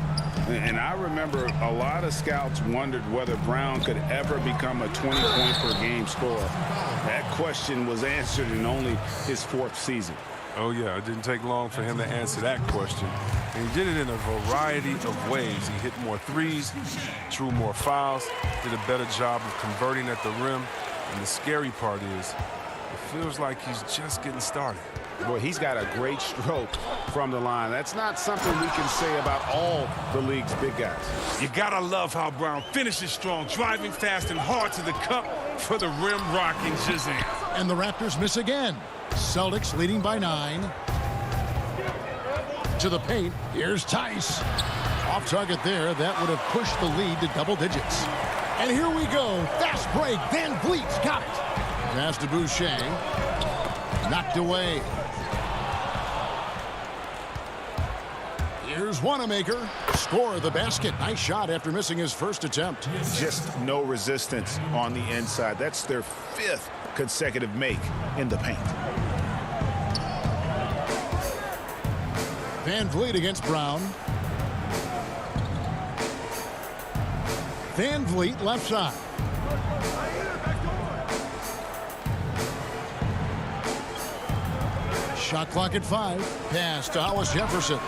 And I remember a lot of scouts wondered whether Brown could ever become a 20-point-per-game scorer. That question was answered in only his 4th season. Oh, yeah, it didn't take long for him to answer that question. And he did it in a variety of ways. He hit more threes, drew more fouls, did a better job of converting at the rim. And the scary part is, it feels like he's just getting started. Boy, he's got a great stroke from the line. That's not something we can say about all the league's big guys. You gotta love how Brown finishes strong, driving fast and hard to the cup for the rim-rocking Shazam. And the Raptors miss again. Celtics leading by 9. To the paint, here's Tice. Off target there, that would have pushed the lead to double digits. And here we go, fast break, Van Vliet's got it. Pass to Boucher, knocked away. Here's Wanamaker. Score the basket. Nice shot after missing his first attempt. Just no resistance on the inside. That's their 5th consecutive make in the paint. Van Vliet against Brown. Van Vliet left side. Shot clock at 5. Pass to Hollis Jefferson.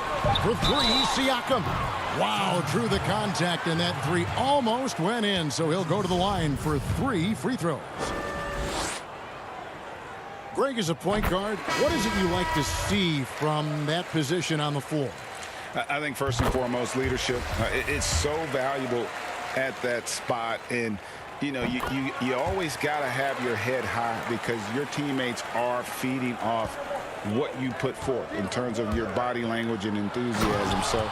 For 3, Siakam. Wow, through the contact, and that 3 almost went in, so he'll go to the line for 3 free throws. Greg, as a point guard, what is it you like to see from that position on the floor? I think first and foremost, leadership. It's so valuable at that spot, and you always got to have your head high because your teammates are feeding off what you put forth in terms of your body language and enthusiasm. So,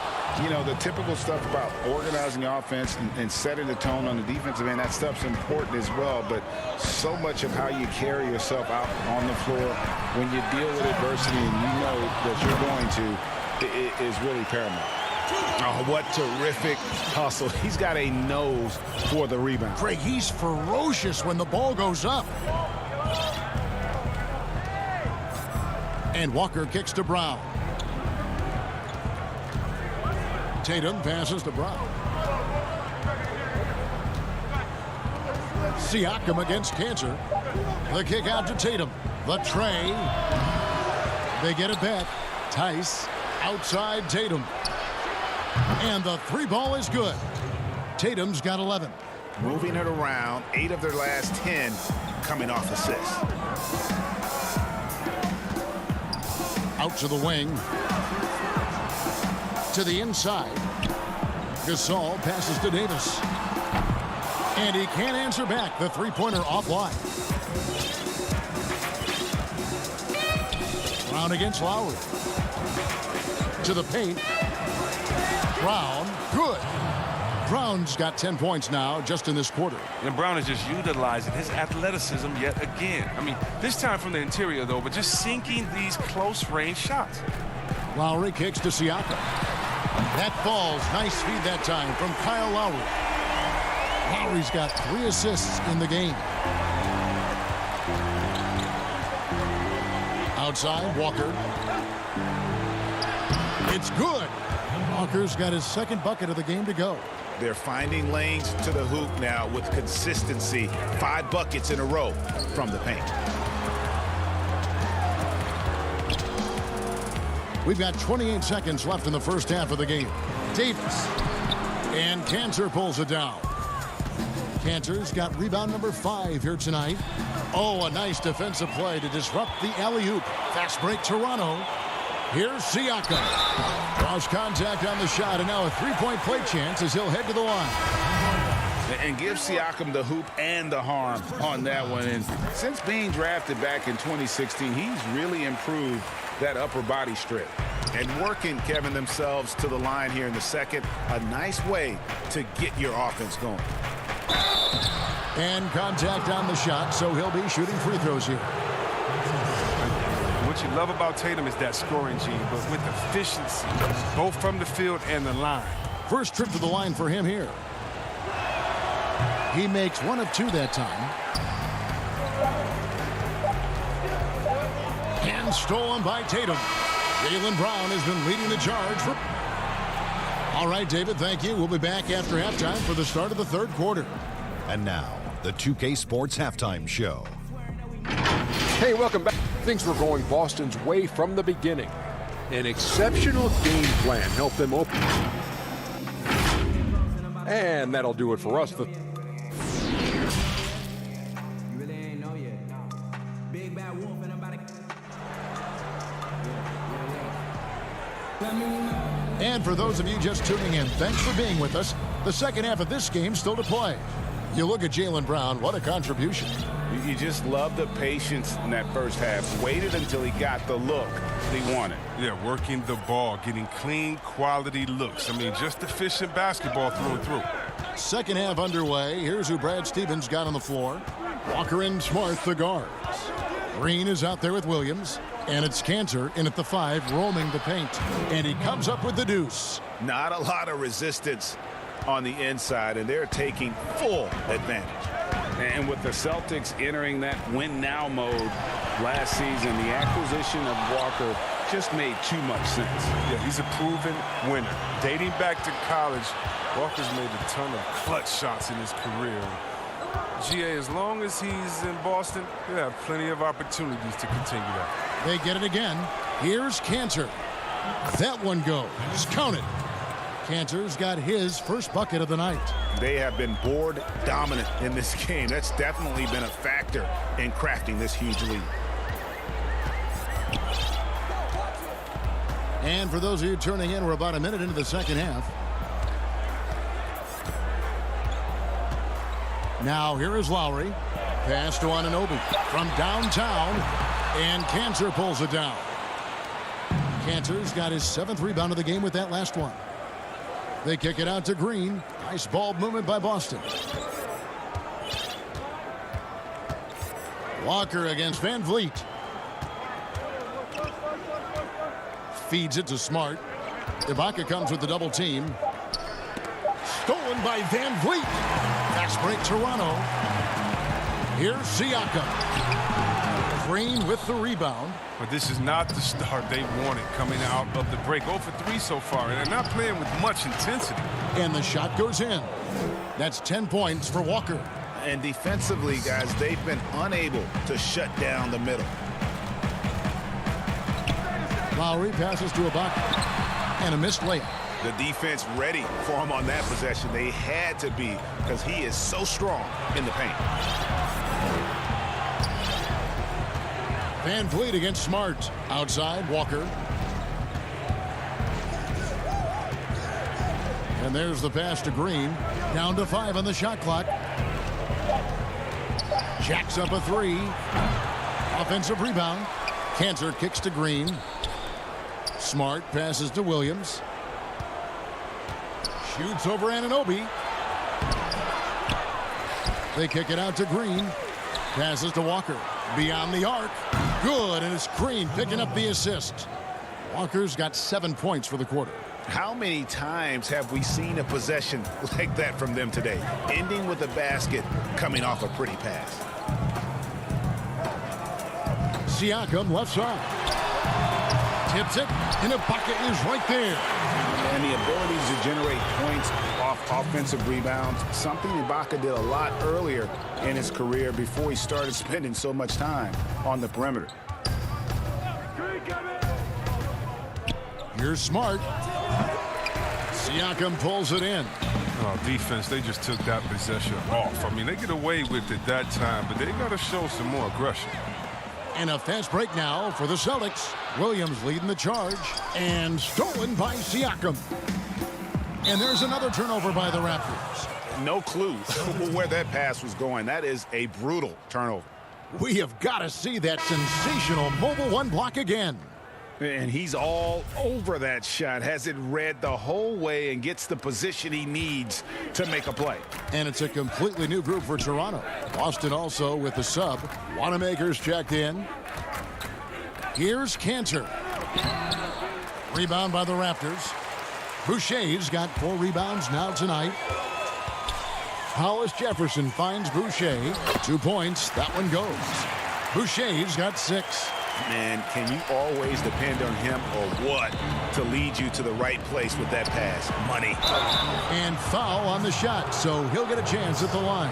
the typical stuff about organizing the offense and setting the tone on the defensive end, that stuff's important as well. But so much of how you carry yourself out on the floor when you deal with adversity and you know that you're going to is really paramount. Oh, what terrific hustle. He's got a nose for the rebound. Craig, he's ferocious when the ball goes up. And Walker kicks to Brown. Tatum passes to Brown. Siakam against Cantor. The kick out to Tatum. The tray. They get it back. Tice outside Tatum. And the 3 ball is good. Tatum's got 11. Moving it around, 8 of their last 10 coming off assists. Out to the wing. To the inside. Gasol passes to Davis. And he can't answer back. The three-pointer offline. Brown against Lowry. To the paint. Brown, good. Brown's got 10 points now just in this quarter. And Brown is just utilizing his athleticism yet again. I mean, this time from the interior, though, but just sinking these close-range shots. Lowry kicks to Siakam. That falls. Nice feed that time from Kyle Lowry. Lowry's got 3 assists in the game. Outside, Walker. It's good. Walker's got his second bucket of the game to go. They're finding lanes to the hoop now with consistency. 5 buckets in a row from the paint. We've got 28 seconds left in the first half of the game. Davis. And Cantor pulls it down. Cantor's got rebound number 5 here tonight. Oh, a nice defensive play to disrupt the alley-oop. Fast break Toronto. Here's Siakam. Draws contact on the shot, and now a 3-point play chance as he'll head to the line. And give Siakam the hoop and the harm on that one. And since being drafted back in 2016, he's really improved that upper body strip. And working, Kevin, themselves to the line here in the second. A nice way to get your offense going. And contact on the shot, so he'll be shooting free throws here. What you love about Tatum is that scoring gene, but with efficiency, both from the field and the line. First trip to the line for him here. He makes 1 of 2 that time. And stolen by Tatum. Jaylen Brown has been leading the charge. All right, David, thank you. We'll be back after halftime for the start of the third quarter. And now, the 2K Sports Halftime Show. Hey, welcome back. Things were going Boston's way from the beginning. An exceptional game plan helped them open. And that'll do it for us. And for those of you just tuning in, thanks for being with us. The second half of this game still to play. You look at Jaylen Brown, what a contribution. You just love the patience in that first half. Waited until he got the look he wanted. Yeah, working the ball, getting clean, quality looks. I mean, just efficient basketball through and through. Second half underway. Here's who Brad Stevens got on the floor. Walker and Smart, the guards. Green is out there with Williams. And it's Cantor in at the 5, roaming the paint. And he comes up with the deuce. Not a lot of resistance on the inside, and they're taking full advantage. And with the Celtics entering that win-now mode last season, the acquisition of Walker just made too much sense. Yeah, he's a proven winner. Dating back to college, Walker's made a ton of clutch shots in his career. GA, as long as he's in Boston, he'll have plenty of opportunities to continue that. They get it again. Here's Cantor. That one goes. Count it. Cantor's got his first bucket of the night. They have been board dominant in this game. That's definitely been a factor in crafting this huge lead. And for those of you turning in, we're about a minute into the second half. Now here is Lowry. Pass to Anunoby from downtown, and Cantor pulls it down. Cantor's got his 7th rebound of the game with that last one. They kick it out to Green. Nice ball movement by Boston. Walker against Van Vliet. Feeds it to Smart. Ibaka comes with the double team. Stolen by Van Vliet. Fast break Toronto. Here's Siakam. Green with the rebound. But this is not the start they wanted coming out of the break. 0 for 3 so far, and they're not playing with much intensity. And the shot goes in. That's 10 points for Walker. And defensively, guys, they've been unable to shut down the middle. Lowry passes to Ibaka. And a missed layup. The defense ready for him on that possession. They had to be, because he is so strong in the paint. Van Vliet against Smart. Outside, Walker. And there's the pass to Green. Down to 5 on the shot clock. Jacks up a 3. Offensive rebound. Cantor kicks to Green. Smart passes to Williams. Shoots over Anunoby. They kick it out to Green. Passes to Walker. Beyond the arc. Good, and it's Green picking up the assist. Walker's got 7 points for the quarter. How many times have we seen a possession like that from them today? Ending with a basket, coming off a pretty pass. Siakam left side. Tips it, and Ibaka is right there. And the ability to generate points off offensive rebounds, something Ibaka did a lot earlier in his career before he started spending so much time on the perimeter. Here's Smart. Siakam pulls it in. Oh, defense, they just took that possession off. I mean, they get away with it that time, but they got to show some more aggression. And a fast break now for the Celtics. Williams leading the charge. And stolen by Siakam. And there's another turnover by the Raptors. No clue where that pass was going. That is a brutal turnover. We have got to see that sensational mobile one block again. And he's all over that shot. Has it read the whole way and gets the position he needs to make a play. And it's a completely new group for Toronto. Boston also with the sub. Wanamaker's checked in. Here's Cantor. Rebound by the Raptors. Boucher's got 4 rebounds now tonight. Hollis Jefferson finds Boucher. 2 points. That one goes. Boucher's got 6. Man, can you always depend on him or what to lead you to the right place with that pass? Money. And foul on the shot, so he'll get a chance at the line.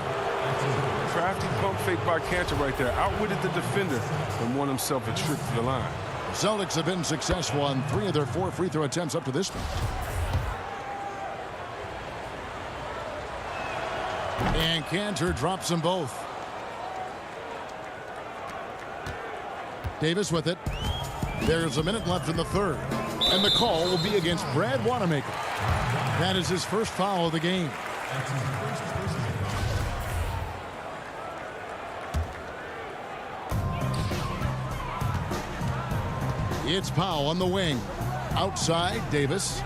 Crafty pump fake by Cantor right there. Outwitted the defender and won himself a trip to the line. The Celtics have been successful on 3 of their 4 free throw attempts up to this point. And Cantor drops them both. Davis with it. There's a minute left in the third. And the call will be against Brad Wanamaker. That is his first foul of the game. It's Powell on the wing. Outside, Davis.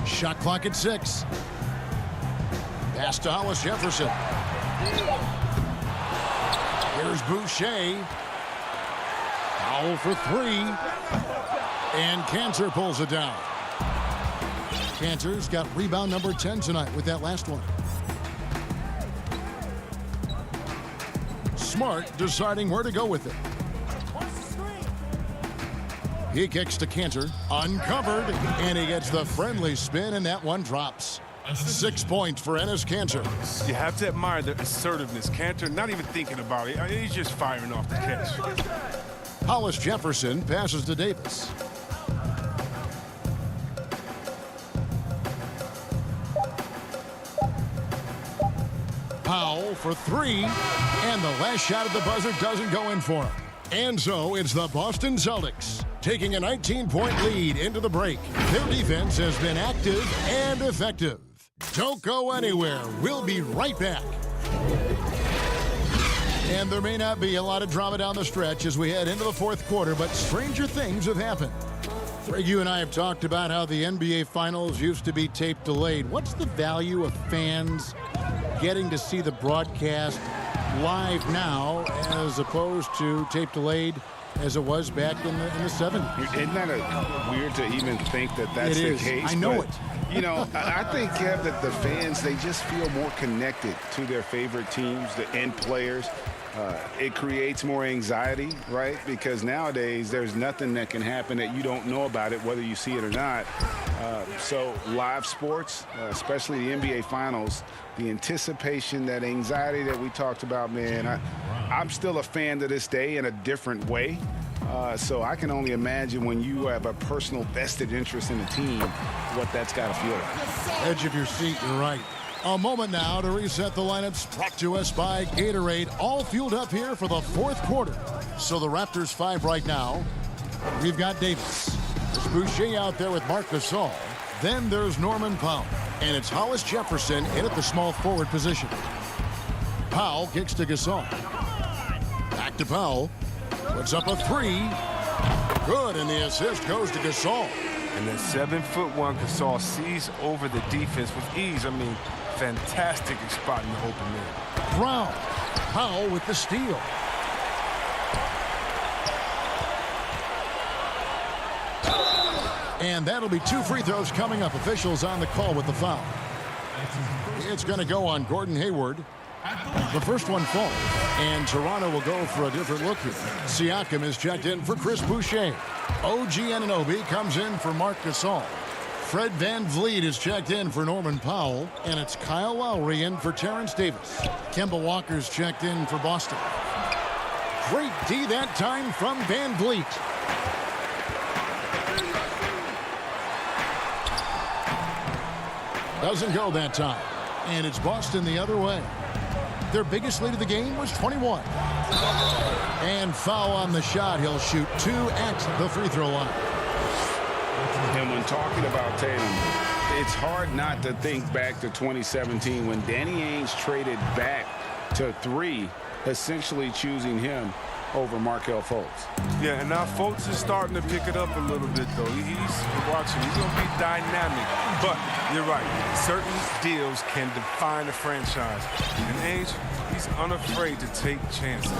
Shot clock at 6. Pass to Hollis Jefferson. Here's Boucher. Foul for 3. And Cantor pulls it down. Cantor's got rebound number 10 tonight with that last one. Smart deciding where to go with it. He kicks to Cantor, uncovered, and he gets the friendly spin, and that one drops. 6 points for Enes Kanter. You have to admire the assertiveness. Kanter not even thinking about it. He's just firing off the catch. Hollis Jefferson passes to Davis. Powell for 3, and the last shot at the buzzer doesn't go in for him. And so it's the Boston Celtics taking a 19-point lead into the break. Their defense has been active and effective. Don't go anywhere. We'll be right back. And there may not be a lot of drama down the stretch as we head into the fourth quarter, but stranger things have happened. Greg, you and I have talked about how the NBA Finals used to be tape delayed. What's the value of fans getting to see the broadcast live now as opposed to tape delayed as it was back in the 70s? Isn't that weird to even think that that's the case? I know it. You know, I think, Kev, that the fans, they just feel more connected to their favorite teams and players. It creates more anxiety, right? Because nowadays there's nothing that can happen that you don't know about it, whether you see it or not. So live sports, especially the NBA Finals, the anticipation, that anxiety that we talked about, man, I'm still a fan to this day in a different way. So I can only imagine when you have a personal vested interest in the team, what that's got to feel like. Edge of your seat, you're right. A moment now to reset the lineups, brought to us by Gatorade, all fueled up here for the fourth quarter. So the Raptors 5 right now. We've got Davis. There's Boucher out there with Marc Gasol. Then there's Norman Powell. And it's Hollis Jefferson in at the small forward position. Powell kicks to Gasol. Back to Powell. Puts up a 3. Good, and the assist goes to Gasol. And that 7'1" Gasol sees over the defense with ease. I mean, fantastic spot in the open man. Brown. Powell with the steal. And that'll be 2 free throws coming up. Officials on the call with the foul. It's going to go on Gordon Hayward. The first one falls, and Toronto will go for a different look here. Siakam is checked in for Chris Boucher. OG Anunoby comes in for Marc Gasol. Fred VanVleet is checked in for Norman Powell, and it's Kyle Lowry in for Terrence Davis. Kemba Walker's checked in for Boston. Great D that time from VanVleet. Doesn't go that time, and it's Boston the other way. Their biggest lead of the game was 21. And foul on the shot. He'll shoot 2 at the free throw line. And when talking about Tatum, it's hard not to think back to 2017 when Danny Ainge traded back to 3, essentially choosing him over Markelle Fultz. Yeah, and now Fultz is starting to pick it up a little bit, though. He's watching. He's going to be dynamic. But you're right. Certain deals can define a franchise. And Ainge, he's unafraid to take chances.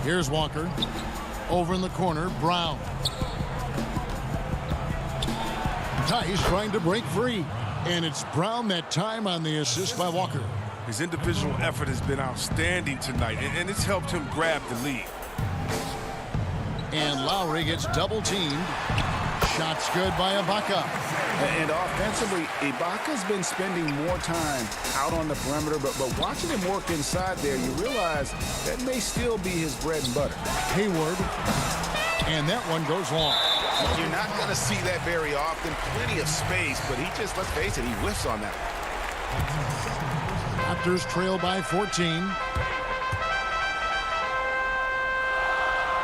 Here's Walker. Over in the corner, Brown. Tice trying to break free. And it's Brown that time on the assist by Walker. His individual effort has been outstanding tonight, and it's helped him grab the lead. And Lowry gets double-teamed. Shot's good by Ibaka. And offensively, Ibaka's been spending more time out on the perimeter, but watching him work inside there, you realize that may still be his bread and butter. Hayward, and that one goes long. You're not going to see that very often. Plenty of space, but he just, let's face it, he whiffs on that. Raptors trail by 14.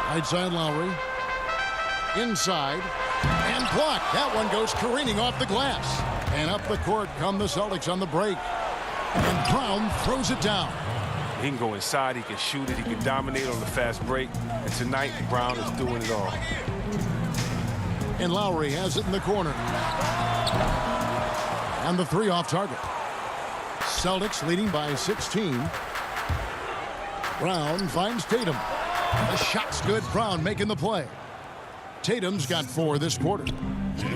Right side Lowry. Inside. And blocked. That one goes careening off the glass. And up the court come the Celtics on the break. And Brown throws it down. He can go inside. He can shoot it. He can dominate on the fast break. And tonight, Brown is doing it all. And Lowry has it in the corner. And the 3 off target. Celtics leading by 16. Brown finds Tatum. The shot's good. Brown making the play. Tatum's got 4 this quarter.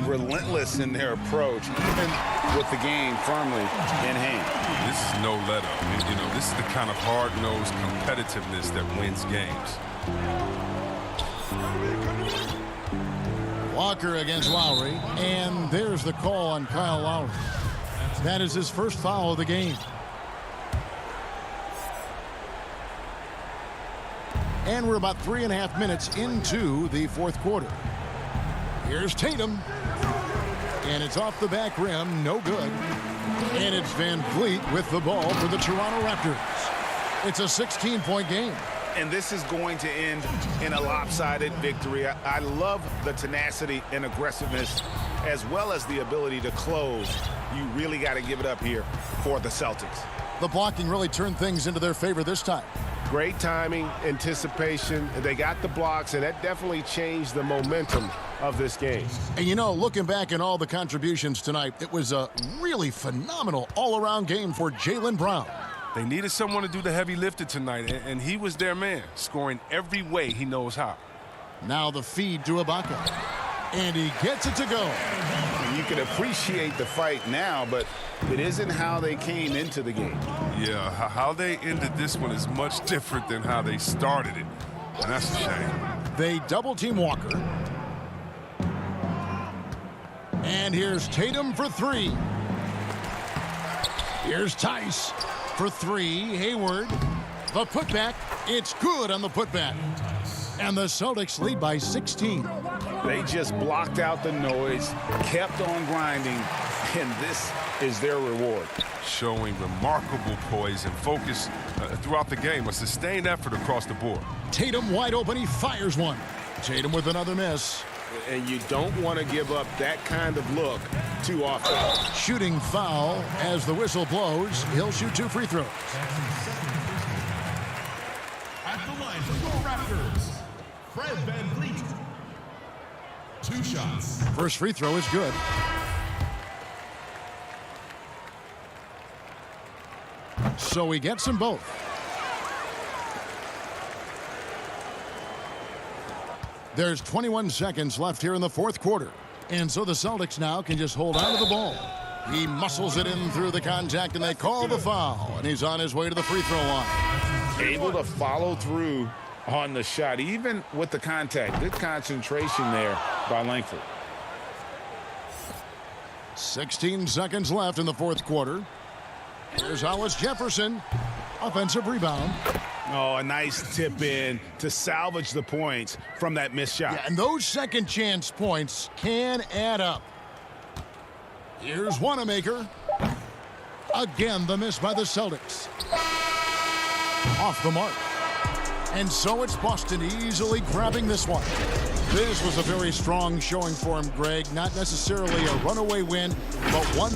Relentless in their approach, even with the game firmly in hand. This is no let-up. You know, this is the kind of hard-nosed competitiveness that wins games. Walker against Lowry, and there's the call on Kyle Lowry. That is his first foul of the game. And we're about 3.5 minutes into the fourth quarter. Here's Tatum. And it's off the back rim, no good. And it's Van Vliet with the ball for the Toronto Raptors. It's a 16-point game. And this is going to end in a lopsided victory. I love the tenacity and aggressiveness as well as the ability to close. You really got to give it up here for the Celtics. The blocking really turned things into their favor this time. Great timing, anticipation. They got the blocks, and that definitely changed the momentum of this game. And you know, looking back at all the contributions tonight, it was a really phenomenal all-around game for Jaylen Brown. They needed someone to do the heavy lifting tonight, and he was their man, scoring every way he knows how. Now the feed to Ibaka. And he gets it to go. You can appreciate the fight now, but it isn't how they came into the game. Yeah, how they ended this one is much different than how they started it. And that's a shame. They double-team Walker. And here's Tatum for three. Here's Tice for three. Hayward. The putback. It's good on the putback. And the Celtics lead by 16. They just blocked out the noise, kept on grinding, and this is their reward. Showing remarkable poise and focus throughout the game. A sustained effort across the board. Tatum wide open. He fires one. Tatum with another miss. And you don't want to give up that kind of look too often. Shooting foul as the whistle blows. He'll shoot 2 free throws. At the line for your Raptors, Fred VanVleet. 2 shots. First free throw is good. So he gets them both. There's 21 seconds left here in the fourth quarter. And so the Celtics now can just hold on to the ball. He muscles it in through the contact, and they call the foul. And he's on his way to the free throw line. Able to follow through on the shot, even with the contact. Good concentration there by Langford. 16 seconds left in the fourth quarter. Here's Hollis Jefferson. Offensive rebound. Oh, a nice tip in to salvage the points from that missed shot. Yeah, and those second chance points can add up. Here's Wanamaker. Again, the miss by the Celtics. Off the mark. And so it's Boston easily grabbing this one. This was a very strong showing for him, Greg. Not necessarily a runaway win, but one.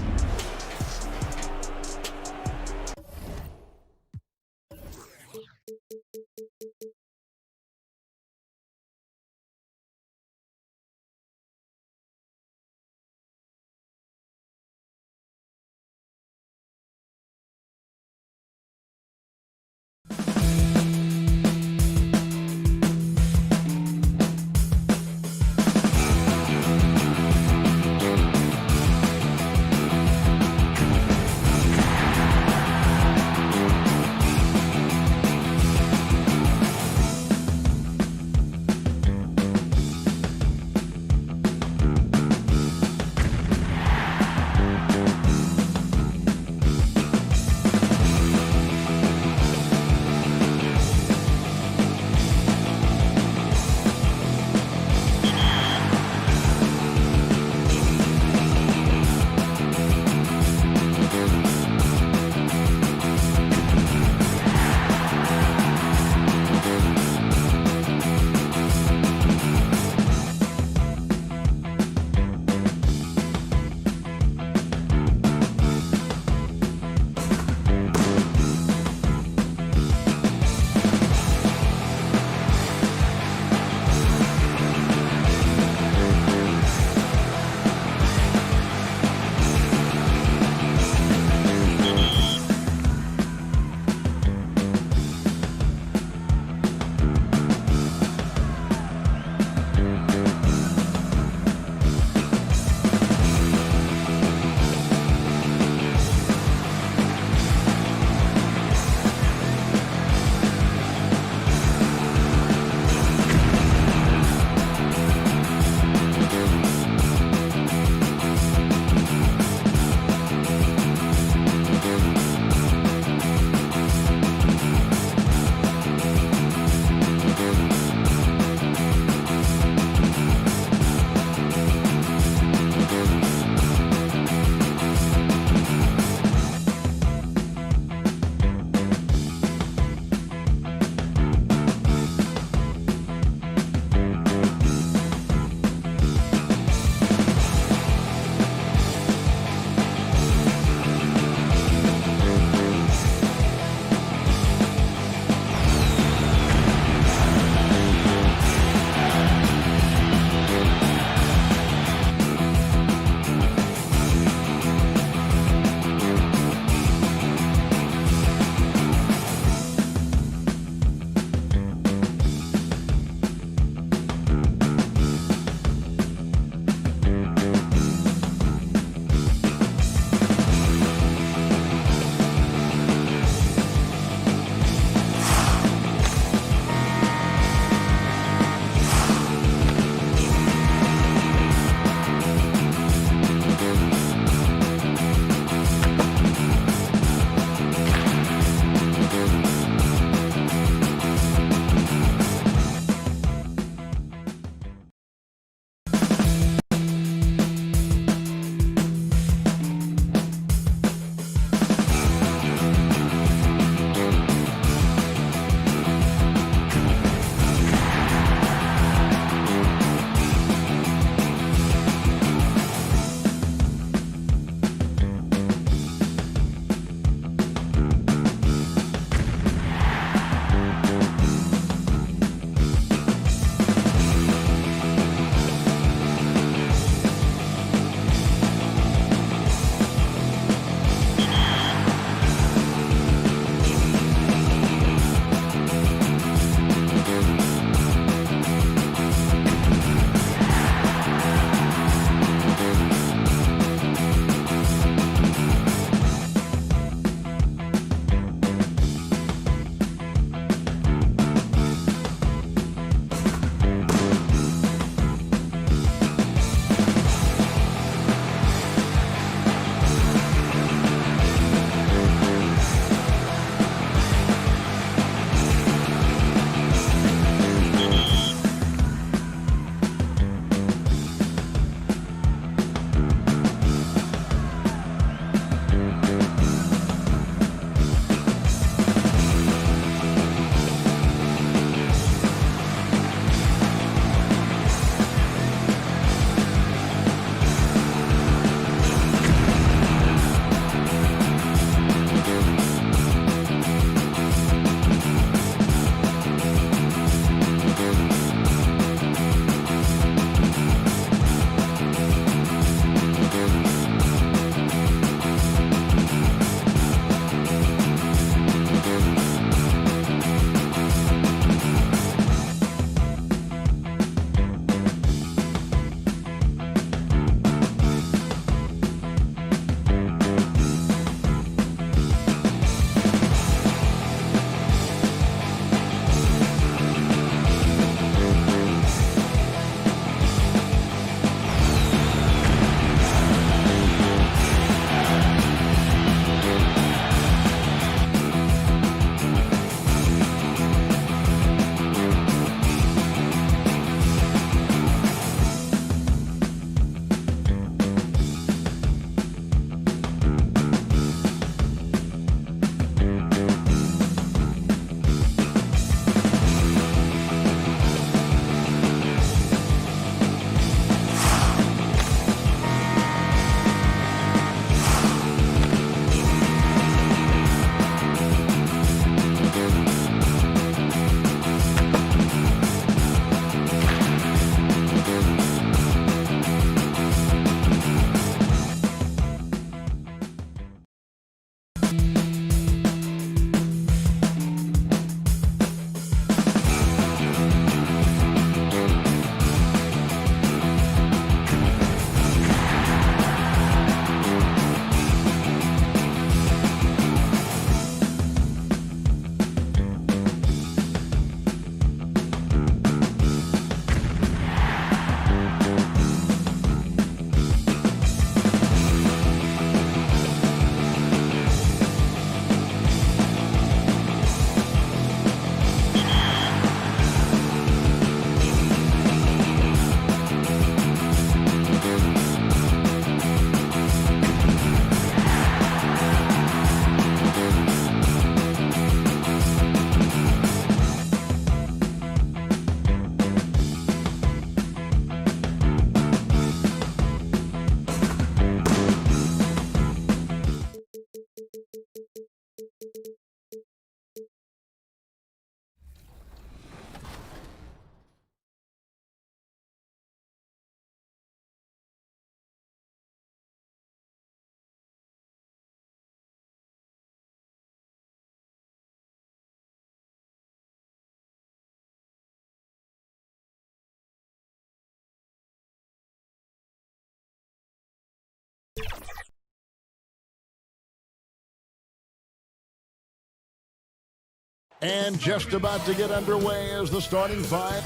And just about to get underway as the starting five.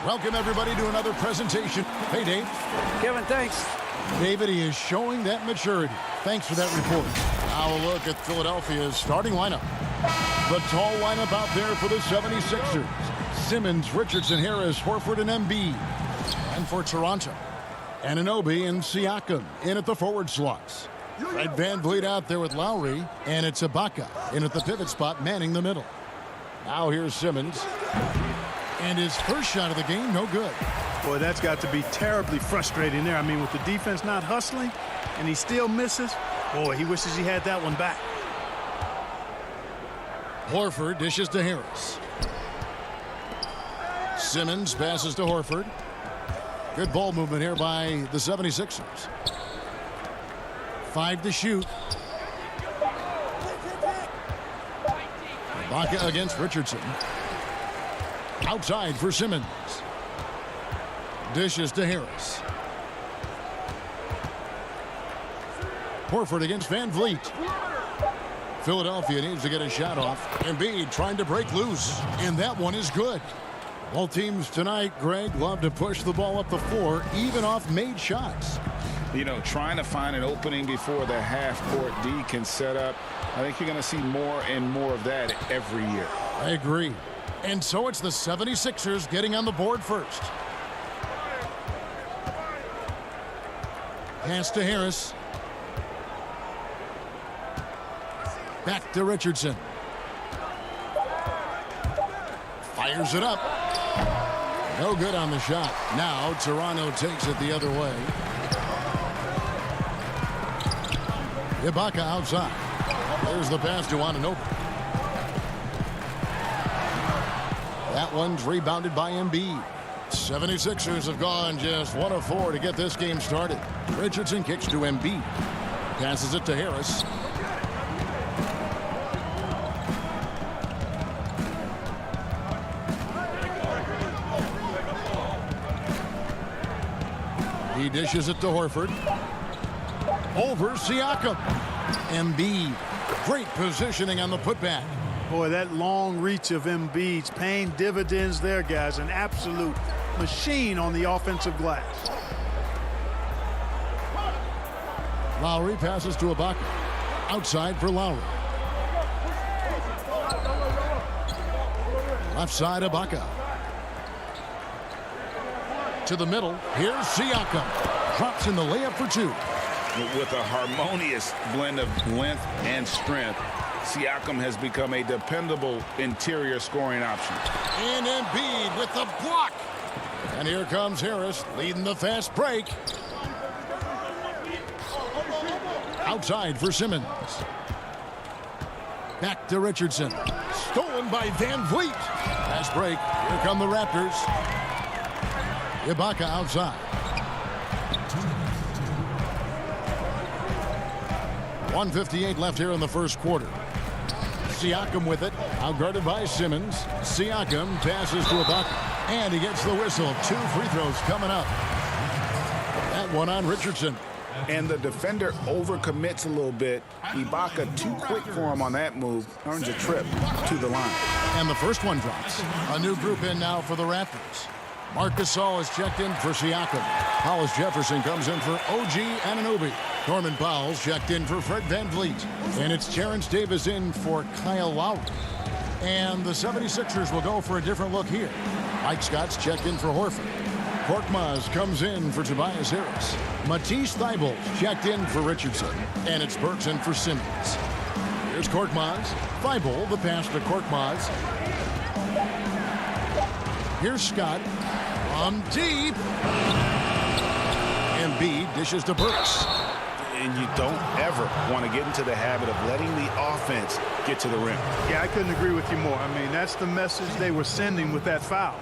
Welcome, everybody, to another presentation. Hey, Dave. Kevin, thanks. David, he is showing that maturity. Thanks for that report. Now a look at Philadelphia's starting lineup. The tall lineup out there for the 76ers. Simmons, Richardson, Harris, Horford, and Embiid. And for Toronto, Anunoby and Siakam in at the forward slots. Fred VanVleet out there with Lowry, and it's Ibaka in at the pivot spot, manning the middle. Now here's Simmons. And his first shot of the game, no good. Boy, that's got to be terribly frustrating there. I mean, with the defense not hustling, and he still misses, boy, he wishes he had that one back. Horford dishes to Harris. Simmons passes to Horford. Good ball movement here by the 76ers. 5 to shoot. Ibaka against Richardson. Outside for Simmons. Dishes to Harris. Horford against VanVleet. Philadelphia needs to get a shot off. Embiid trying to break loose, and that one is good. Both teams tonight, Greg, love to push the ball up the floor, even off made shots. You know, trying to find an opening before the half-court D can set up. I think you're going to see more and more of that every year. I agree. And so it's the 76ers getting on the board first. Pass to Harris. Back to Richardson. Fires it up. No good on the shot. Now Toronto takes it the other way. Ibaka outside. There's the pass to Anunoby. That one's rebounded by Embiid. 76ers have gone just 1 of 4 to get this game started. Richardson kicks to Embiid. Passes it to Harris. He dishes it to Horford. Over Siakam. Embiid. Great positioning on the putback. Boy, that long reach of Embiid's paying dividends there, guys. An absolute machine on the offensive glass. Lowry passes to Ibaka. Outside for Lowry. Left side, Ibaka. To the middle. Here's Siakam. Drops in the layup for 2. With a harmonious blend of length and strength, Siakam has become a dependable interior scoring option. And Embiid with the block. And here comes Harris leading the fast break. Outside for Simmons. Back to Richardson. Stolen by VanVleet. Fast break. Here come the Raptors. Ibaka outside. 1:58 left here in the first quarter. Siakam with it. Outguarded by Simmons. Siakam passes to Ibaka. And he gets the whistle. 2 free throws coming up. That one on Richardson. And the defender overcommits a little bit. Ibaka too quick for him on that move. Earns a trip to the line. And the first one drops. A new group in now for the Raptors. Marc Gasol is checked in for Siakam. Hollis Jefferson comes in for OG Anunoby. Norman Powell's checked in for Fred VanVleet. And it's Terrence Davis in for Kyle Lowry. And the 76ers will go for a different look here. Mike Scott's checked in for Horford. Korkmaz comes in for Tobias Harris. Matisse Thybulle's checked in for Richardson. And it's Burks in for Simmons. Here's Korkmaz. Thybulle, the pass to Korkmaz. Here's Scott. From deep. Embiid dishes to Burks. And you don't ever want to get into the habit of letting the offense get to the rim. Yeah, I couldn't agree with you more. I mean, that's the message they were sending with that foul.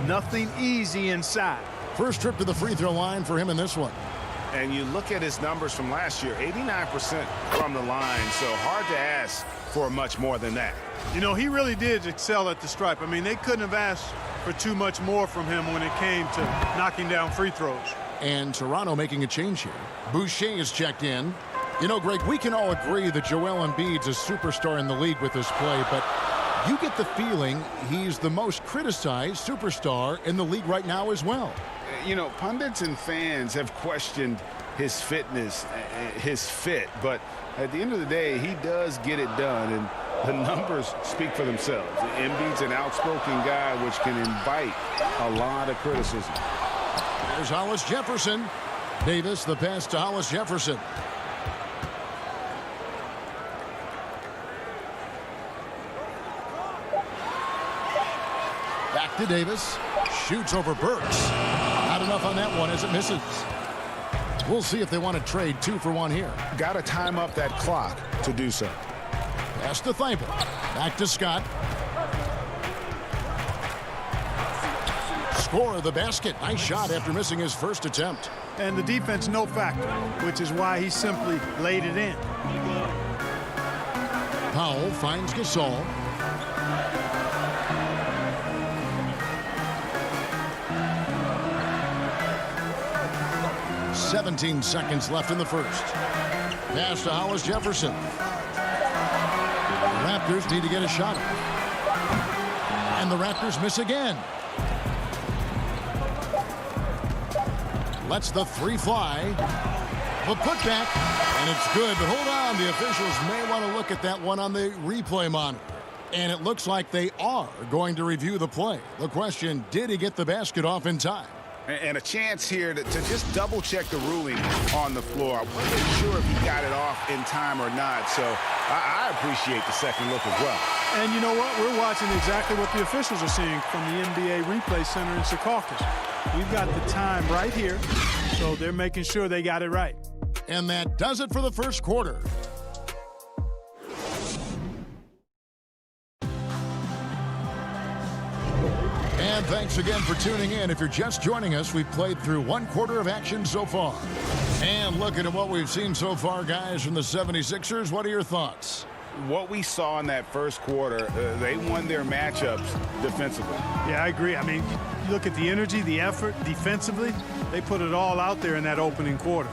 Nothing easy inside. First trip to the free throw line for him in this one. And you look at his numbers from last year, 89% from the line, so hard to ask for much more than that. You know, he really did excel at the stripe. I mean, they couldn't have asked for too much more from him when it came to knocking down free throws. And Toronto making a change here. Boucher is checked in. You know, Greg, we can all agree that Joel Embiid's a superstar in the league with this play, but you get the feeling he's the most criticized superstar in the league right now as well. You know, pundits and fans have questioned his fitness, his fit, but at the end of the day, he does get it done, and the numbers speak for themselves. Embiid's an outspoken guy, which can invite a lot of criticism. Here's Hollis Jefferson. Davis, the pass to Hollis Jefferson. Back to Davis. Shoots over Burks. Not enough on that one as it misses. We'll see if they want to trade 2 for 1 here. Got to time up that clock to do so. Pass to Thibault. Back to Scott. Score of the basket. Nice shot after missing his first attempt. And the defense no factor, which is why he simply laid it in. Powell finds Gasol. "17 seconds left in the first. Pass to Hollis Jefferson. The Raptors need to get a shot. And the Raptors miss again. Lets the 3 fly. The putback, and it's good, but hold on. The officials may want to look at that one on the replay monitor. And it looks like they are going to review the play. The question, did he get the basket off in time? And a chance here to just double-check the ruling on the floor. I wasn't sure if he got it off in time or not, so I appreciate the second look as well. And you know what? We're watching exactly what the officials are seeing from the NBA Replay Center in Secaucus. We've got the time right here, so they're making sure they got it right. And that does it for the first quarter. And thanks again for tuning in. If you're just joining us, we've played through 1 quarter of action so far. And looking at what we've seen so far, guys, from the 76ers, what are your thoughts? What we saw in that first quarter, they won their matchups defensively. Yeah, I agree. I mean, you look at the energy, the effort defensively, they put it all out there in that opening quarter.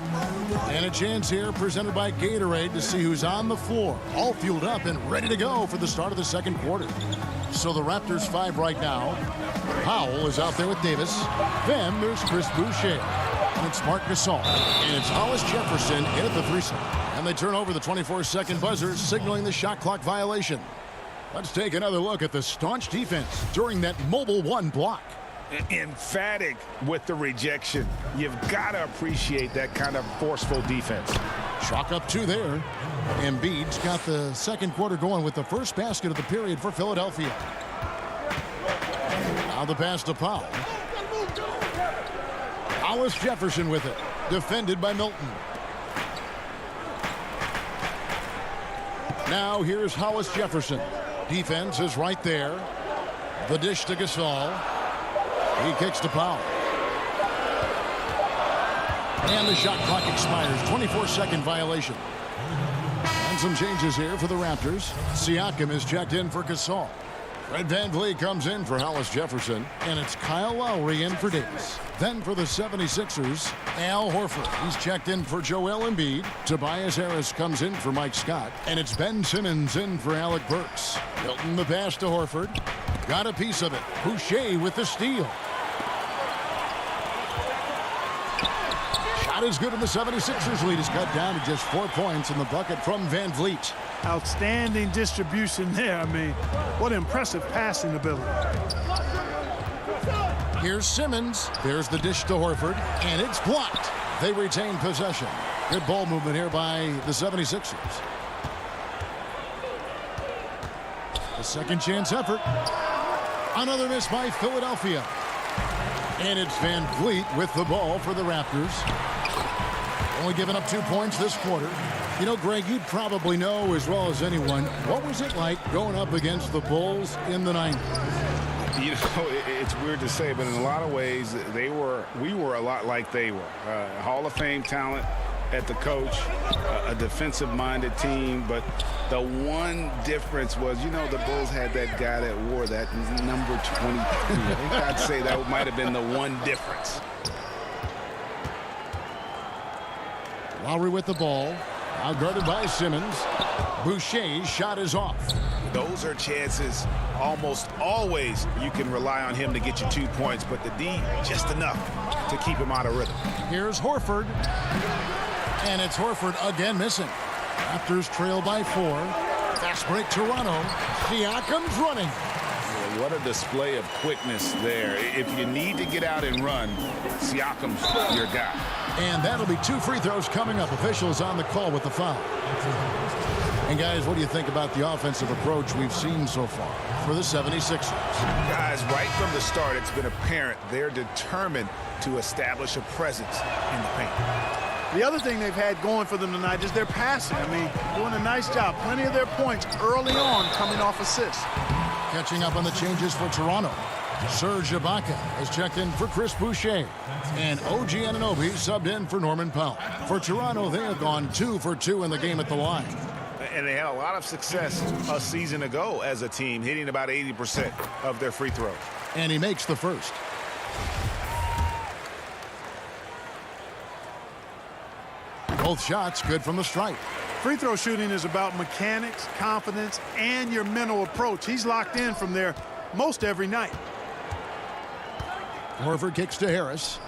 And a chance here presented by Gatorade to see who's on the floor, all fueled up and ready to go for the start of the second quarter. So the Raptors 5 right now. Powell is out there with Davis. Then there's Chris Boucher. And it's Marc Gasol. And it's Hollis Jefferson in at the 3 slot. And they turn over the 24-second buzzer, signaling the shot clock violation. Let's take another look at the staunch defense during that mobile 1 block. Emphatic with the rejection. You've got to appreciate that kind of forceful defense. Chalk up 2 there. Embiid's got the second quarter going with the first basket of the period for Philadelphia. Now the pass to Powell. Hollis Jefferson with it. Defended by Milton. Now here's Hollis Jefferson. Defense is right there. The dish to Gasol. He kicks to Powell. And the shot clock expires. 24-second violation. And some changes here for the Raptors. Siakam is checked in for Gasol. Fred VanVleet comes in for Hollis Jefferson. And it's Kyle Lowry in for Davis. Then for the 76ers, Al Horford. He's checked in for Joel Embiid. Tobias Harris comes in for Mike Scott. And it's Ben Simmons in for Alec Burks. Milton the pass to Horford. Got a piece of it. Boucher with the steal. Shot is good, and the 76ers lead is cut down to just 4 points in the bucket from VanVleet. Outstanding distribution there. I mean, what impressive passing ability. Here's Simmons. There's the dish to Horford, and it's blocked. They retain possession. Good ball movement here by the 76ers. The second chance effort. Another miss by Philadelphia. And it's VanVleet with the ball for the Raptors. Only giving up 2 points this quarter. You know, Greg, you'd probably know as well as anyone, what was it like going up against the Bulls in the 90s? You know, it's weird to say, but in a lot of ways, we were a lot like they were. Hall of Fame talent at the coach, a defensive-minded team, but the one difference was, you know, the Bulls had that guy that wore that number 23. I think I'd say that might have been the one difference. Lowry with the ball. Outguarded by Simmons. Boucher's shot is off. Those are chances almost always you can rely on him to get you 2 points, but the D just enough to keep him out of rhythm. Here's Horford. And it's Horford again missing. Raptors trail by 4. Fast break Toronto. Siakam's running. What a display of quickness there. If you need to get out and run, Siakam's your guy. And that'll be 2 free throws coming up. Officials on the call with the foul. And guys, what do you think about the offensive approach we've seen so far for the 76ers? Guys, right from the start, it's been apparent they're determined to establish a presence in the paint. The other thing they've had going for them tonight is their passing. I mean, doing a nice job. Plenty of their points early on coming off assists. Catching up on the changes for Toronto. Serge Ibaka has checked in for Chris Boucher. And OG Anunoby subbed in for Norman Powell. For Toronto, they have gone 2 for 2 in the game at the line. And they had a lot of success a season ago as a team, hitting about 80% of their free throws. And he makes the first. Both shots good from the stripe. Free throw shooting is about mechanics, confidence, and your mental approach. He's locked in from there most every night. Horford kicks to Harris.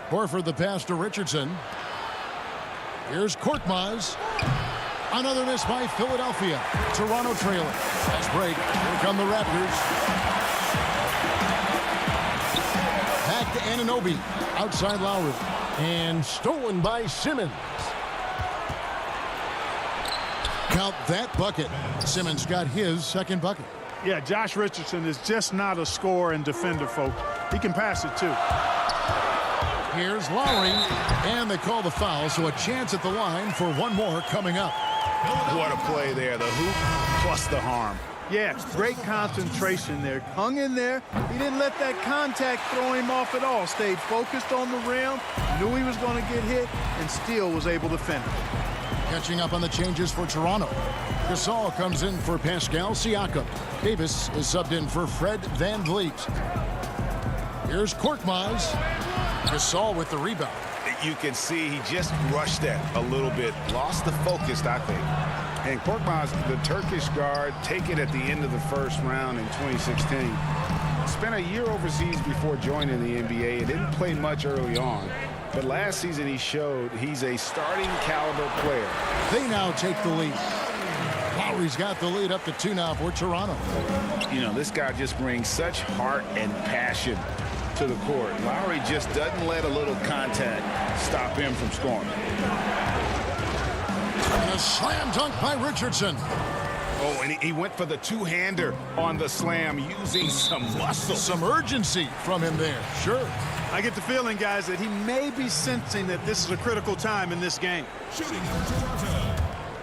Horford the pass to Richardson. Here's Korkmaz. Another miss by Philadelphia. Toronto trailing. Fast break. Here come the Raptors. Back to Anunoby. Outside Lowry. And stolen by Simmons. Count that bucket. Simmons got his second bucket. Yeah, Josh Richardson is just not a scorer and defender, folks. He can pass it, too. Here's Lowry. And they call the foul, so a chance at the line for one more coming up. What a play there. The hoop plus the harm. Yeah, great concentration there. Hung in there. He didn't let that contact throw him off at all. Stayed focused on the rim. Knew he was going to get hit and still was able to finish. Catching up on the changes for Toronto. Gasol comes in for Pascal Siakam. Davis is subbed in for Fred VanVleet. Here's Korkmaz. Gasol with the rebound. You can see he just rushed that a little bit. Lost the focus, I think. And Korkmaz, the Turkish guard, take it at the end of the first round in 2016. Spent a year overseas before joining the NBA and didn't play much early on. But last season he showed he's a starting caliber player. They now take the lead. Lowry's got the lead up to 2 now for Toronto. You know, this guy just brings such heart and passion to the court. Lowry just doesn't let a little contact stop him from scoring. And a slam dunk by Richardson. Oh, and he went for the two-hander on the slam using some muscle. Some urgency from him there. Sure. I get the feeling, guys, that he may be sensing that this is a critical time in this game. Shooting for Toronto,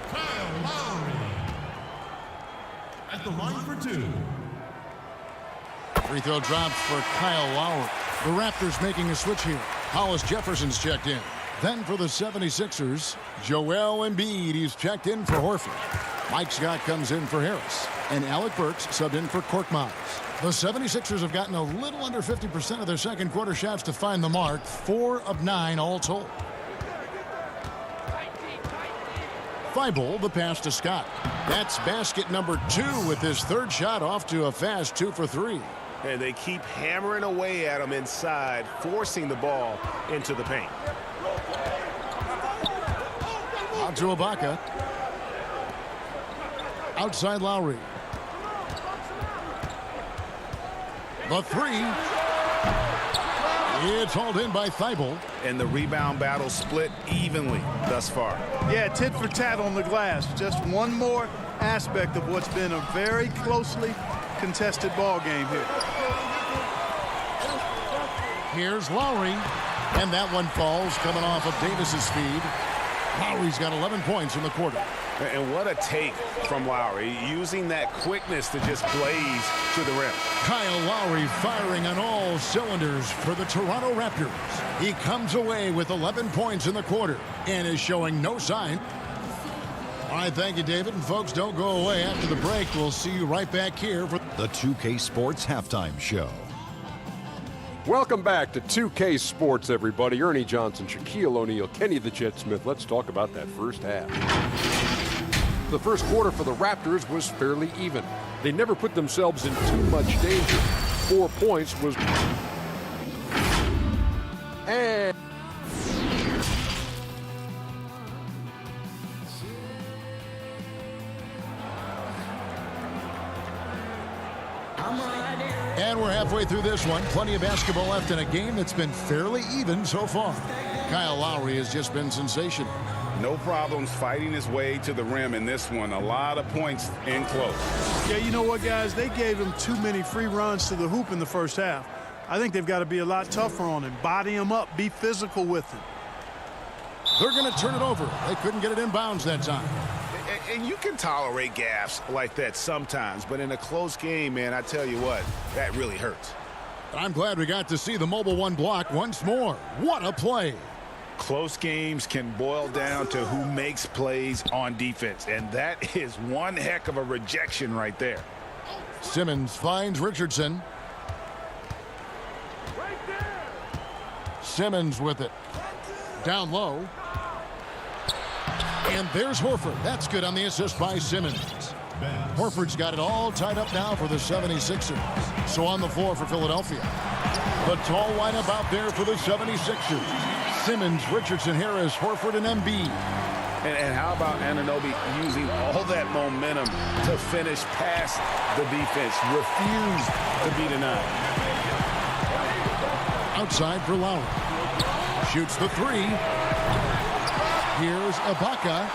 Kyle Lowry. At the line for 2. Free throw dropped for Kyle Lowry. The Raptors making a switch here. Hollis Jefferson's checked in. Then for the 76ers, Joel Embiid. He's checked in for Horford. Mike Scott comes in for Harris. And Alec Burks subbed in for Korkmaz. The 76ers have gotten a little under 50% of their second quarter shots to find the mark. 4 of 9 all told. Thibault, the pass to Scott. That's basket number 2 with his third shot off to a fast 2 for 3. And they keep hammering away at him inside, forcing the ball into the paint. Out to Ibaka. Outside Lowry. The 3. It's hauled in by Thibault. And the rebound battle split evenly thus far. Yeah, tit for tat on the glass. Just one more aspect of what's been a very closely contested ball game here. Here's Lowry. And that one falls coming off of Davis's speed. Lowry's got 11 points in the quarter. And what a take from Lowry, using that quickness to just blaze to the rim. Kyle Lowry firing on all cylinders for the Toronto Raptors. He comes away with 11 points in the quarter and is showing no sign. All right, thank you, David. And folks, don't go away. After the break, we'll see you right back here for the 2K Sports Halftime Show. Welcome back to 2K Sports, everybody. Ernie Johnson, Shaquille O'Neal, Kenny the Jet Smith. Let's talk about that first half. The first quarter for the Raptors was fairly even. They never put themselves in too much danger. 4 points was... And... And we're halfway through this one. Plenty of basketball left in a game that's been fairly even so far. Kyle Lowry has just been sensational. No problems fighting his way to the rim in this one. A lot of points in close. Yeah, you know what, guys? They gave him too many free runs to the hoop in the first half. I think they've got to be a lot tougher on him. Body him up. Be physical with him. They're going to turn it over. They couldn't get it in bounds that time. And you can tolerate gaffes like that sometimes, but in a close game, man, I tell you what, that really hurts. I'm glad we got to see the mobile one block once more. What a play. Close games can boil down to who makes plays on defense, and that is one heck of a rejection right there. Simmons finds Richardson. Simmons with it. Down low. And there's Horford. That's good on the assist by Simmons. Horford's got it all tied up now for the 76ers. So on the floor for Philadelphia. The tall lineup out there for the 76ers. Simmons, Richardson, Harris, Horford, and Embiid. And how about Anunoby using all that momentum to finish past the defense? Refused to be denied. Outside for Lowry. Shoots the three. Here's Ibaka.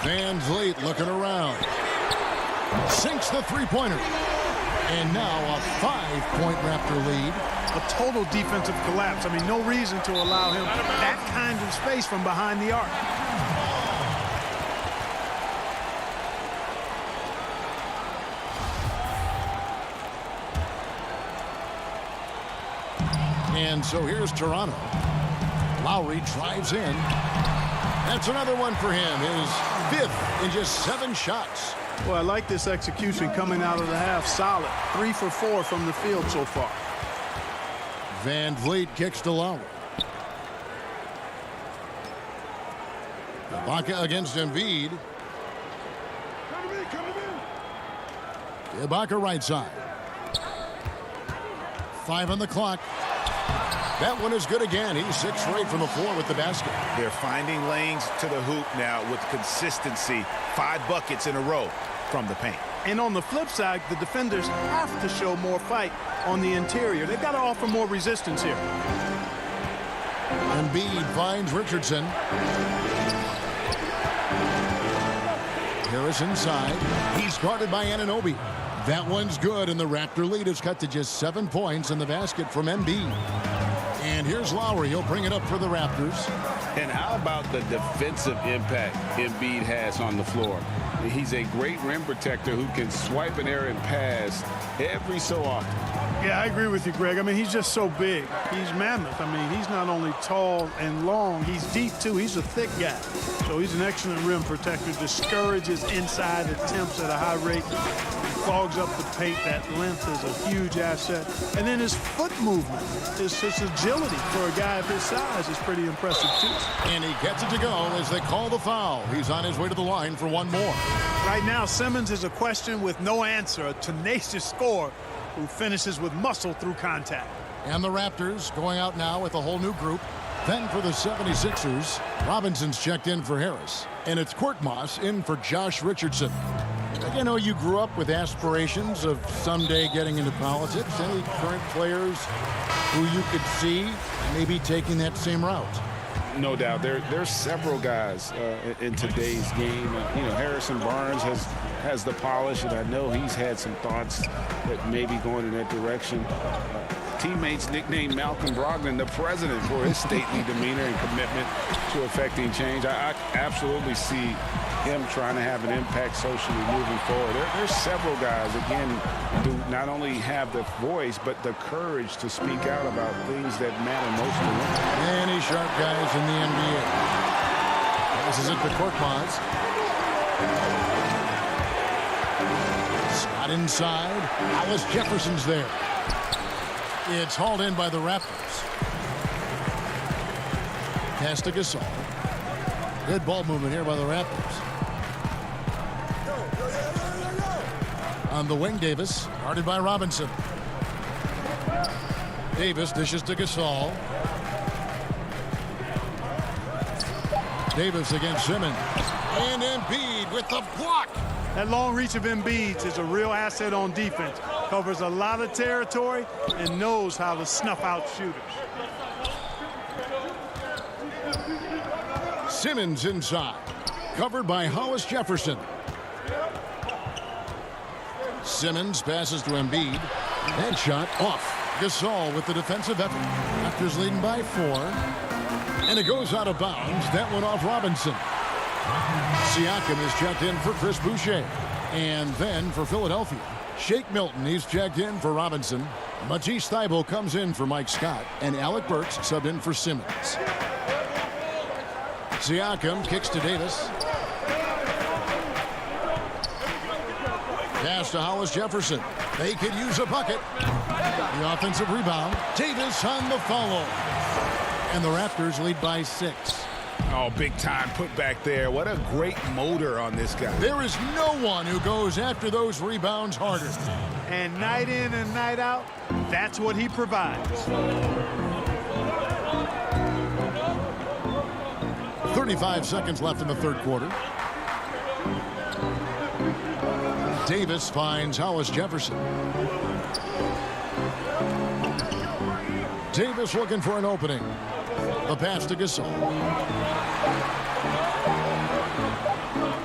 Van Vliet looking around. Sinks the three-pointer. And now a 5-point Raptor lead. A total defensive collapse. I mean, no reason to allow him that kind of space from behind the arc. And so here's Toronto. Lowry drives in. That's another one for him. His 5th in just 7 shots. Well, I like this execution coming out of the half. Solid. 3 for 4 from the field so far. Van Vliet kicks to Lowry. Ibaka against Embiid. Ibaka right side. 5 on the clock. That one is good again. He's 6 for 8 from the floor with the basket. They're finding lanes to the hoop now with consistency. 5 buckets in a row from the paint. And on the flip side, the defenders have to show more fight on the interior. They've got to offer more resistance here. Embiid finds Richardson. Harris inside. He's guarded by Anunoby. That one's good, and the Raptor lead is cut to just 7 points in the basket from Embiid. And here's Lowry. He'll bring it up for the Raptors. And how about the defensive impact Embiid has on the floor? He's a great rim protector who can swipe an errant pass every so often. Yeah, I agree with you, Greg. I mean, he's just so big. He's mammoth. I mean, he's not only tall and long, he's deep, too. He's a thick guy. So he's an excellent rim protector. Discourages inside attempts at a high rate. Clogs up the paint. That length is a huge asset. And then his foot movement, his agility for a guy of his size is pretty impressive, too. And he gets it to go as they call the foul. He's on his way to the line for one more. Right now, Simmons is a question with no answer. A tenacious scorer who finishes with muscle through contact. And the Raptors going out now with a whole new group. Then for the 76ers, Robinson's checked in for Harris. And it's Korkmaz in for Josh Richardson. You know, you grew up with aspirations of someday getting into politics. Any current players who you could see maybe taking that same route? No doubt. There's several guys in today's game. You know, Harrison Barnes has the polish, and I know he's had some thoughts that maybe going in that direction. Teammates nicknamed Malcolm Brogdon the president for his stately demeanor and commitment to effecting change. I absolutely see him trying to have an impact socially moving forward. There's several guys, again, who not only have the voice, but the courage to speak out about things that matter most to them. Many sharp guys in the NBA. This is it for Korkmaz. Shot inside. Hollis Jefferson's there. It's hauled in by the Raptors. Pass to Gasol. Good ball movement here by the Raptors. On the wing, Davis, guarded by Robinson. Davis dishes to Gasol. Davis against Simmons. And Embiid with the block. That long reach of Embiid is a real asset on defense. Covers a lot of territory and knows how to snuff out shooters. Simmons inside. Covered by Hollis Jefferson. Simmons passes to Embiid. That shot off. Gasol with the defensive effort. Raptors leading by 4. And it goes out of bounds. That one off Robinson. Siakam is checked in for Chris Boucher. And then for Philadelphia, Shake Milton, he's checked in for Robinson. Matisse Thybulle comes in for Mike Scott. And Alec Burks subbed in for Simmons. Siakam kicks to Davis. Pass to Hollis Jefferson. They could use a bucket. The offensive rebound. Davis on the follow. And the Raptors lead by 6. Oh, big time put back there. What a great motor on this guy. There is no one who goes after those rebounds harder. And night in and night out, that's what he provides. 35 seconds left in the third quarter. Davis finds Hollis Jefferson. Davis looking for an opening. The pass to Gasol.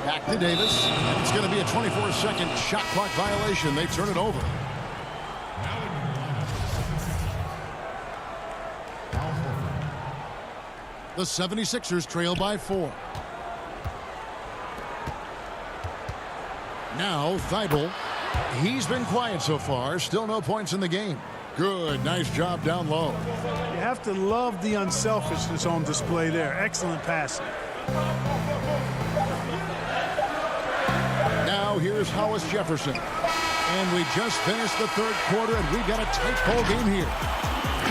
Back to Davis. And it's going to be a 24-second shot clock violation. They turn it over. The 76ers trail by 4. Now, Thybulle. He's been quiet so far. Still no points in the game. Good. Nice job down low. You have to love the unselfishness on display there. Excellent passing. Now, here's Hollis Jefferson. And we just finished the third quarter, and we got a tight ball game here.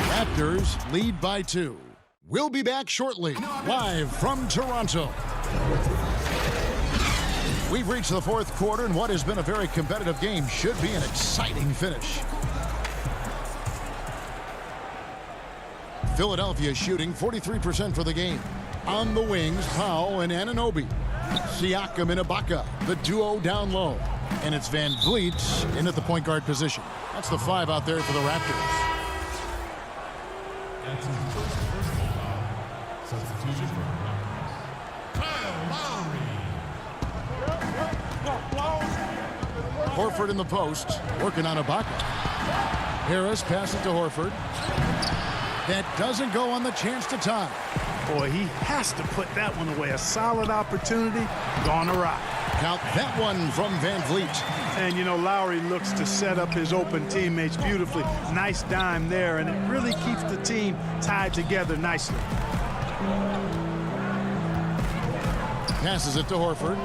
Raptors lead by 2. We'll be back shortly, live from Toronto. We've reached the fourth quarter, and what has been a very competitive game should be an exciting finish. Philadelphia shooting 43% for the game. On the wings, Powell and Anunoby. Siakam and Ibaka, the duo down low. And it's Van Vliet in at the point guard position. That's the 5 out there for the Raptors. Horford in the post, working on Ibaka. Harris passes to Horford. That doesn't go on the chance to tie. Boy, he has to put that one away. A solid opportunity, gone awry. Count that one from Van Vliet. And, you know, Lowry looks to set up his open teammates beautifully. Nice dime there, and it really keeps the team tied together nicely. Passes it to Horford.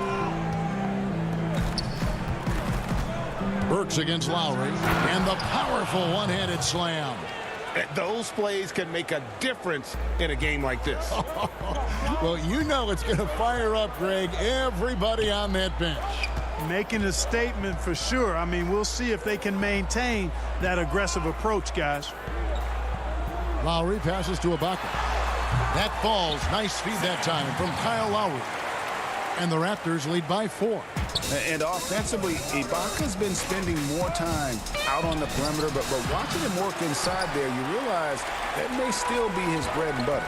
Burks against Lowry. And the powerful one-handed slam. Those plays can make a difference in a game like this. Well, you know it's going to fire up, Greg, everybody on that bench. Making a statement for sure. I mean, we'll see if they can maintain that aggressive approach, guys. Lowry passes to Ibaka. That falls. Nice feed that time from Kyle Lowry. And the Raptors lead by 4. And offensively, Ibaka's been spending more time out on the perimeter, but watching him work inside there, you realize that may still be his bread and butter.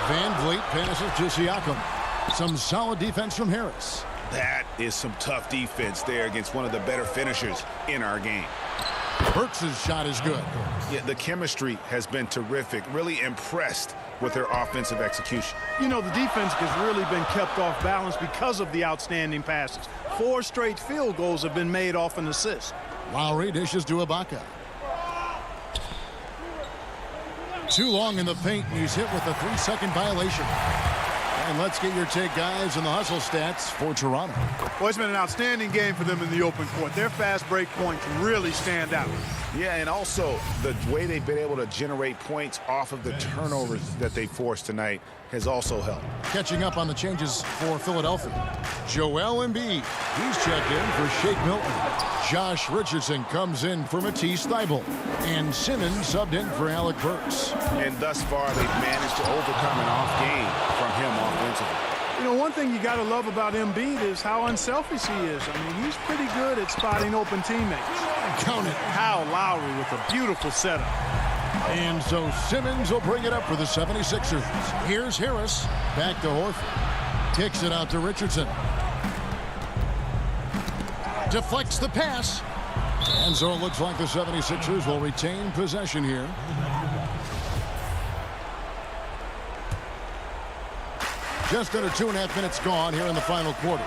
Van Vliet passes to Siakam. Some solid defense from Harris. That is some tough defense there against one of the better finishers in our game. Burks' shot is good. Yeah, the chemistry has been terrific. Really impressed with their offensive execution. You know, the defense has really been kept off balance because of the outstanding passes. 4 straight field goals have been made off an assist. Lowry dishes to Ibaka. Too long in the paint, and he's hit with a 3-second violation. And let's get your take, guys, on the hustle stats for Toronto. Well, it's been an outstanding game for them in the open court. Their fast break points really stand out. Yeah, and also the way they've been able to generate points off of the turnovers that they forced tonight has also helped. Catching up on the changes for Philadelphia. Joel Embiid, he's checked in for Shake Milton. Josh Richardson comes in for Matisse Thybulle. And Simmons subbed in for Alec Burks. And thus far, they've managed to overcome an off game from him offensively. You know, one thing you got to love about Embiid is how unselfish he is. I mean, he's pretty good at spotting open teammates. Count it. Kyle Lowry with a beautiful setup. And so Simmons will bring it up for the 76ers. Here's Harris. Back to Horford. Kicks it out to Richardson. Deflects the pass. And so it looks like the 76ers will retain possession here. Just under 2.5 minutes gone here in the final quarter.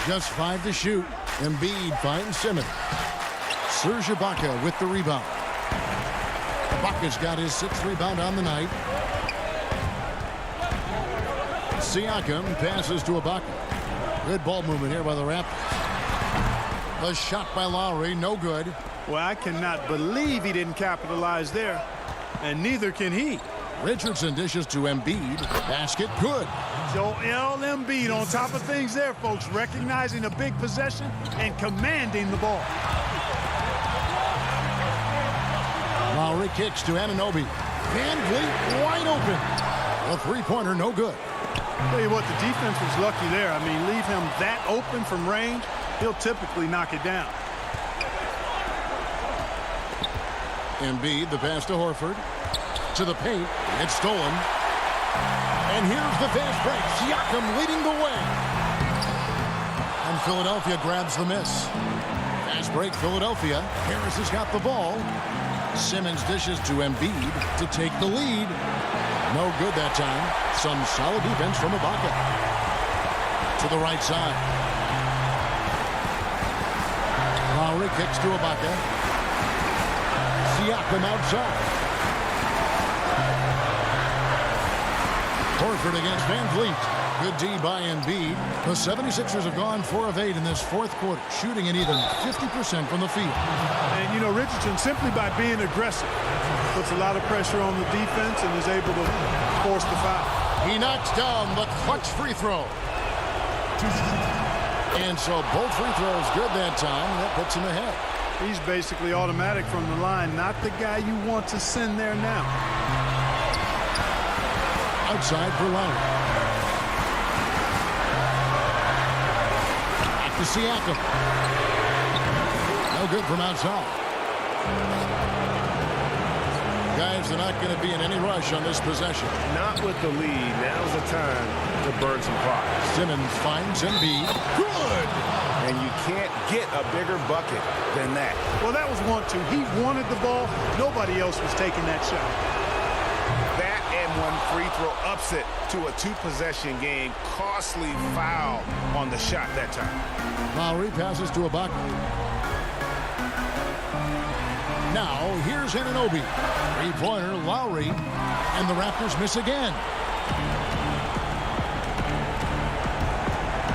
Just 5 to shoot. Embiid finds Simmons. Serge Ibaka with the rebound. Ibaka's got his 6th rebound on the night. Siakam passes to Ibaka. Good ball movement here by the Raptors. The shot by Lowry, no good. Well, I cannot believe he didn't capitalize there. And neither can he. Richardson dishes to Embiid. Basket good. Joel Embiid on top of things there, folks. Recognizing a big possession and commanding the ball. Lowry kicks to Anunoby. Van Vliet wide open. A three-pointer, no good. Tell you what, the defense was lucky there. I mean, leave him that open from range, he'll typically knock it down. Embiid, the pass to Horford. To the paint. It's stolen. And here's the fast break. Siakam leading the way. And Philadelphia grabs the miss. Fast break, Philadelphia. Harris has got the ball. Simmons dishes to Embiid to take the lead. No good that time. Some solid defense from Ibaka. To the right side. Lowry kicks to Ibaka. Siakam outside. Horford against Van Vliet. Good D by Embiid. The 76ers have gone 4 of 8 in this fourth quarter, shooting an even 50% from the field. And, you know, Richardson, simply by being aggressive, puts a lot of pressure on the defense and is able to force the foul. He knocks down the clutch free throw. And so both free throws good that time. That puts him ahead. He's basically automatic from the line, not the guy you want to send there now. Outside for Lowry. Back to Siakam. No good from outside. Guys, they're not going to be in any rush on this possession. Not with the lead. Now's the time to burn some clock. Simmons finds Embiid. Good! And you can't get a bigger bucket than that. Well, that was 1-2. He wanted the ball. Nobody else was taking that shot. That and one free throw ups it to a 2-possession game. Costly foul on the shot that time. Lowry passes to Ibaka. Now, here's Anunoby. Three-pointer, Lowry. And the Raptors miss again.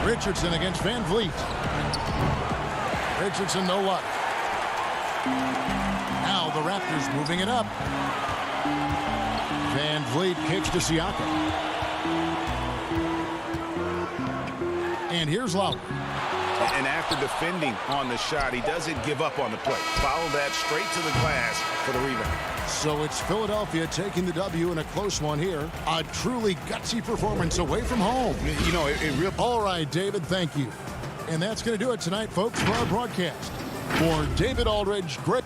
Richardson against Van Vliet. Richardson, no luck. Now the Raptors moving it up. Van Vliet kicks to Siakam. And here's Lowry. And after defending on the shot, he doesn't give up on the play. Follow that straight to the glass for the rebound. So it's Philadelphia taking the W in a close one here. A truly gutsy performance away from home. You know, it really... All right, David, thank you. And that's going to do it tonight, folks, for our broadcast. For David Aldridge, great...